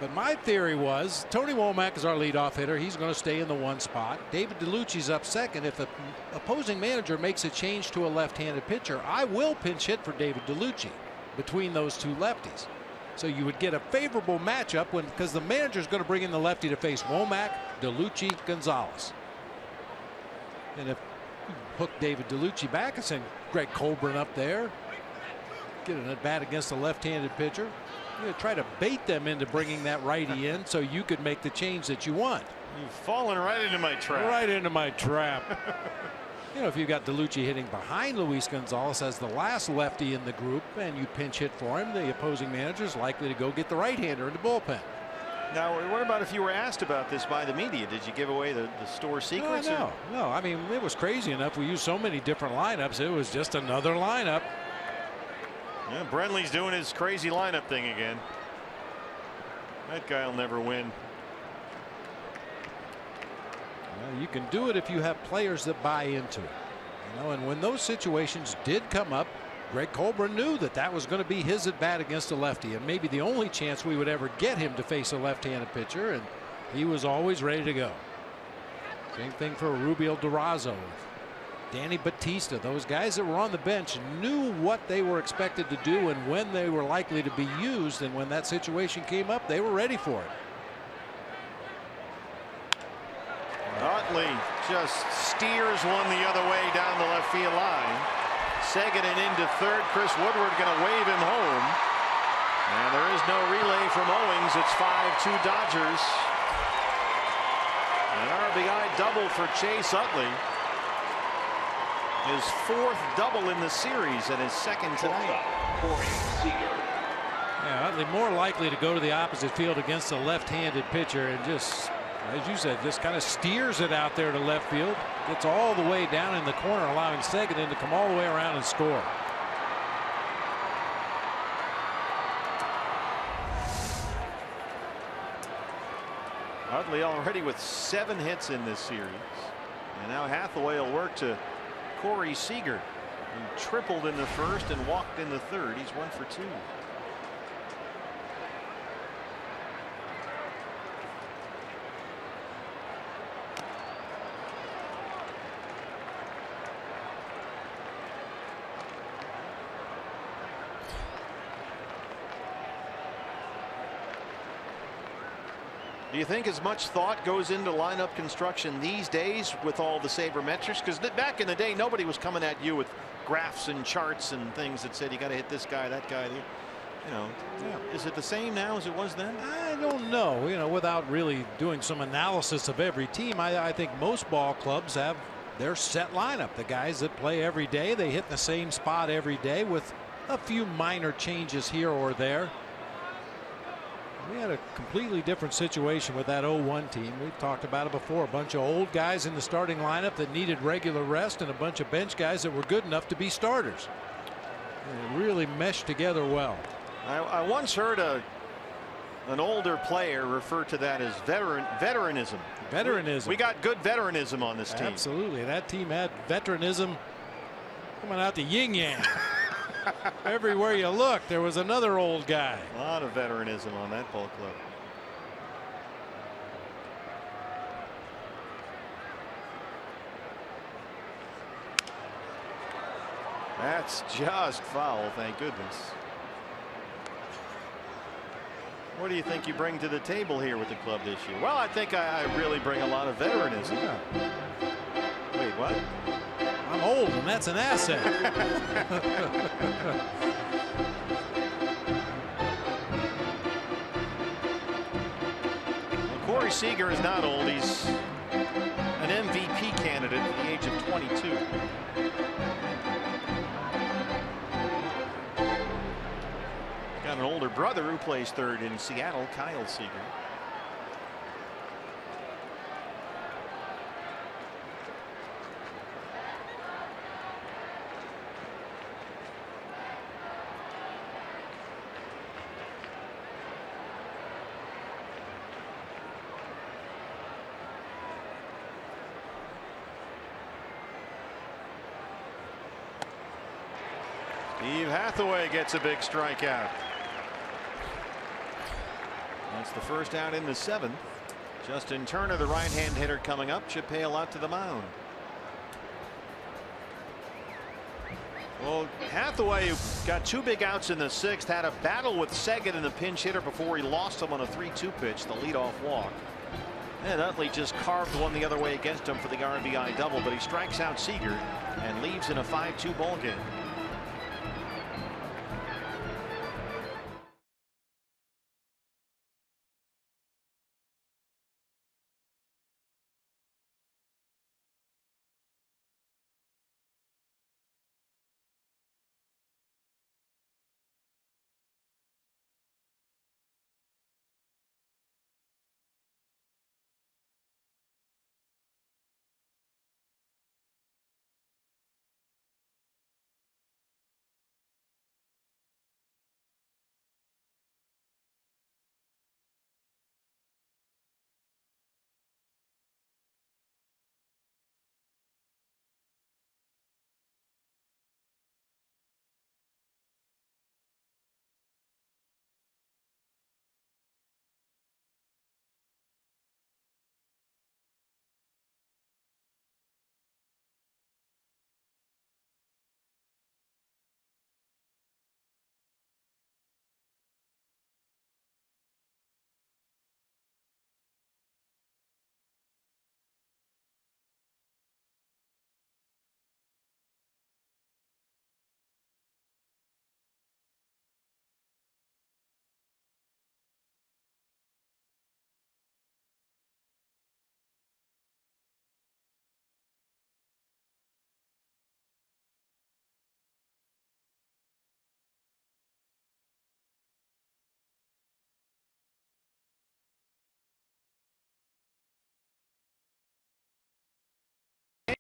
But my theory was Tony Womack is our leadoff hitter. He's going to stay in the 1 spot. David DeLucci's up second. If an opposing manager makes a change to a left-handed pitcher, I will pinch hit for David DeLucci between those 2 lefties. So you would get a favorable matchup because the manager is going to bring in the lefty to face Womack, DeLucci, Gonzalez. And if you hook David DeLucci back and say, Greg Colburn up there. Get an at bat against a left-handed pitcher. You try to bait them into bringing that righty in so you could make the change that you want. You've fallen right into my trap. Right into my trap. You know, if you've got DeLucci hitting behind Luis Gonzalez as the last lefty in the group and you pinch hit for him, the opposing manager is likely to go get the right-hander in the bullpen. Now, what about if you were asked about this by the media? Did you give away the store secrets? No. I mean, it was crazy enough. We used so many different lineups. It was just another lineup. Yeah, Brenly's doing his crazy lineup thing again. That guy will never win. Well, you can do it if you have players that buy into it. You know, and when those situations did come up, Greg Colburn knew that that was going to be his at bat against a lefty, and maybe the only chance we would ever get him to face a left-handed pitcher, and he was always ready to go. Same thing for Rubio Durazo, Danny Batista. Those guys that were on the bench knew what they were expected to do and when they were likely to be used, and when that situation came up, they were ready for it. Utley just steers one the other way down the left field line. Seguin into third. Chris Woodward going to wave him home. And there is no relay from Owings. It's 5-2 Dodgers. An RBI double for Chase Utley. His fourth double in the series and his second tonight. Yeah, Utley more likely to go to the opposite field against a left-handed pitcher and just, as you said, just kind of steers it out there to left field. Gets all the way down in the corner, allowing Seguin to come all the way around and score. Utley already with 7 hits in this series. And now Hathaway will work to Corey Seager, who tripled in the first and walked in the third. He's 1 for 2. Do you think as much thought goes into lineup construction these days with all the sabermetrics? Because back in the day, nobody was coming at you with graphs and charts and things that said you got to hit this guy, that guy. You know, is it the same now as it was then? I don't know. You know, without really doing some analysis of every team, I think most ball clubs have their set lineup. The guys that play every day, they hit the same spot every day with a few minor changes here or there. We had a completely different situation with that 0-1 team. We've talked about it before. A bunch of old guys in the starting lineup that needed regular rest and a bunch of bench guys that were good enough to be starters. They really meshed together well. I once heard an older player refer to that as veteranism. Veteranism. We got good veteranism on this team. Absolutely. That team had veteranism coming out the yin-yang. Everywhere you look, there was another old guy. A lot of veteranism on that ball club. That's just foul, thank goodness. What do you think you bring to the table here with the club this year? Well, I think I really bring a lot of veteranism. Yeah. Wait, what? I'm old, and that's an asset. Well, Corey Seager is not old. He's an MVP candidate at the age of 22. Got an older brother who plays third in Seattle, Kyle Seager. Steve Hathaway gets a big strikeout. That's the first out in the 7th. Justin Turner, the right-hand hitter, coming up. Chip Hale out to the mound. Well, Hathaway, who got 2 big outs in the 6th, had a battle with Seguin in the pinch hitter before he lost him on a 3-2 pitch, the leadoff walk. And Utley just carved one the other way against him for the RBI double, but he strikes out Seager. and leaves in a 5-2 ball game.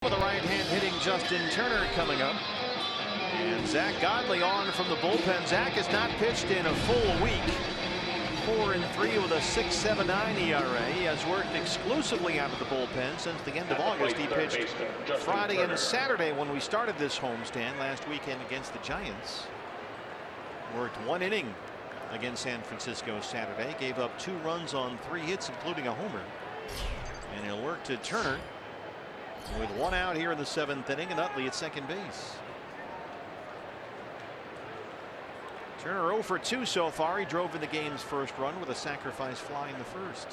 With a right-hand hitting Justin Turner coming up. And Zach Godley on from the bullpen. Zach has not pitched in a full week. 4-3 with a 6.79 ERA. He has worked exclusively out of the bullpen since the end of August. He pitched Friday and Saturday when we started this homestand last weekend against the Giants. Worked 1 inning against San Francisco Saturday. Gave up 2 runs on 3 hits, including a homer. And he'll work to Turner with 1 out here in the 7th inning, and Utley at second base. Turner 0 for 2 so far. He drove in the game's first run with a sacrifice fly in the first.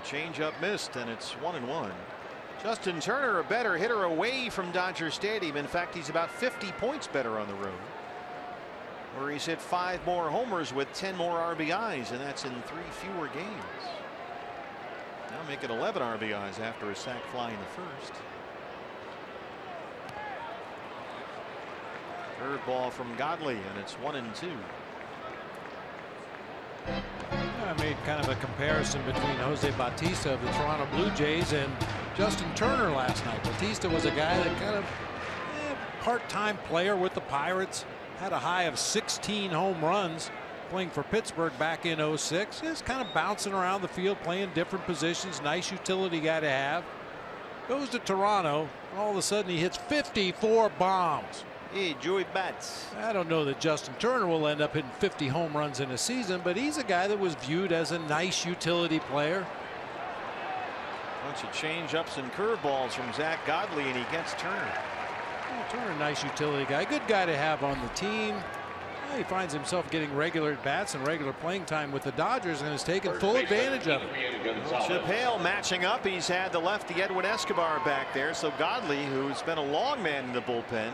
Changeup missed, and it's 1-1. Justin Turner, a better hitter away from Dodger Stadium. In fact, he's about 50 points better on the road, where he's hit 5 more homers with 10 more RBIs, and that's in 3 fewer games. Now make it 11 RBIs after a sac fly in the first. Third ball from Godley, and it's 1-2. I made kind of a comparison between Jose Bautista of the Toronto Blue Jays and Justin Turner last night. Bautista was a guy that kind of part-time player with the Pirates, had a high of 16 home runs playing for Pittsburgh back in '06. Just kind of bouncing around the field, playing different positions. Nice utility guy to have. Goes to Toronto, all of a sudden he hits 54 bombs. Hey, Joey Bats. I don't know that Justin Turner will end up hitting 50 home runs in a season, but he's a guy that was viewed as a nice utility player. Bunch of change-ups and curveballs from Zach Godley, and he gets Turner. Well, Turner, nice utility guy, good guy to have on the team. Well, he finds himself getting regular at bats and regular playing time with the Dodgers, and has taken full advantage of it. Chip Hale matching up. He's had the lefty Edwin Escobar back there, so Godley, who's been a long man in the bullpen,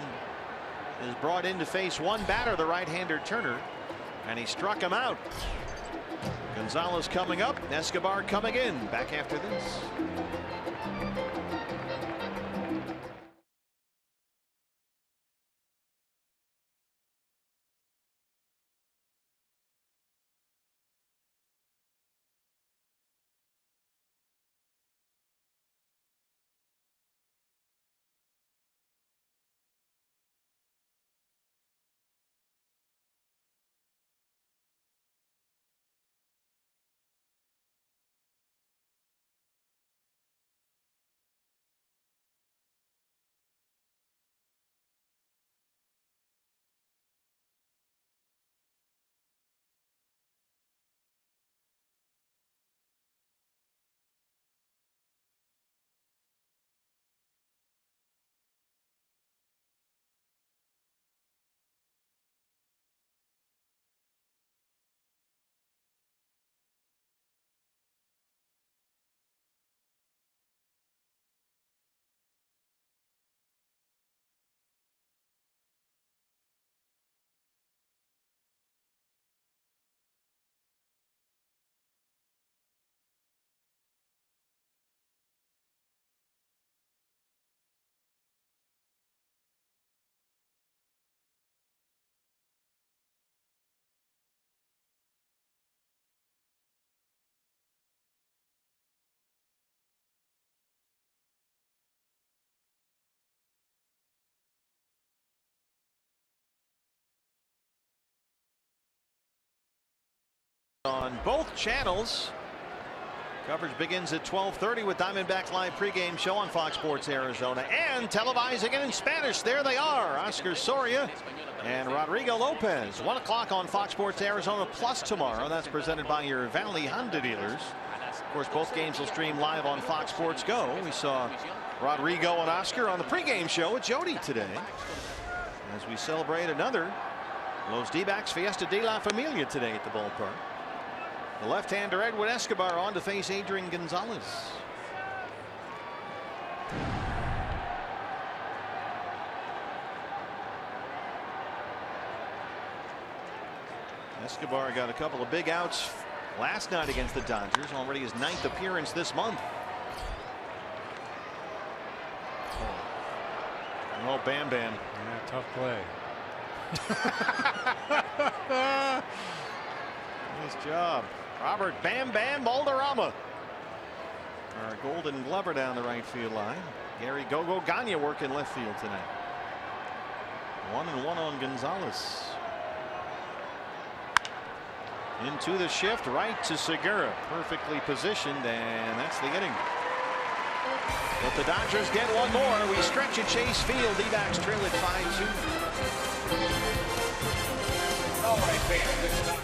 is brought in to face one batter, the right-hander Turner, and he struck him out. Gonzalez coming up, Escobar coming in. Back after this. On both channels. Coverage begins at 12:30 with Diamondbacks live pregame show on Fox Sports Arizona, and televised again in Spanish. There they are, Oscar Soria and Rodrigo Lopez. 1 o'clock on Fox Sports Arizona Plus tomorrow. That's presented by your Valley Honda dealers. Of course, both games will stream live on Fox Sports Go. We saw Rodrigo and Oscar on the pregame show with Jody today as we celebrate another Los D-backs Fiesta de la Familia today at the ballpark. The left-hander Edwin Escobar on to face Adrian Gonzalez. Escobar got a couple of big outs last night against the Dodgers. Already his 9th appearance this month. Oh, Bam Bam. Yeah, tough play. Nice job, Robert Bam Bam Balderrama. Our Golden Glover down the right field line. Gary Gogo Gagne working left field tonight. 1-1 on Gonzalez. Into the shift, right to Segura. Perfectly positioned, and that's the inning. But the Dodgers get one more. We stretch at Chase Field. D-backs trail at 5-2. All right, fans.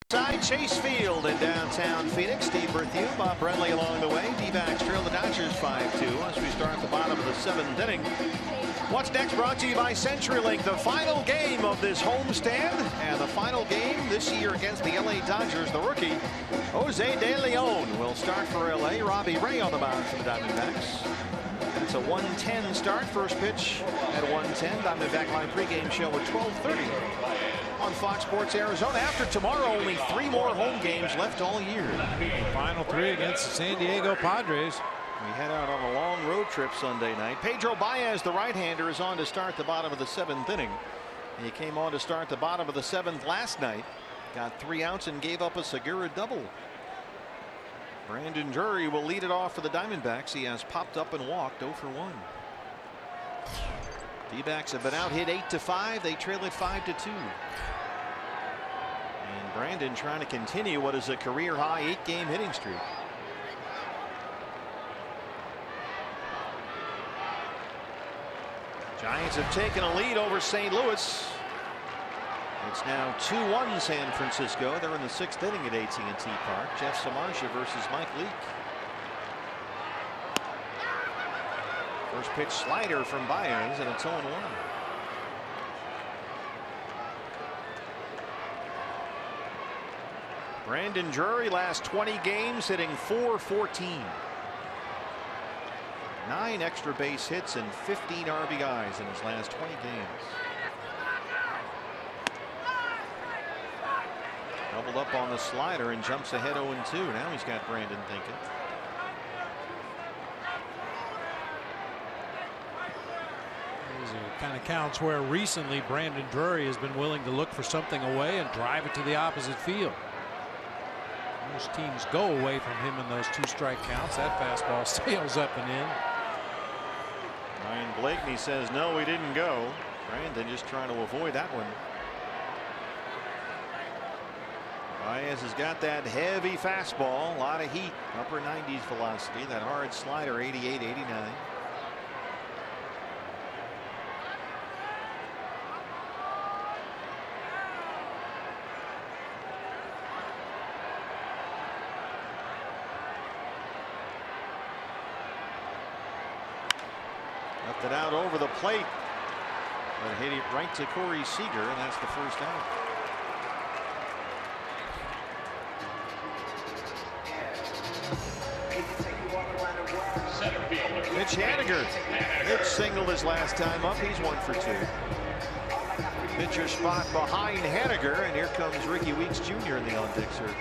Side Chase Field in downtown Phoenix. Steve Berthew, Bob Brenly along the way. D-backs trail the Dodgers 5-2 as we start at the bottom of the 7th inning. What's next brought to you by CenturyLink. The final game of this homestand and the final game this year against the LA Dodgers. The rookie Jose De Leon will start for LA. Robbie Ray on the mound for the Diamondbacks. It's a 1:10 start. First pitch at 1:10. Diamondback live pregame show at 12:30 on Fox Sports Arizona. After tomorrow, only 3 more home games left all year. Final 3 against the San Diego Padres. We head out on a long road trip Sunday night. Pedro Baez, the right-hander, is on to start the bottom of the 7th inning. He came on to start the bottom of the 7th last night. Got 3 outs and gave up a Segura double. Brandon Drury will lead it off for the Diamondbacks. He has popped up and walked 0 for 1. D-backs have been out hit 8-5. They trail it 5-2. And Brandon trying to continue what is a career high 8-game hitting streak. Giants have taken a lead over St. Louis. It's now 2-1 San Francisco. They're in the 6th inning at AT&T Park. Jeff Samardzija versus Mike Leake. First pitch slider from Baez, and it's 0-1. Brandon Drury last 20 games hitting .414. 9 extra base hits and 15 RBIs in his last 20 games. doubled up on the slider and jumps ahead 0-2. Now he's got Brandon thinking. These are kind of counts where recently Brandon Drury has been willing to look for something away and drive it to the opposite field. Most teams go away from him in those 2-strike counts. That fastball sails up and in. Ryan Blakeney says no, he didn't go. Brandon just trying to avoid that one. Baez has got that heavy fastball, a lot of heat, upper 90s velocity, that hard slider 88, 89. Left it out over the plate, but hit it right to Corey Seager, and that's the first out. Mitch Haniger. Mitch singled his last time up. He's 1 for 2. Pitcher spot behind Haniger, and here comes Ricky Weeks Jr. in the on-deck circle.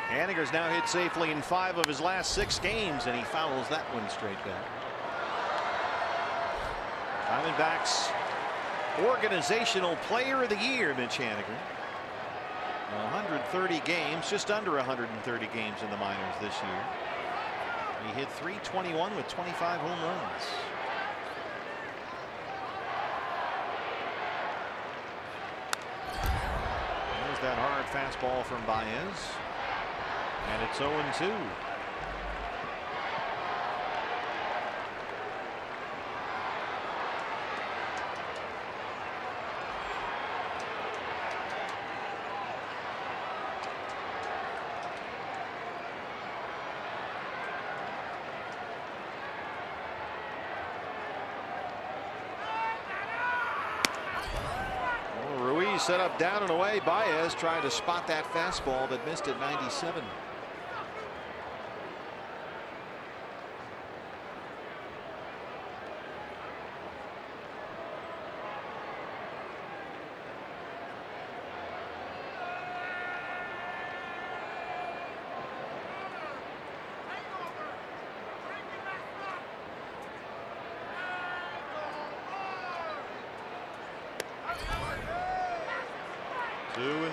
Haniger's now hit safely in 5 of his last 6 games, and he fouls that one straight down. Diamondbacks organizational player of the year, Mitch Haniger. 130 games, just under 130 games in the minors this year. He hit .321 with 25 home runs. There's that hard fastball from Baez. And it's 0-2. Well, Ruiz set up down and away. Baez tried to spot that fastball but missed at 97.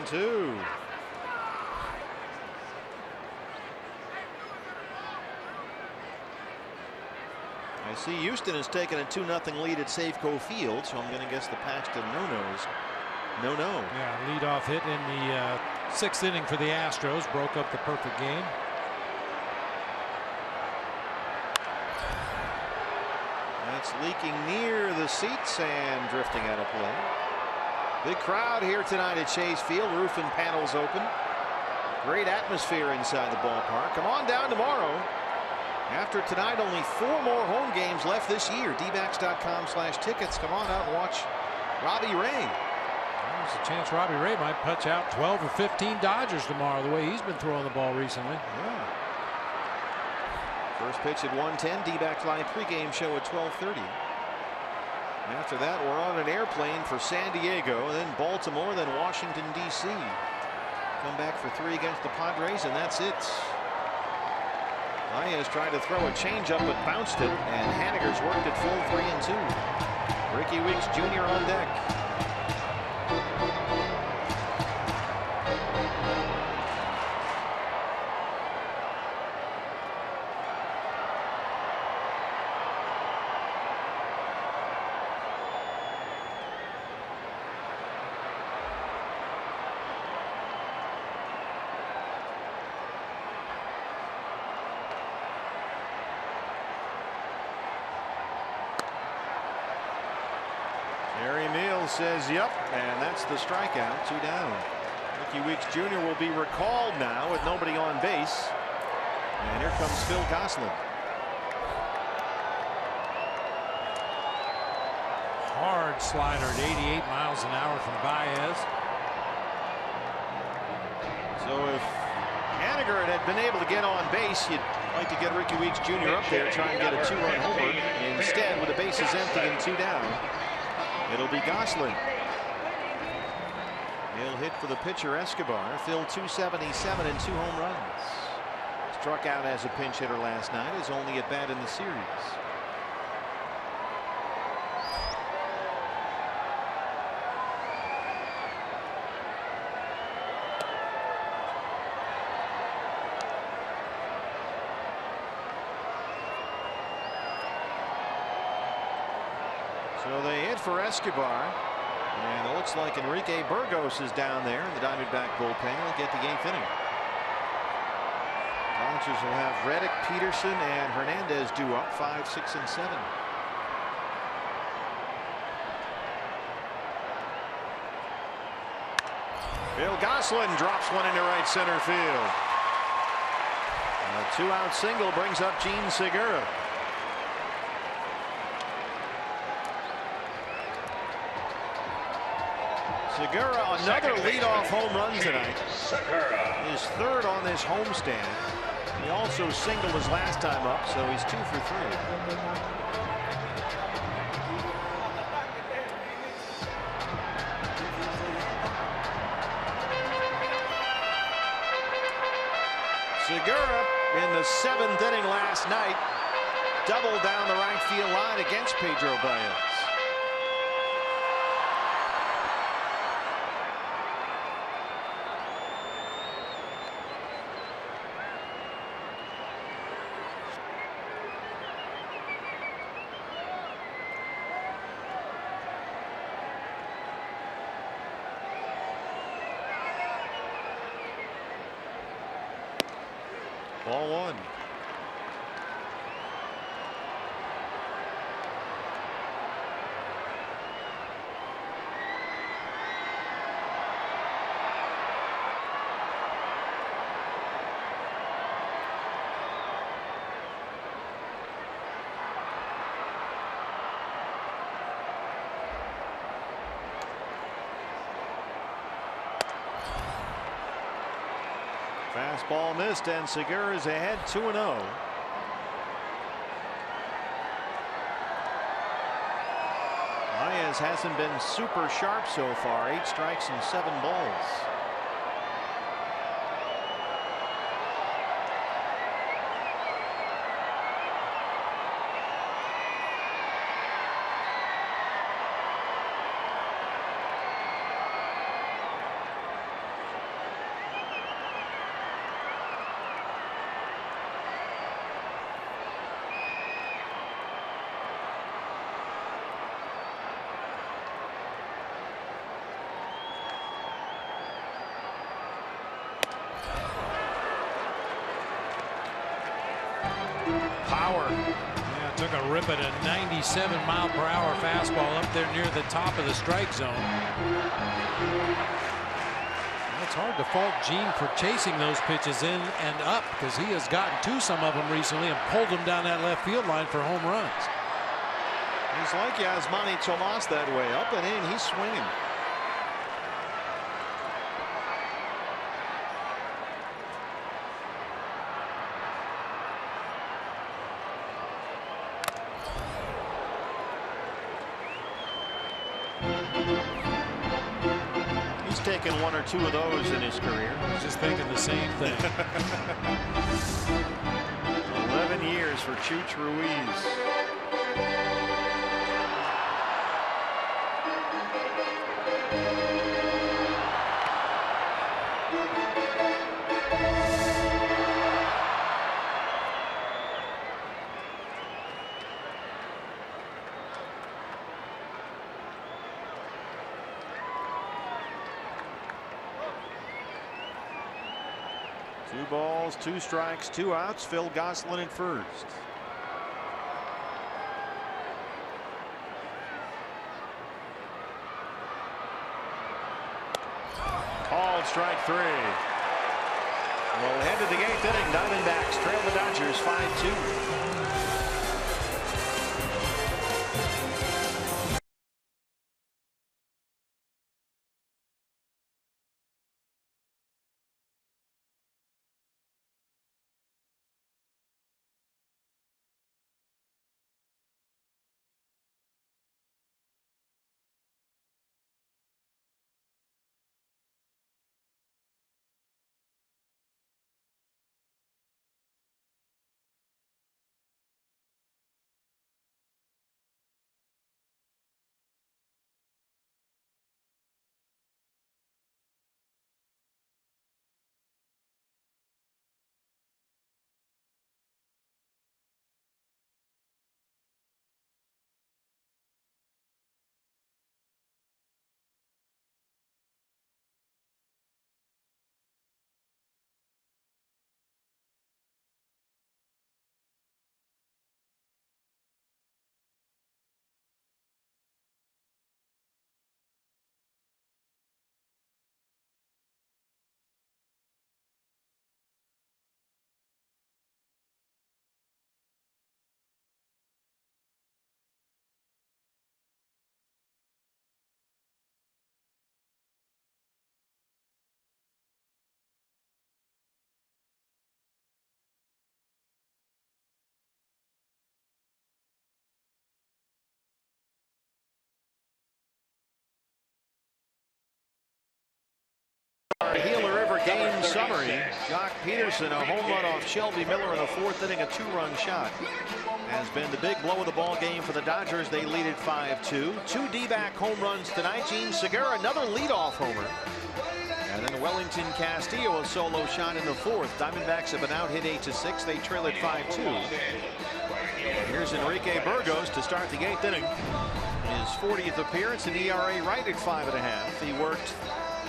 Two. I see Houston has taken a 2-0 lead at Safeco Field, so I'm going to guess the Paxton no-nos. No. Yeah, leadoff hit in the 6th inning for the Astros, broke up the perfect game. That's leaking near the seats and drifting out of play. Big crowd here tonight at Chase Field. Roof and panels open. Great atmosphere inside the ballpark. Come on down tomorrow. After tonight, only 4 more home games left this year. dbacks.com/tickets. Come on out and watch Robbie Ray. There's a chance Robbie Ray might punch out 12 or 15 Dodgers tomorrow, the way he's been throwing the ball recently. Yeah. First pitch at 1:10. D-backs Live pregame show at 12:30. After that, we're on an airplane for San Diego, and then Baltimore, then Washington, D.C. Come back for 3 against the Padres, and that's it. Baez tried to throw a changeup, but bounced it, and Haniger's worked it full 3-2. Ricky Weeks Jr. on deck. Says yep, and that's the strikeout. 2 down. Ricky Weeks Jr. will be recalled now with nobody on base, and here comes Phil Gosselin. hard slider at 88 miles an hour from Baez. So if Haniger had been able to get on base, you'd like to get Ricky Weeks Jr. up there, try and get a 2-run homer. Instead, with the bases empty and 2 down, it'll be Gosselin. He'll hit for the pitcher Escobar. Phil 277 and 2 home runs. Struck out as a pinch hitter last night. His only at bat in the series. So they hit for Escobar. And it looks like Enrique Burgos is down there in the Diamondback bullpen. He'll get the 8th inning. Dodgers will have Reddick, Peterson, and Hernandez due up 5, 6, and 7. Phil Gosselin drops one into right center field. A 2-out single brings up Gene Segura. Segura, another leadoff home run tonight. His 3rd on this homestand. He also singled his last time up, so he's 2 for 3. Segura in the 7th inning last night doubled down the right field line against Pedro Baez. Ball 1. Fastball missed, and Segura's ahead 2-0. Baez hasn't been super sharp so far. 8 strikes and 7 balls. Power. Yeah, took a rip at a 97-mile-per-hour fastball up there near the top of the strike zone. It's hard to fault Gene for chasing those pitches in and up, because he has gotten to some of them recently and pulled them down that left field line for home runs. He's like Yasmani Tomas that way. Up and in, he's swinging. He's taken 1 or 2 of those in his career. I was just thinking the same thing. 11 years for Chooch Ruiz. Two balls, 2 strikes, 2 outs. Phil Gosselin at first. Called strike 3. Well, headed the 8th inning. Diamondbacks trail the Dodgers 5-2. game summary. Jock Peterson, a home run off Shelby Miller in the 4th inning, a 2-run shot, has been the big blow of the ball game for the Dodgers. They lead it 5-2. 2 D-back home runs tonight. Gene Segura, another leadoff homer. And then Wellington Castillo, a solo shot in the 4th. Diamondbacks have been out hit 8-6. They trail it 5-2. Here's Enrique Burgos to start the 8th inning. His 40th appearance, and ERA right at 5.5. He worked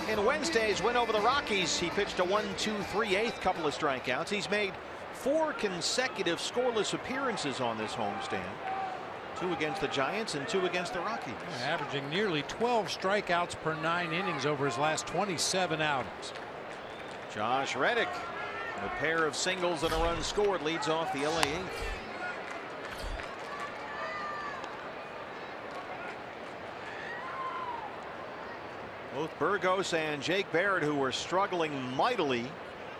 in Wednesday's win over the Rockies. He pitched a 1-2-3/8, couple of strikeouts. He's made 4 consecutive scoreless appearances on this homestand. 2 against the Giants and 2 against the Rockies. Averaging nearly 12 strikeouts per 9 innings over his last 27 outings. Josh Reddick, a pair of singles and a run scored, leads off the LA 8th. Both Burgos and Jake Barrett, who were struggling mightily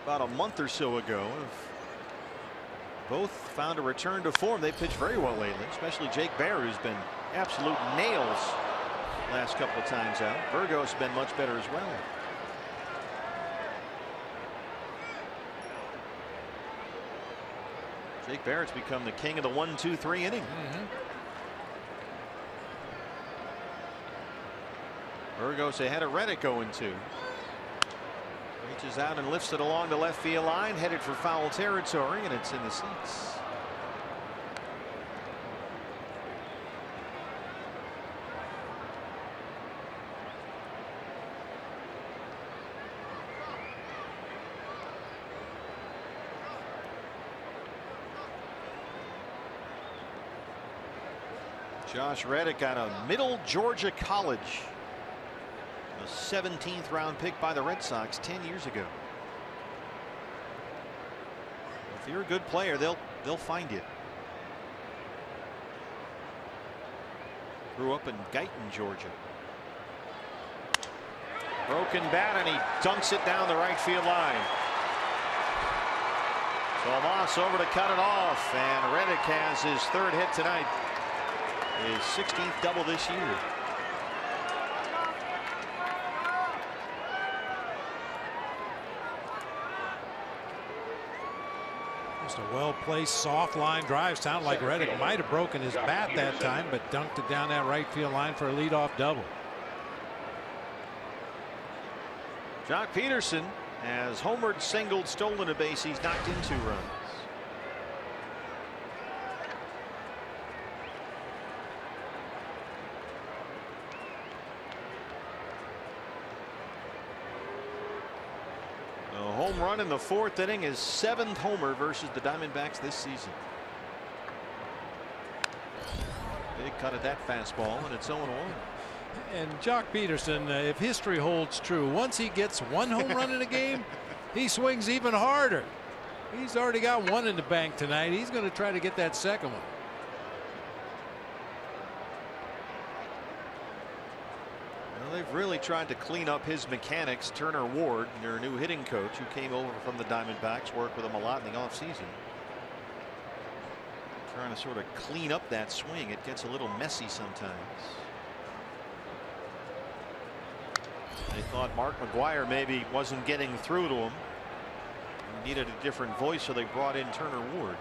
about a month or so ago, have both found a return to form. They pitched very well lately, especially Jake Barrett, who's been absolute nails last couple of times out. Burgos has been much better as well. Jake Barrett's become the king of the 1-2-3 inning. Burgos ahead of Reddick 0-2. Reaches out and lifts it along the left field line, headed for foul territory, and it's in the seats. Josh Reddick out of Middle Georgia College. A 17th round pick by the Red Sox 10 years ago. If you're a good player, they'll find you. Grew up in Guyton, Georgia. Broken bat, and he dunks it down the right field line. Tomas over to cut it off, and Reddick has his 3rd hit tonight. His 16th double this year. Just a well-placed soft line drive. Sounded like Reddick might have broken his bat that time, but dunked it down that right field line for a leadoff double. Jock Peterson has homered, singled, stolen a base. He's knocked in 2 runs. Home run in the 4th inning, his 7th homer versus the Diamondbacks this season. Big cut at that fastball, and it's 0-1. And Jock Peterson, if history holds true, once he gets 1 home run in a game, he swings even harder. He's already got 1 in the bank tonight. He's going to try to get that 2nd one. They've really tried to clean up his mechanics. Turner Ward, their new hitting coach, who came over from the Diamondbacks, worked with him a lot in the offseason. Trying to sort of clean up that swing. It gets a little messy sometimes. They thought Mark McGwire maybe wasn't getting through to him. He needed a different voice, so they brought in Turner Ward.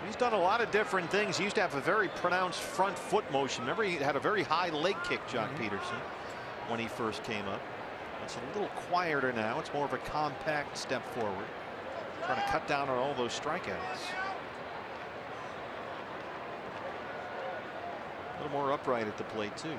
He's done a lot of different things. He used to have a very pronounced front foot motion. Remember, he had a very high leg kick, Jock Peterson, when he first came up. It's a little quieter now. It's more of a compact step forward, trying to cut down on all those strikeouts. A little more upright at the plate, too.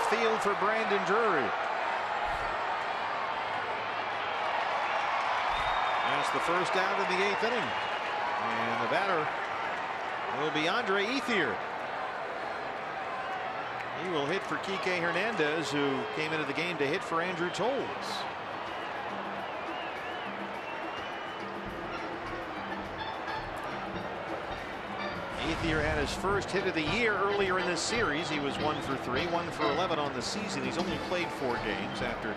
left field for Brandon Drury. That's the first out in the 8th inning. And the batter will be Andre Ethier. He will hit for Kike Hernandez, who came into the game to hit for Andrew Toles. Ethier had his first hit of the year earlier in this series. He was 1 for 3, 1 for 11 on the season. He's only played 4 games after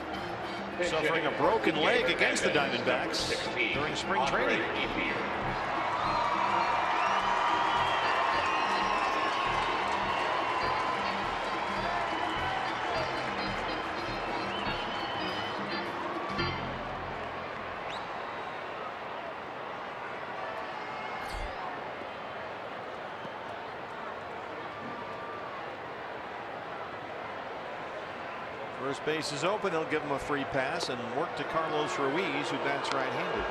suffering a broken leg against the Diamondbacks during spring training. First base is open. They'll give him a free pass and work to Carlos Ruiz, who bats right-handed.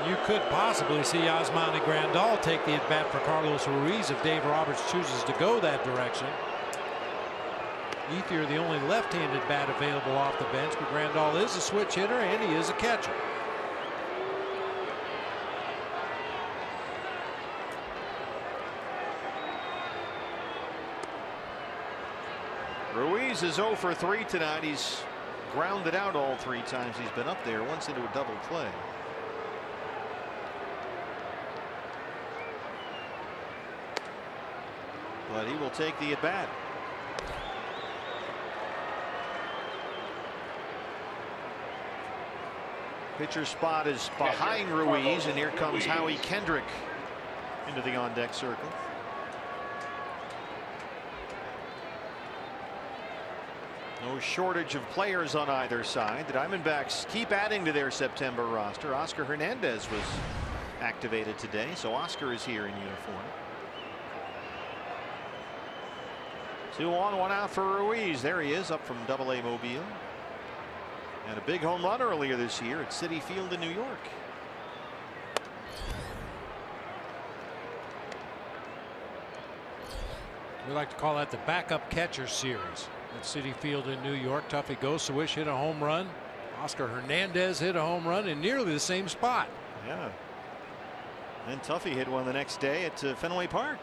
You could possibly see Yasmani Grandal take the at-bat for Carlos Ruiz if Dave Roberts chooses to go that direction. Ethier, the only left-handed bat available off the bench, but Grandal is a switch hitter and he is a catcher. Ruiz is 0 for 3 tonight. He's grounded out all 3 times he's been up there, once into a double play. But he will take the at bat. Pitcher spot is behind Ruiz, and here comes Howie Kendrick into the on deck circle. No shortage of players on either side. The Diamondbacks keep adding to their September roster. Oscar Hernandez was activated today, so Oscar is here in uniform. 2 on, 1 out for Ruiz. There he is, up from Double-A Mobile. And a big home run earlier this year at Citi Field in New York. We like to call that the backup catcher series at Citi Field in New York. Tuffy Gosewish hit a home run. Oscar Hernandez hit a home run in nearly the same spot. Yeah. And Tuffy hit one the next day at Fenway Park.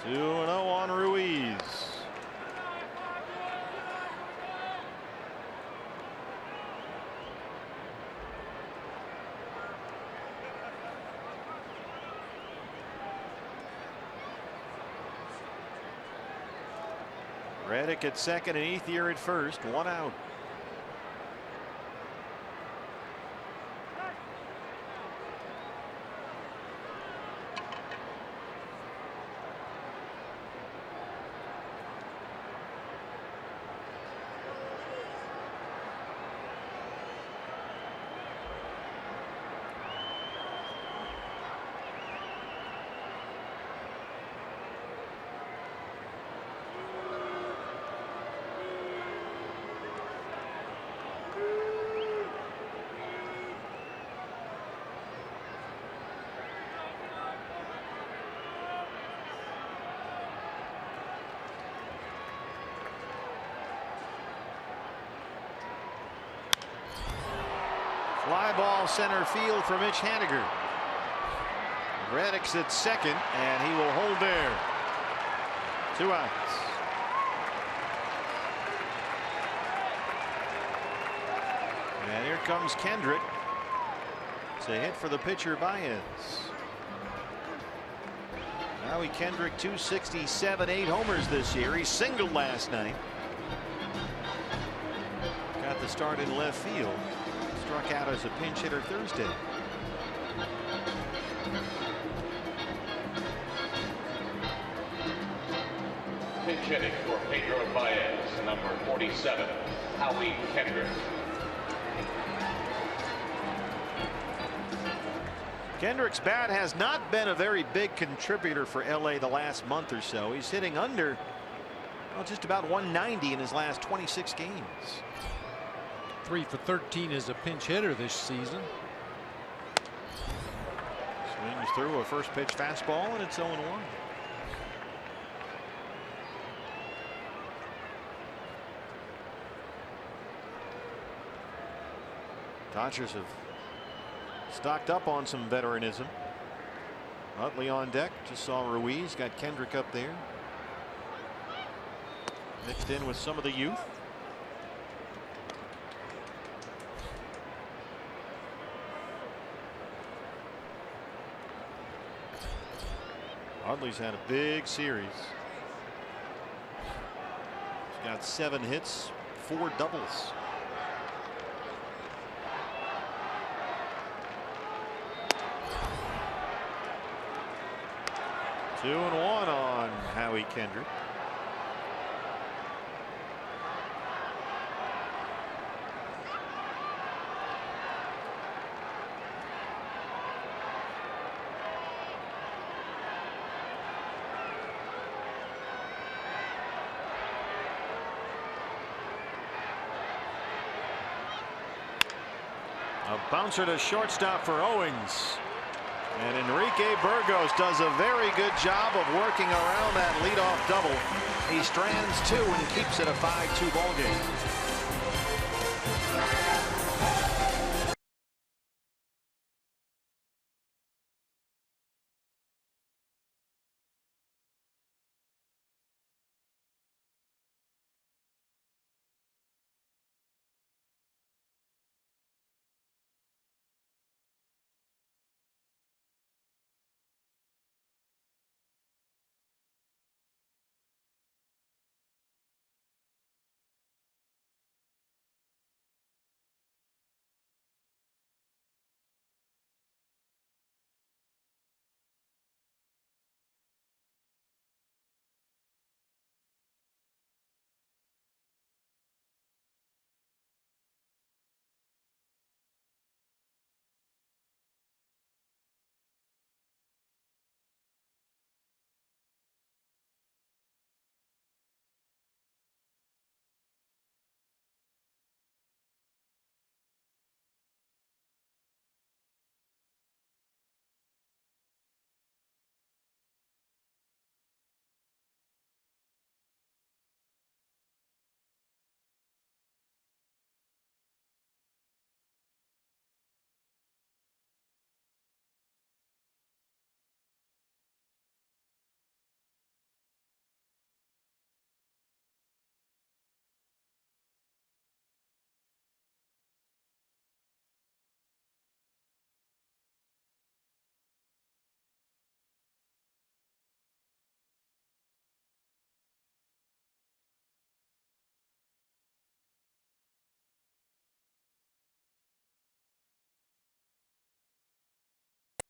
Two and 0 on Ruiz. Reddick at second and Ethier at first. 1 out. Fly ball center field for Mitch Haniger. Reddick's at second, and he will hold there. 2 outs. And here comes Kendrick. It's a hit for the pitcher Baez. Howie Kendrick, 267, 8 homers this year. He singled last night. Got the start in left field. Struck out as a pinch hitter Thursday. Pinch hitting for Pedro Baez, number 47, Howie Kendrick. Kendrick's bat has not been a very big contributor for LA the last month or so. He's hitting under, well, just about 190 in his last 26 games. 3 for 13 as a pinch hitter this season. Swings through a first pitch fastball, and it's 0-1. Dodgers have stocked up on some veteranism. Utley on deck. Just saw Ruiz. Got Kendrick up there. Mixed in with some of the youth. Utley's had a big series. He's got 7 hits, 4 doubles. Two and 1 on Howie Kendrick. A bouncer to shortstop for Owings. And Enrique Burgos does a very good job of working around that leadoff double. He strands 2 and keeps it a 5-2 ball game.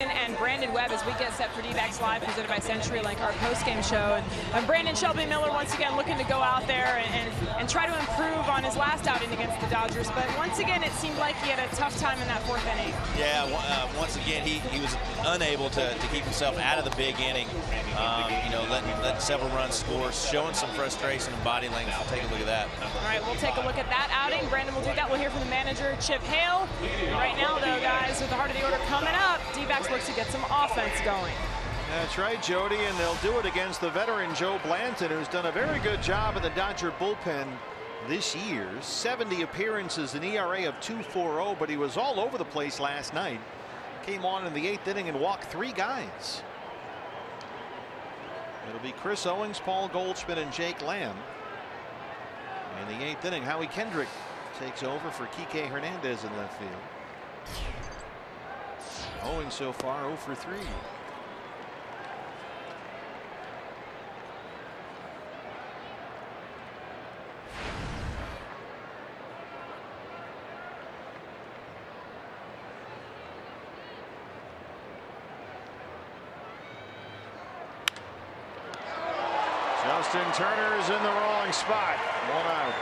And Brandon Webb as we get set for D-Backs Live, presented by CenturyLink, our post-game show. And Brandon Shelby Miller once again looking to go out there and try to improve on his last outing against the Dodgers. But once again, it seemed like he had a tough time in that 4th inning. Yeah, once again, he was unable to keep himself out of the big inning. You know, letting several runs score, showing some frustration and body language. We'll take a look at that. All right, we'll take a look at that outing. Brandon will do that. We'll hear from the manager, Chip Hale. Right now, though, guys, with the heart of the order coming up, D-Backs looks to get some offense going. That's right, Jody, and they'll do it against the veteran Joe Blanton, who's done a very good job in the Dodger bullpen this year. 70 appearances, an ERA of 2.40, but he was all over the place last night. Came on in the 8th inning and walked 3 guys. It'll be Chris Owings, Paul Goldschmidt, and Jake Lamb. In the 8th inning, Howie Kendrick takes over for Kike Hernandez in left field. Owings so far 0 for 3. Justin Turner's in the wrong spot. 1 out.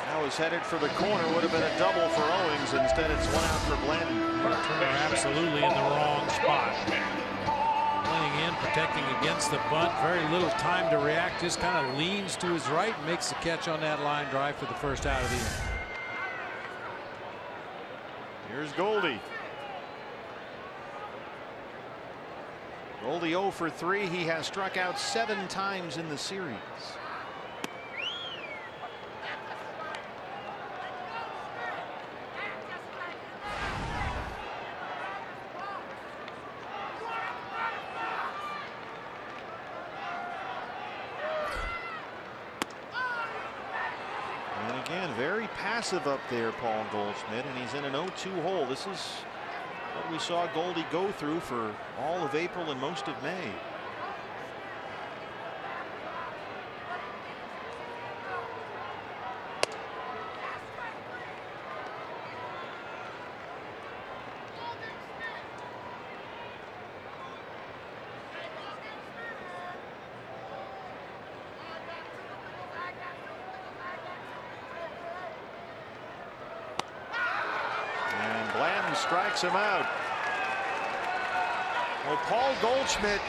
That was headed for the corner. Would have been a double for Owings. Instead, it's 1 out for Blanton. Turner absolutely in the wrong spot. Playing in, protecting against the bunt. Very little time to react. Just kind of leans to his right, makes the catch on that line drive for the first out of the inning. Here's Goldie. Goldie 0 for 3. He has struck out 7 times in the series. And again, very passive up there, Paul Goldschmidt, and he's in an 0-2 hole. This is what we saw Goldie go through for all of April and most of May. Strikes him out. Well, Paul Goldschmidt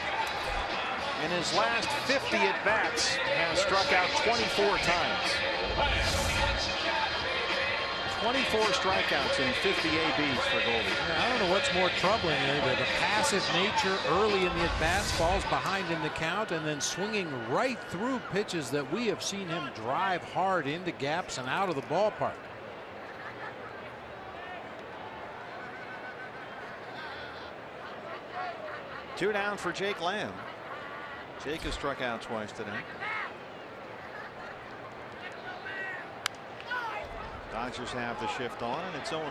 in his last 50 at bats has struck out 24 times. 24 strikeouts in 50 ABs for Goldie. Yeah, I don't know what's more troubling, the passive nature early in the at bats, falls behind in the count, and then swinging right through pitches that we have seen him drive hard into gaps and out of the ballpark. Two down for Jake Lamb. Jake has struck out twice today. Dodgers have the shift on, and it's 0-1.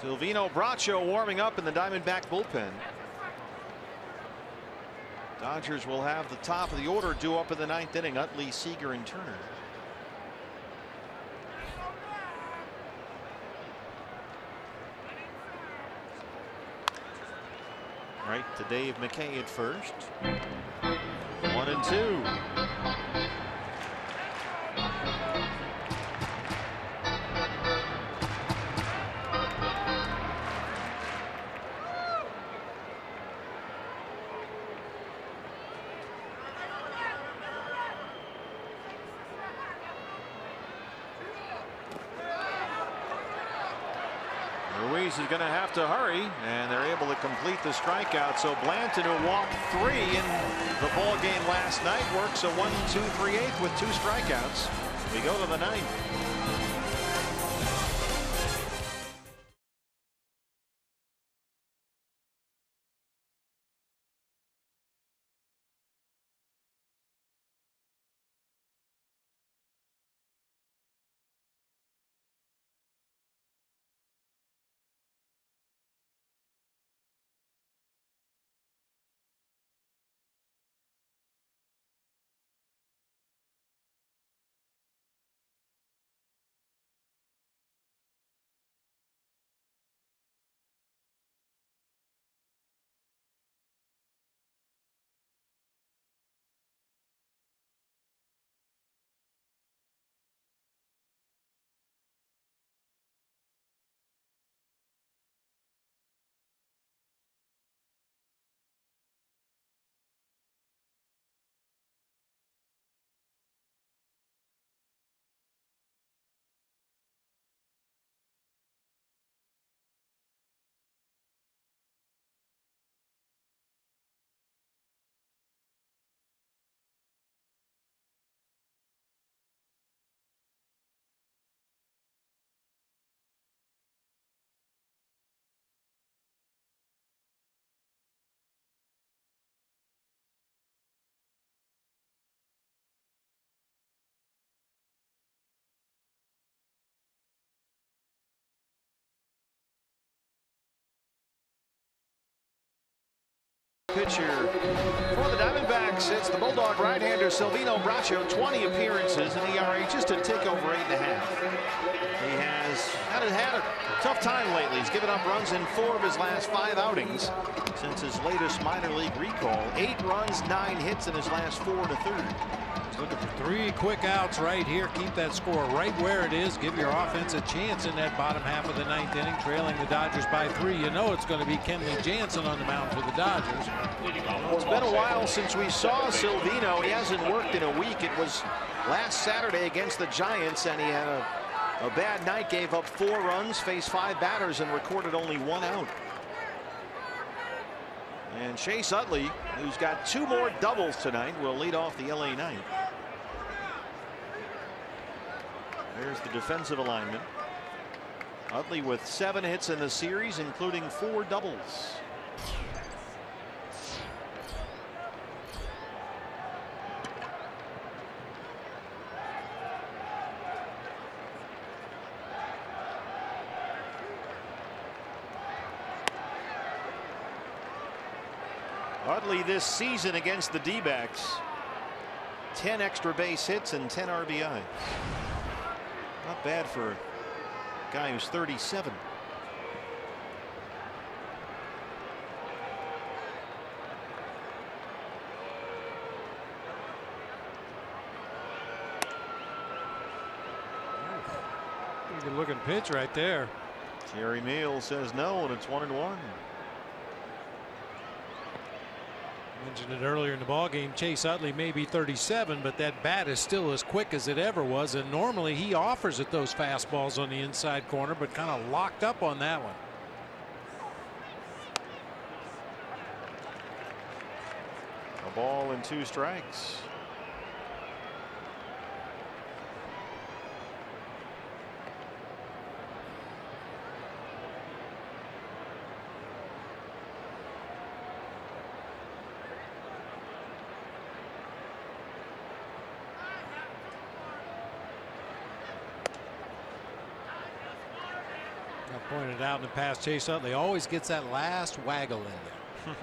Silvino Bracho warming up in the Diamondback bullpen. Dodgers will have the top of the order due up in the 9th inning. Utley, Seager, and Turner. Right to Dave McKay at first. 1-2. Ruiz is going to have to hurry, and they're able to complete the strikeout. So Blanton, who walked 3 in the ball game last night, works a 1-2-3/8 with 2 strikeouts. We go to the 9th. Pitcher for the Diamondbacks, it's the Bulldog right-hander Silvino Bracho. 20 appearances, and ERA just a tick over 8.5. He has had a tough time lately. He's given up runs in 4 of his last 5 outings since his latest minor league recall. 8 runs, 9 hits in his last 4 1/3. His Looking for 3 quick outs right here. Keep that score right where it is. Give your offense a chance in that bottom half of the 9th inning, trailing the Dodgers by 3. You know it's going to be Kenley Jansen on the mound for the Dodgers. Well, it's been a while since we saw Silvino. He hasn't worked in a week. It was last Saturday against the Giants, and he had a bad night. Gave up 4 runs, faced 5 batters, and recorded only 1 out. And Chase Utley, who's got 2 more doubles tonight, will lead off the LA ninth. There's the defensive alignment. Utley with 7 hits in the series, including 4 doubles. Utley this season against the D-backs, 10 extra base hits and 10 RBI. Not bad for a guy who's 37. Good looking pitch right there. Jerry Meal says no, and it's 1-1. Mentioned it earlier in the ball game. Chase Utley may be 37, but that bat is still as quick as it ever was, and normally he offers it those fastballs on the inside corner, but kind of locked up on that one. A ball and 2 strikes. Pointed out in the past, Chase Utley always gets that last waggle in there.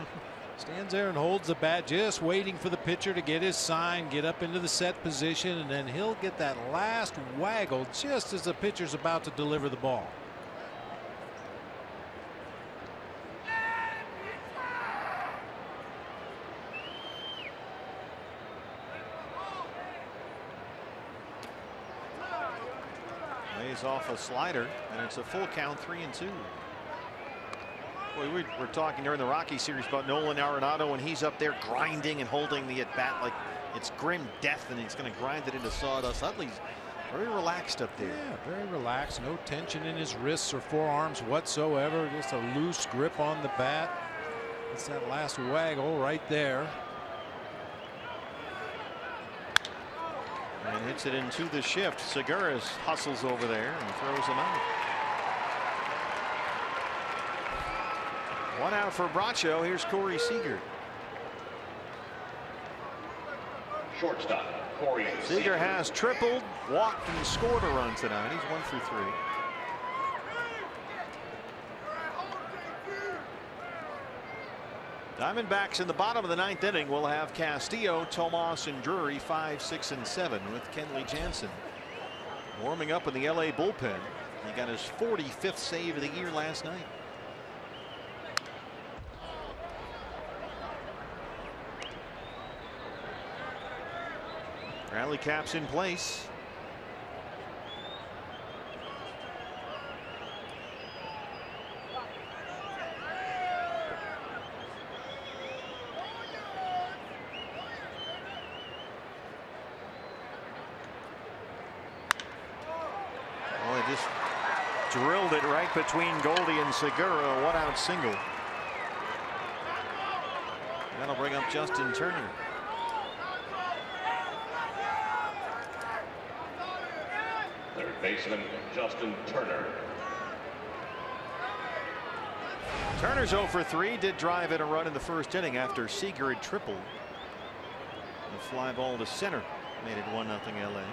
Stands there and holds the bat, just waiting for the pitcher to get his sign, get up into the set position, and then he'll get that last waggle just as the pitcher's about to deliver the ball. Lays off a slider, and it's a full count, 3-2. Boy, we were talking during the Rockies series about Nolan Arenado, and he's up there grinding and holding the at bat like it's grim death, and he's going to grind it into sawdust. Utley's very relaxed up there. Yeah, very relaxed. No tension in his wrists or forearms whatsoever. Just a loose grip on the bat. It's that last waggle right there. And hits it into the shift. Segura hustles over there and throws him out. 1 out for Bracho. Here's Corey Seager. Shortstop, Corey Seager has tripled, walked, and scored a run tonight. He's 1 through 3. Diamondbacks in the bottom of the 9th inning will have Castillo, Tomas, and Drury 5, 6, and 7 with Kenley Jansen warming up in the LA bullpen. He got his 45th save of the year last night. Rally caps in place. Just drilled it right between Goldie and Segura, a 1-out single. That'll bring up Justin Turner. Third baseman Justin Turner. Turner's 0 for 3, did drive in a run in the first inning after Seager had tripled. The fly ball to center made it 1-0 LA.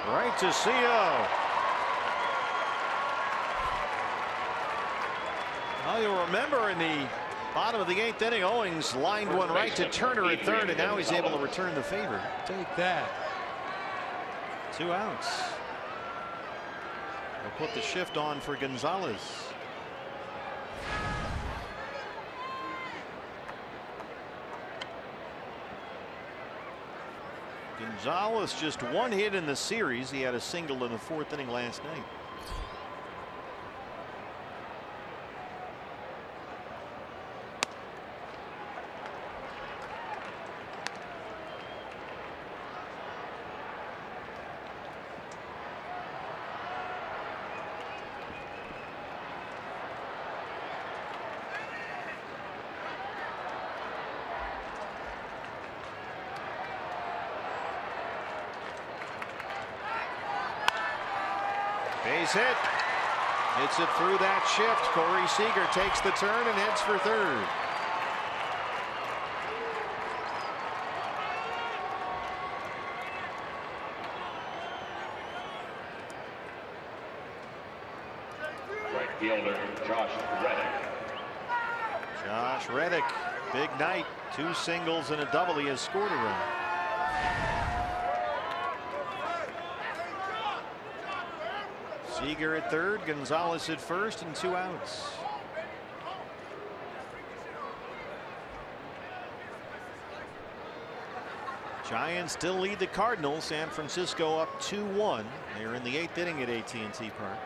Right to Seo. Well, you'll remember in the Bottom of the 8th inning, Owings lined one right to Turner at third, and now he's able to return the favor. Take that. 2 outs. They'll put the shift on for Gonzalez. Gonzalez just 1 hit in the series. He had a single in the 4th inning last night. Base hit. Hits it through that shift. Corey Seager takes the turn and heads for third. Right fielder Josh Reddick. Josh Reddick, big night. 2 singles and a double. He has scored a run. Seager at third, Gonzalez at first, and 2 outs. Giants still lead the Cardinals. San Francisco up 2-1. They're in the 8th inning at AT&T Park.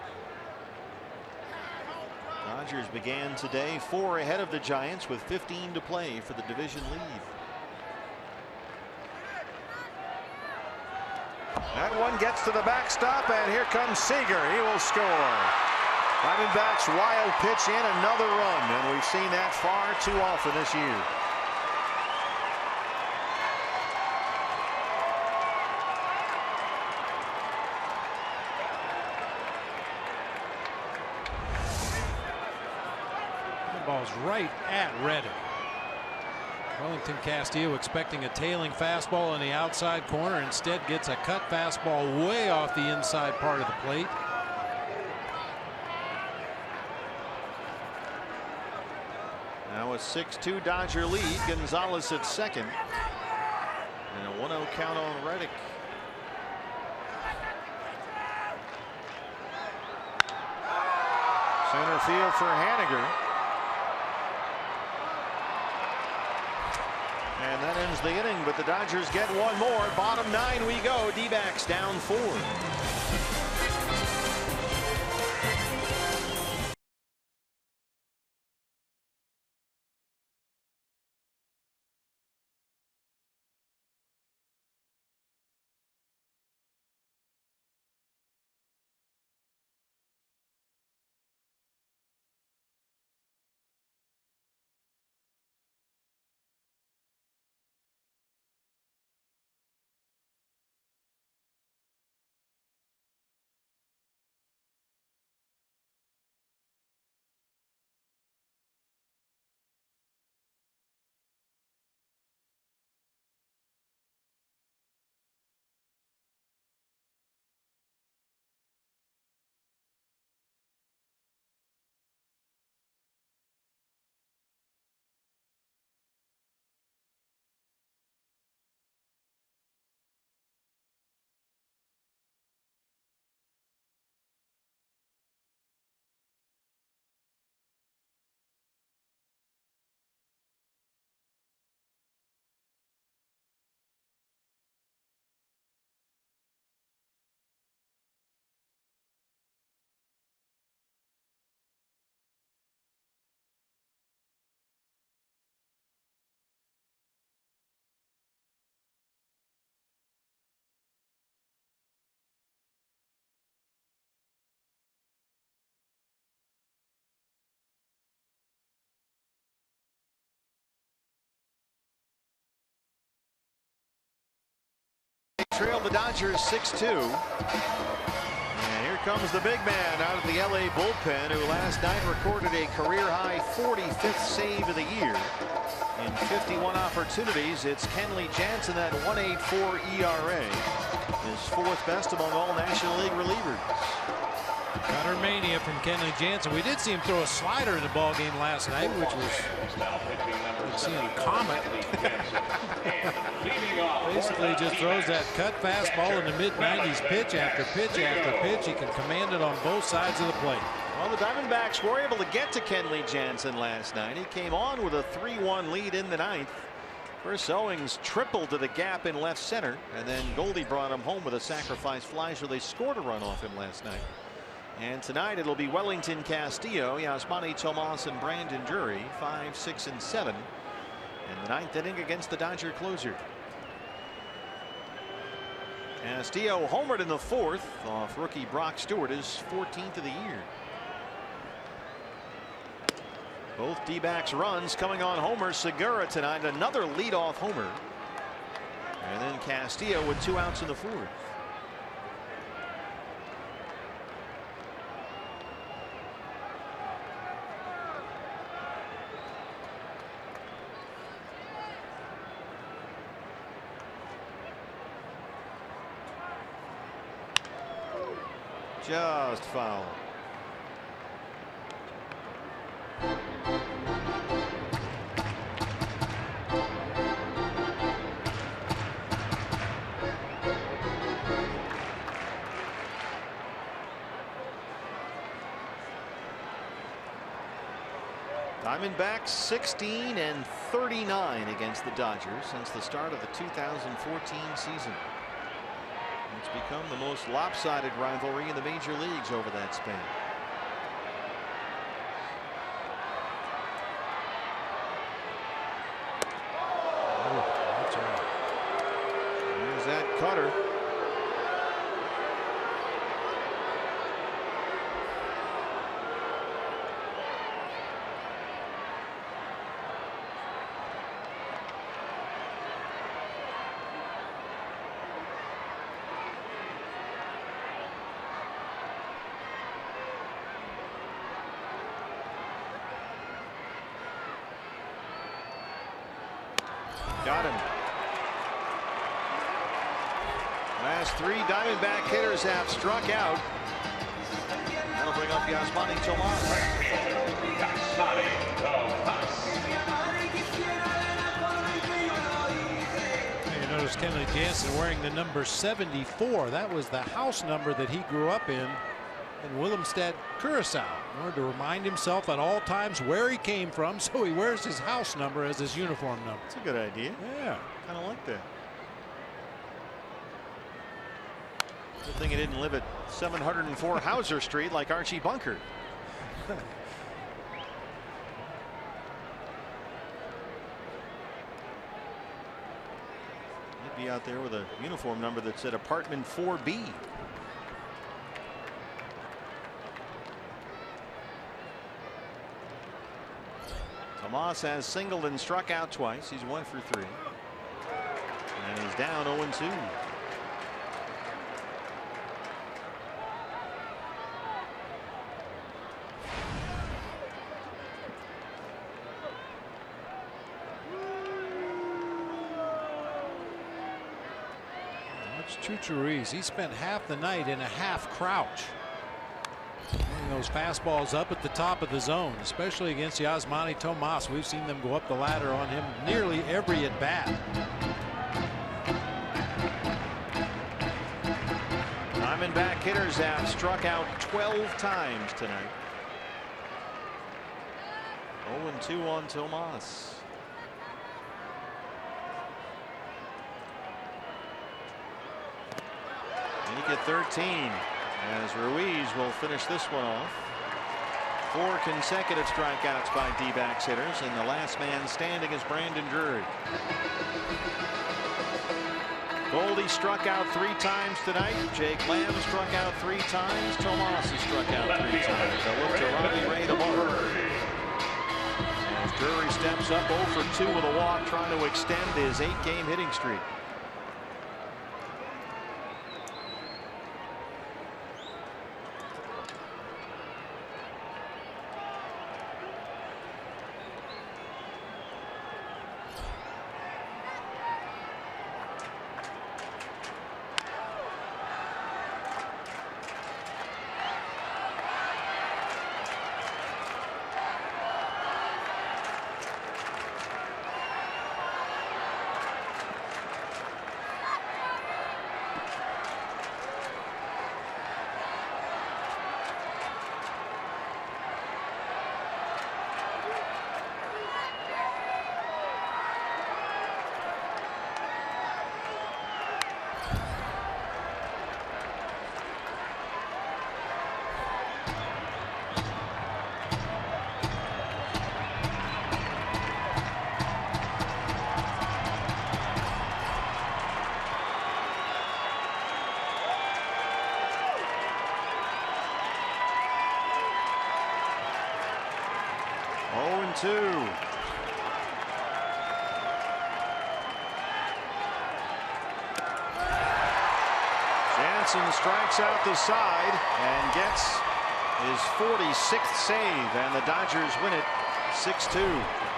Dodgers began today 4 ahead of the Giants with 15 to play for the division lead. That one gets to the backstop, and here comes Seager. He will score. Diamondbacks wild pitch in, another run, and we've seen that far too often this year. The ball's right at Reddick. Wellington Castillo expecting a tailing fastball on the outside corner, instead gets a cut fastball way off the inside part of the plate. Now a 6-2 Dodger lead. Gonzalez at second, and a 1-0 count on Reddick. Center field for Haniger. And that ends the inning, but the Dodgers get one more. Bottom 9 we go. D-backs down 4. Trail the Dodgers 6-2. And here comes the big man out of the LA bullpen, who last night recorded a career-high 45th save of the year. In 51 opportunities, it's Kenley Jansen at 1.84 ERA. His 4th best among all National League relievers. Cutter mania from Kenley Jansen. We did see him throw a slider in the ball game last night, which was seeing a comet. Basically just throws that cut fastball in the mid-90s pitch after pitch after pitch. He can command it on both sides of the plate. Well, the Diamondbacks were able to get to Kenley Jansen last night. He came on with a 3-1 lead in the ninth. Chris Owings tripled to the gap in left center, and then Goldie brought him home with a sacrifice fly, so they scored a run off him last night. And tonight it'll be Wellington Castillo, Yasmani Tomas, and Brandon Drury, 5, 6, and 7 in the ninth inning against the Dodger closer. Castillo homered in the fourth off rookie Brock Stewart, his 14th of the year. Both D-backs runs coming on homers. Segura tonight, another leadoff homer. And then Castillo with 2 outs in the fourth. Just foul. Diamondbacks 16 and 39 against the Dodgers since the start of the 2014 season. It's become the most lopsided rivalry in the major leagues over that span. There's that cutter. Got him. Last 3 Diamondback hitters have struck out. That'll bring up Yasmani Tomas. You notice Kenley Jansen wearing the number 74. That was the house number that he grew up in Willemstad, Curacao, in order to remind himself at all times where he came from, so he wears his house number as his uniform number. That's a good idea. Yeah. Kind of like that. Good thing he didn't live at 704 Hauser Street like Archie Bunker. He'd be out there with a uniform number that said apartment 4B. Tomas has singled and struck out twice. He's 1 for 3. And he's down 0-2. That's Chuchuriz. He spent half the night in a half crouch. Those fastballs up at the top of the zone, especially against Yasmani Tomas. We've seen them go up the ladder on him nearly every at bat. Diamondback hitters have struck out 12 times tonight. 0-2 on Tomas. Make it 13. As Ruiz will finish this one off. 4 consecutive strikeouts by D-backs hitters, and the last man standing is Brandon Drury. Goldie struck out 3 times tonight. Jake Lamb struck out 3 times. Tomas has struck out 3 times. A look to Robbie Ray tomorrow. As Drury steps up 0 for 2 with a walk, trying to extend his 8-game hitting streak. 1-2. Jansen strikes out the side and gets his 46th save, and the Dodgers win it 6-2.